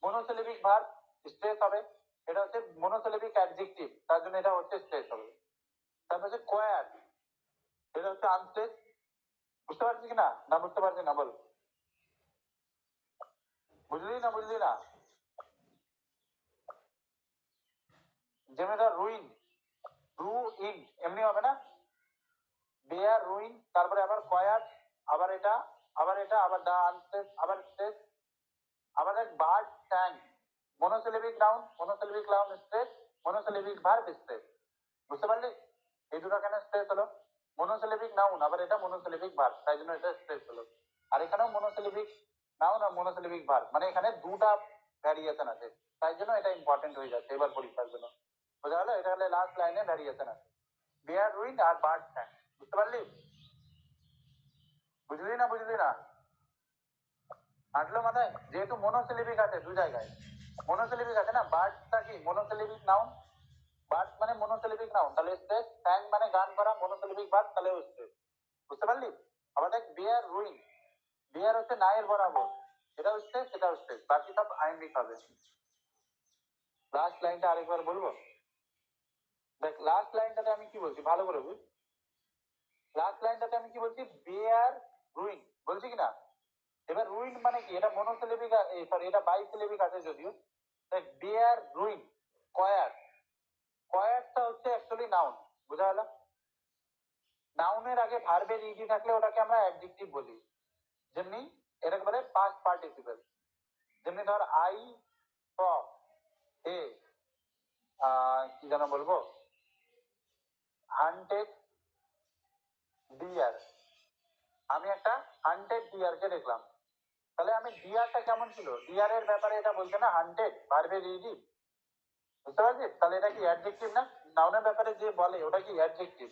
মনোসিলেবিক ভার্ব, স্ট্রেস হবে, এটা হচ্ছে মনোসিলেবিক অ্যাডজেক্টিভ, তার জন্য এটা হচ্ছে স্ট্রেস হবে। তারপর হচ্ছে কোয়ার, এটা হচ্ছে আনস্ট্রেস। বুঝতে পারছিস কিনা? না বুঝতে পারছিস না? বল, বুঝলি না? বুঝলি না? যেমন ধর রুইন, রু ইন, এমনি হবে না? বেয়ার, রুইন, তারপরে আবার কয়ার, আবার এটা, আবার এটা, আবার দা আনস্টেজ, আবার স্টেজ, আবার এক bird স্যাং, monosyllabic noun, monosyllabic noun stage, monosyllabic verb stage. বুঝতে পারলি? এই দুটো কেন স্টেজ হলো? মনোসিলেবিক নাউন, আবার এটা মনোসিলেবিক ভার্ব, তাই জন্য এটা স্টেজ হলো। আর এখানেও মনোসিলেবিক নাউন আর মনোসিলেবিক ভার্ব, মানে এখানে দুটা ভ্যারিয়েশন আছে, তাই জন্য এটা ইম্পর্টেন্ট হয়ে যাচ্ছে এবার পরীক্ষার জন্য। বোঝা গেল? এটা হলে লাস্ট লাইনে ভ্যারিয়েশন আছে, বেয়ার রুইন আর বার্ড ফ্যান। বুঝতে পারলি? বুঝলি না বুঝলি না? আটলো মাথায়? যেহেতু মনোসিলিবিক আছে দু জায়গায়, মনোসিলিবিক আছে না, বার্ডটা কি মনোসিলিবিক নাউন, বার্ড মানে মনোসিলিবিক নাউন, তাহলে স্ট্রেস, ফ্যাং মানে গান করা, মনোসিলিবিক বার্ড, তাহলে স্ট্রেস। বুঝতে পারলি? আবার দেখ বেয়ার রুইন, বেয়ার হচ্ছে নায়ের বরাবর, এটাও স্ট্রেস এটাও স্ট্রেস, বাকি সব আইনবিক হবে। লাস্ট লাইনটা আরেকবার বলবো, দেখ লাস্ট লাইনটাতে আমি কি বলছি ভালো করে বুঝ। লাস্ট লাইনটাতে আমি কি বলছি, বেয়ার রুইন বলছি কিনা? এবার রুইন মানে কি, এটা মনোসিলিবিক, সরি এটা বাইসিলিবিক আছে যদিও। দেখ বেয়ার রুইন, কয়ার, কয়ারটা হচ্ছে অ্যাকচুয়ালি নাউন। বুঝা গেল? নাউনের আগে ভার্বের ইডি থাকলে ওটাকে আমরা অ্যাডজেক্টিভ বলি, যেমনি এটাকে বলে পাস্ট পার্টিসিপল। যেমনি ধর আই স এ কি যেন বলবো, হান্টেড ডিয়ার, আমি একটা হান্টেড ডিয়ারকে দেখলাম, তাহলে আমি ডিয়ারটা কেমন ছিল, ডিয়ারের ব্যাপারে এটা বলছে না হান্টেড, ভার্বের ইডি। বুঝতে পারছিস? তাহলে এটা কি অ্যাডজেক্টিভ না? নাউনের ব্যাপারে যে বলে ওটা কি অ্যাডজেক্টিভ,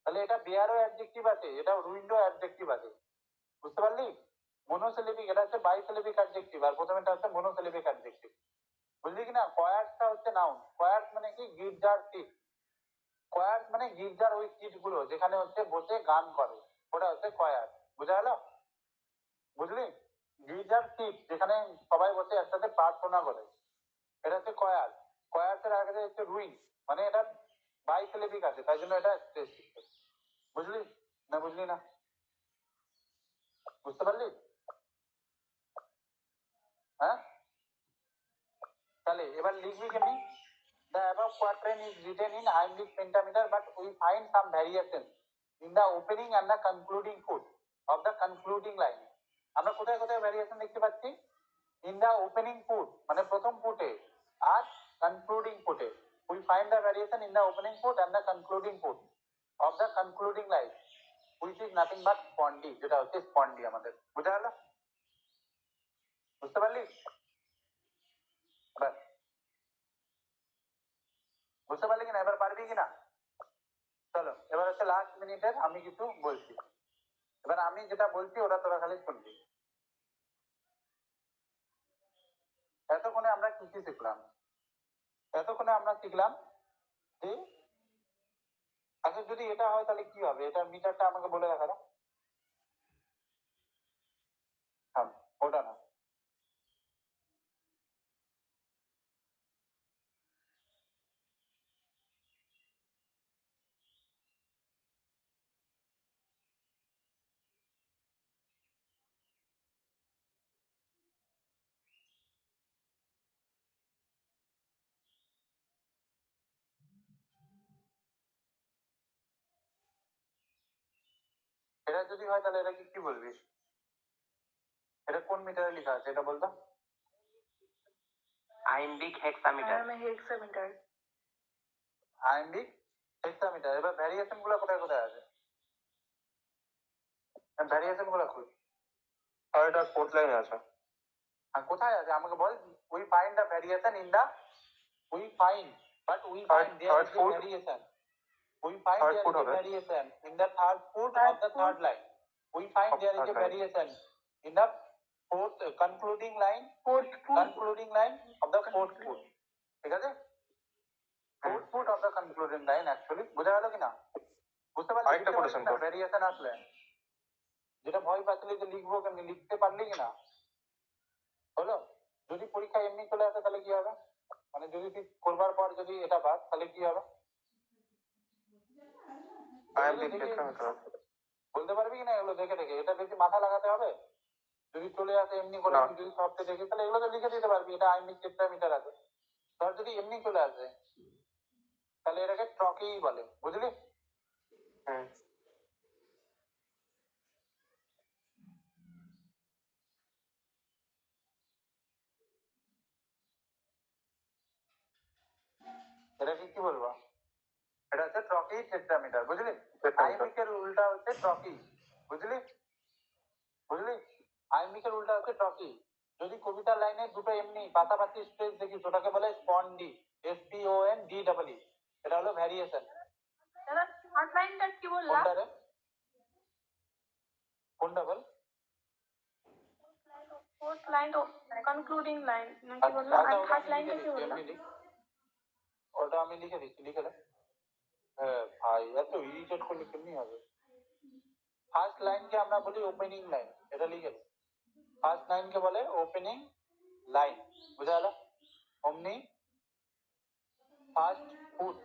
তাহলে এটা বেয়ারও অ্যাডজেক্টিভ আছে, এটা উইন্ডো অ্যাডজেক্টিভ আছে। বুঝতে পারলি? মনোসিলিবিক, এটা হচ্ছে বাইসিলিবিক অ্যাডজেক্টিভ, আর প্রথমেটা হচ্ছে মনোসিলিবিক অ্যাডজেক্টিভ। বুঝলি কিনা? কয়ার্সটা হচ্ছে নাউন, কয়ার্স মানে কি, গির্জার সিট, কয়ার্স মানে গির্জার ওই সিট গুলো যেখানে হচ্ছে বসে গান করে, ওটা হচ্ছে কয়ার। বুঝা গেল? বুঝলি? গির্জার সিট যেখানে সবাই বসে একসাথে প্রার্থনা করে, এটা হচ্ছে কয়ার। কয়ার্সের আগে হচ্ছে রুইন, মানে এটা বাইসিলিবিক আছে, তাই জন্য এটা স্ট্রেস। বুঝলি না বুঝলি না? বুঝতে পারলি? হ্যাঁ, তাহলে এবার লিখবি কেমনি, the above quatrain is written in iambic pentameter but we find some variation in the opening and the concluding foot of the concluding line. আমরা কোথায় কোথায় ভ্যারিয়েশন দেখতে পাচ্ছি? in the opening foot মানে প্রথম ফুটে, আর concluding ফুটে। we find the variation in the opening foot and the concluding foot of the concluding line which is nothing but spondy, যেটা হচ্ছে স্পন্ডি আমাদের। বুঝা গেল? বুঝতে পারলি? ব্যাস, বুঝতে পারলি কিনা? এবার পারবি কিনা? চলো এবার হচ্ছে লাস্ট মিনিটের আমি কিছু বলছি, এবার আমি যেটা বলছি ওটা তোরা খালি শুনবি। এতক্ষণে আমরা কি কি শিখলাম? এতক্ষণে আমরা শিখলাম যে আচ্ছা যদি এটা হয় তাহলে কি হবে, এটার মিটারটা আমাকে বলে দেখা দাও। হ্যাঁ, ওটা না, এটা যদি হয় তাহলে এটা কি বলবি? এটা কোন মিটারে লেখা আছে এটা বলতো? Iambic hexameter. Hexameter. Iambic hexameter. এবার ভ্যারিয়েশন গুলো কোথায় কোথায় আছে? ভ্যারিয়েশন গুলো খুঁজ। আর এটা ফোর্থ লাইনে আছে। আর কোথায় আছে আমাকে বল। We find the variation in the, we find, but we find there is a variation, we find there is a variation in the third foot of the third line, we find there is a variation in the fourth concluding line, concluding line of the fourth foot, ঠিক আছে? fourth foot of the concluding line actually, বুঝা গেল কিনা? বুঝতে পারলি? আরেকটা question কর। Variation আসলে যেটা ভয় পাচ্ছিলি যে লিখবো কেমনি, লিখতে পারলি কিনা? হলো? যদি পরীক্ষা এমনি চলে আসে তাহলে কি হবে, মানে যদি তুই করবার পর যদি এটা পাস তাহলে কি হবে? আইএমপি হেক্সামিটার বলতে পারবি কিনা এগুলো দেখে দেখে? এটা বেশি মাথা লাগাতে হবে? যদি চলে আসে এমনি করে, না। তুই যদি সবকে দেখে তাহলে এগুলো তো লিখে দিতে পারবি, এটা আইমিক হেক্সামিটার আছে। ধর যদি এমনি চলে আসে তাহলে এটাকে ট্রকি বলে, বুঝলি? হুম। এটাকে কি বলবো? এটা হচ্ছে ট্রকি হেক্সামিটার, বুঝলি? Heximeter। আইমিকের উল্টা হচ্ছে ট্রকি, বুঝলি? বুঝলি? আইমিকের উল্টা হচ্ছে ট্রকি। যদি কবিতার লাইনে দুটো এমনি পাশাপাশি স্ট্রেস দেখি ওটাকে বলে স্পন্ডি, SPONDEE। এটা হলো ভ্যারিয়েশন। দাদা থার্ড লাইনটা কি বললাম? কোনটা রে? কোনটা বল? ফোর্থ লাইন ও কনক্লুডিং লাইন নাকি বললাম? আর ওটা থার্ড আমি লাইনটা লিখে কি দিচ্ছি, বললাম? এমনি লিখ। ওটা আমি লিখে দিচ্ছি, লিখে দে। হ্যাঁ ভাই, এত ইরিটেট করলে কেমনি হবে? ফার্স্ট লাইনকে আমরা বলি ওপেনিং লাইন, এটা লিখে দে। ফার্স্ট লাইনকে বলে ওপেনিং লাইন, বুঝা গেল? অমনি ফার্স্ট ফুট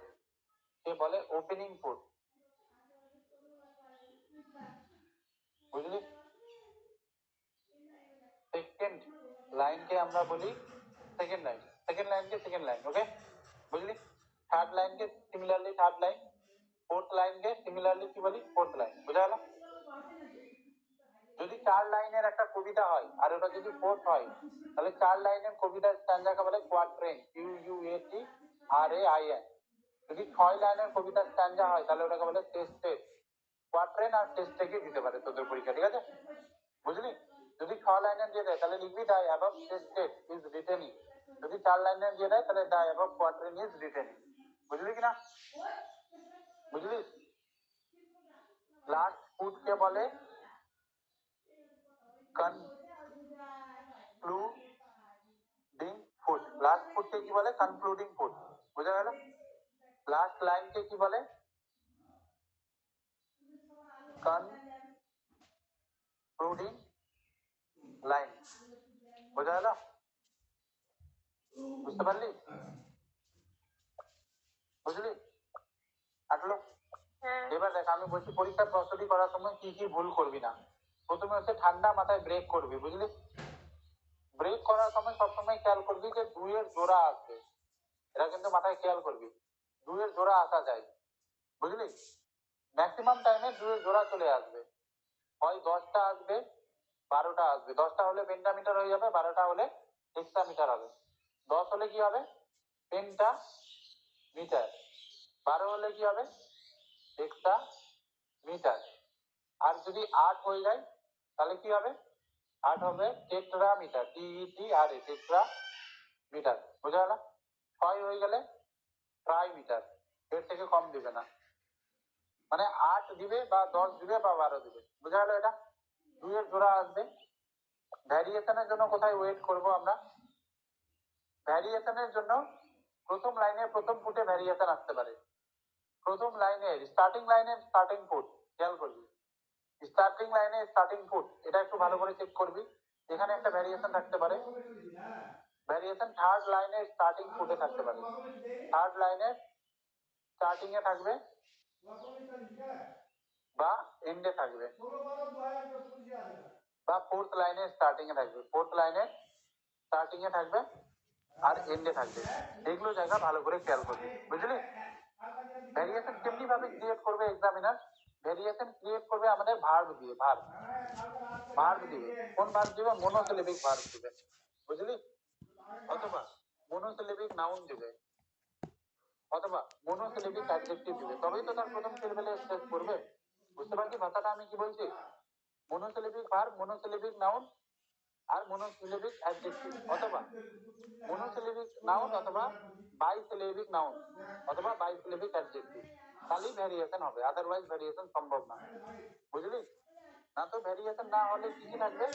কে বলে ওপেনিং ফুট, বুঝলি? সেকেন্ড লাইনকে আমরা বলি সেকেন্ড লাইন, সেকেন্ড লাইনকে সেকেন্ড লাইন, ওকে? বুঝলি? থার্ড লাইনকে সিমিলারলি থার্ড লাইন, ফোর্থ লাইনকে সিমিলারলি কি বলি? ফোর্থ লাইন, বুঝা গেল? যদি 4 লাইনের একটা কবিতা হয় আর ওটা যদি ফোর্থ হয়, তাহলে 4 লাইনের কবিতার স্ট্যান্জাকে বলে কোয়াট্রেন, QUATRAIN। যদি 6 লাইনের কবিতার স্ট্যান্জা হয় তাহলে ওটাকে বলে টেস্টেড। কোয়াট্রেন আর টেস্টেডই দিতে পারে তোদের পরীক্ষা, ঠিক আছে? বুঝলি? যদি 6 লাইনের দিয়ে দেয় তাহলে লিখবি the above tercet is retaining. যদি 4 লাইনের দিয়ে দেয় তাহলে the above quatrain is retaining. বুঝলি কিনা? বুঝলি? লাস্ট ফুটকে বলে কনক্লুডিং ফুট। লাস্ট ফুটকে কি বলে? কনক্লুডিং ফুট, বুঝা গেল? লাস্ট লাইনকে কি বলে? কনক্লুডিং লাইন, বুঝা গেল? বুঝতে পারলি? বুঝলি? আটলো? হ্যাঁ। এবার দেখ, আমি বলছি পরীক্ষার প্রস্তুতি করার সময় কি কি ভুল করবি না। প্রথমে হচ্ছে ঠান্ডা মাথায় ব্রেক করবি, বুঝলি? ব্রেক করার সময় সবসময় খেয়াল করবি যে 2 এর জোড়া আসবে, এটা কিন্তু মাথায় খেয়াল করবি। 2 এর জোড়া আসা যায়, বুঝলি? ম্যাক্সিমাম টাইমে 2 এর জোড়া চলে আসবে, হয় 10টা আসবে 12টা আসবে। 10টা হলে পেন্টামিটার হয়ে যাবে, 12টা হলে হেক্সামিটার হবে। 10 হলে কি হবে? পেন্টামিটার। 12 হলে কি হবে? হেক্সামিটার। আর যদি 8 হয়ে যায় তাহলে কি হবে? 8 হবে টেট্রামিটার, TETRA, টেট্রামিটার, বুঝা গেল? 6 হয়ে গেলে ট্রাইমিটার, এর থেকে কম দিবে না, মানে 8 দিবে বা 10 দিবে বা 12 দিবে, বুঝা গেল? এটা 2 এর জোড়া আসবে। ভ্যারিয়েশনের জন্য কোথায় ওয়েট করব আমরা? ভ্যারিয়েশনের জন্য প্রথম লাইনের প্রথম ফুটে ভ্যারিয়েশন আসতে পারে। প্রথম লাইনের স্টার্টিং ফুট খেয়াল করবি। স্টার্টিং লাইনে স্টার্টিং ফুট, এটা একটু ভালো করে চেক করবি। এখানে একটা ভ্যারিয়েশন থাকতে পারে। ভ্যারিয়েশন থার্ড লাইনের স্টার্টিং ফুটে থাকতে পারে। থার্ড লাইনের স্টার্টিং এ থাকবে বা এন্ডে থাকবে, বা ফোর্থ লাইনের স্টার্টিং এ থাকবে। ফোর্থ লাইনের স্টার্টিং এ থাকবে আর এন্ডে থাকবে। এগুলো জায়গা ভালো করে খেয়াল করবে, বুঝলি? ভ্যারিয়েশন কেমনি ভাবে ক্রিয়েট করবে এক্সামিনার? ভ্যারিয়েশন ক্রিয়েট করবে আমাদের ভার্ব দিয়ে। ভার্ব দিবে। কোন ভার্ব দিবে? মনোসিলেবিক ভার্ব দিবে, বুঝলি? অথবা মনোসিলেবিক নাউন দিবে, অথবা মনোসিলেবিক অ্যাডজেক্টিভ দিবে, তবেই তো তার প্রথম সিলেবেলে স্ট্রেস করবে। বুঝতে পারছি ভাষাটা আমি কি বলছি? মনোসিলেবিক ভার্ব, মনোসিলেবিক নাউন আর মনোসিলেবিক অ্যাডজেক্টিভ, অথবা মনোসিলেবিক নাউন অথবা বাইসিলেবিক নাউন অথবা বাইসিলেবিক অ্যাডজেক্টিভ, তাহলেই ভ্যারিয়েশন হবে, আদারওয়াইজ ভ্যারিয়েশন সম্ভব না, বুঝলি? না তো ভ্যারিয়েশন না হলে কি কি থাকবে?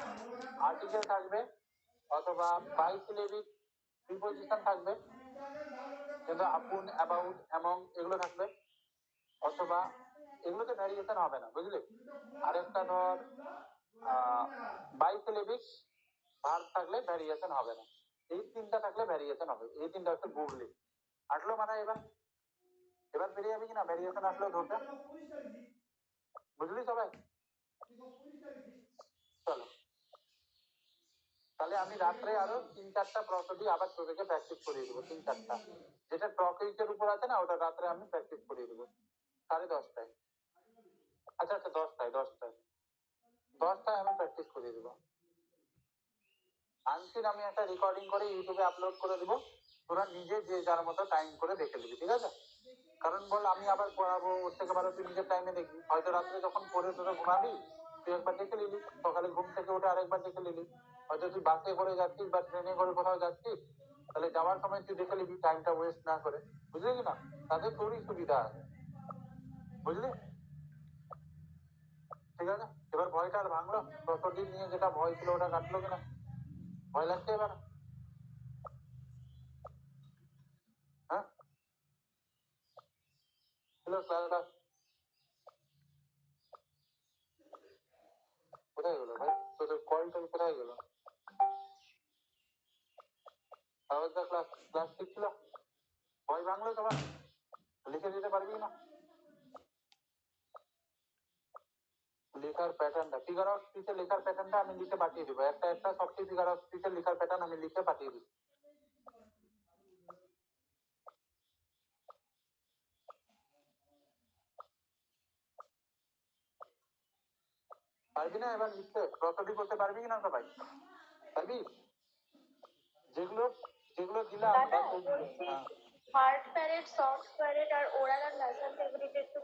আর্টিকেল থাকবে অথবা বাইসিলেবিক প্রিপোজিশন থাকবে, কিন্তু আপন, অ্যাবাউট, অ্যামং এগুলো থাকবে, অথবা এগুলোতে ভ্যারিয়েশন হবে না, বুঝলি? আরেকটা ধর বাইসিলেবিক ভার্ব থাকলে ভ্যারিয়েশন হবে না। এই তিনটা থাকলে ভ্যারিয়েশন হবে। এই তিনটা হচ্ছে বুঝলি? আটলো মাথায়? এবার বেরিয়ে যাবে কিনা ভ্যারিয়েশন আসলেও ধরতে? বুঝলি সবাই? চলো, তাহলে আমি রাত্রে আরো 3-4টা প্রসেসই আবার তোদেরকে প্র্যাকটিস করিয়ে দেবো। 3-4টা, যেটা টপিকের উপর আছে না, ওটা রাত্রে আমি প্র্যাকটিস করিয়ে দেবো 10:30টায়। আচ্ছা 10টায় আমি প্র্যাকটিস করিয়ে দেবো। আনসিন আমি একটা রেকর্ডিং করে ইউটিউবে আপলোড করে দেবো, তোরা নিজে যে যার মতো টাইম করে দেখে নিবি, ঠিক আছে? কারণ বল আমি আবার পড়াবো, ওর থেকে ভালো তুই নিজের টাইমে দেখবি। হয়তো রাত্রে যখন পড়ে তোরা ঘুমাবি, তুই একবার দেখে নিলি, সকালে ঘুম থেকে উঠে আরেকবার দেখে নিলি, হয়তো তুই বাসে করে যাচ্ছিস বা ট্রেনে করে কোথাও যাচ্ছিস, তাহলে যাওয়ার সময় তুই দেখে নিবি টাইমটা ওয়েস্ট না করে, বুঝলি কি না? তাতে তোরই সুবিধা আছে, বুঝলি? ঠিক আছে, এবার ভয়টা আর ভাঙলো? ততদিন নিয়ে যেটা ভয় ছিল ওটা কাটলো কিনা? ভয় লাগছে এবার? হ্যাঁ, ক্লাসটা কোথায় গেলো ভাই? তোদের কল টল কোথায় গেলো? ক্লাস ক্লাস ঠিক ছিল? ভয় ভাঙলো তোমার? লিখে দিতে পারবি না? লেখার প্যাটার্নটা, ফিগার অফ স্পিচে লেখার প্যাটার্নটা আমি লিখে পাঠিয়ে দেবো, একটা একটা সবটি ফিগার অফ স্পিচের লেখার প্যাটার্ন আমি লিখে পাঠিয়ে দিই। পারবি না এবার লিখতে? প্রস্তুতি করতে পারবি কিনা সবাই? পারবি? যেগুলো যেগুলো দিলাম দাদা বা সেগুলো, বলছি, হ্যাঁ। হার্ড প্যারেড, সফট প্যারেড আর ওরাল আর ন্যাশনাল ফেভারিট একটু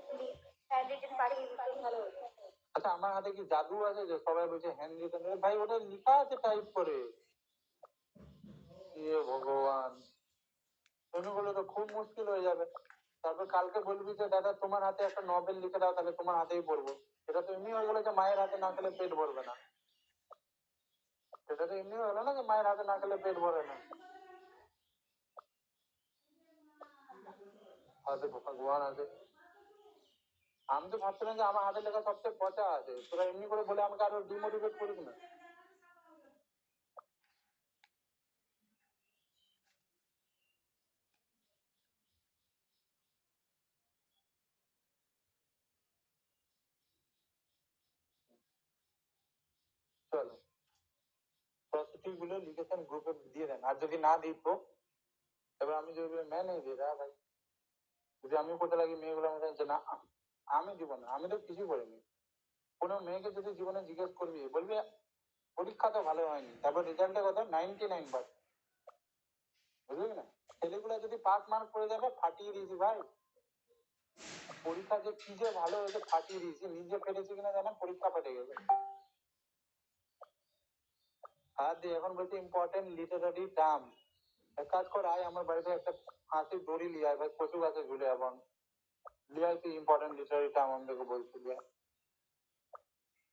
হ্যান্ড রিটেন পাঠিয়ে দিতে ভালো হতো। আচ্ছা, আমার হাতে কি জাদু আছে যে সবাই বলছে হ্যান্ড রিটেন? ভাই ওটা লেখা আছে টাইপ করে। এ ভগবান, এগুলো তো খুব মুশকিল হয়ে যাবে। তারপর কালকে বলবি যে দাদা তোমার হাতে একটা নভেল লিখে দাও, তাহলে তোমার হাতেই পড়বো। এটা তো এমনি হয়ে গেলো যে মায়ের হাতে না খেলে পেট ভরবে না। এটা তো এমনি হয়ে গেলো না যে মায়ের হাতে না খেলে পেট ভরে না। হাতে ভগবান আছে। আমি তো ভাবছিলাম যে আমার হাতে লেখা সবচেয়ে পচা আছে, তোরা এমনি করে বলে আমাকে আরো ডিমোটিভেট করিস না। চলো, प्रस्तुति गुलो लिखेशन ग्रुपে দিয়ে দেন, আর যদি না দিই তো এবার আমি যদি मैं नहीं दे रहा भाई, যদি আমি করতে লাগি মেয়েগুলো আমাকে যে না আমি দিব না, আমি তো কিছু করিনি। কোনো মেয়েকে যদি জীবনে জিজ্ঞেস করবি বলবি পরীক্ষা তো ভালো হয়নি, তারপর রেজাল্টে কত 99%, বুঝলি না? ছেলেগুলো যদি পাস মার্ক করে যাবে ফাটিয়ে দিয়েছি ভাই। পরীক্ষা যে কি যে ভালো হয়েছে ফাটিয়ে দিয়েছি, নিজে ফেটেছি কিনা জানা, পরীক্ষা ফেটে গেছে। আর দিয়ে এখন বলছে ইম্পর্টেন্ট লিটারারি টার্ম। এক কাজ কর, আয় আমার বাড়িতে একটা ফাঁসির দড়ি লিয়ে আয় ভাই, কচু গাছে ঝুলে এখন লিয়ে আয় তুই ইম্পর্টেন্ট লিটারারি টার্ম আমাদেরকে বলছিলি।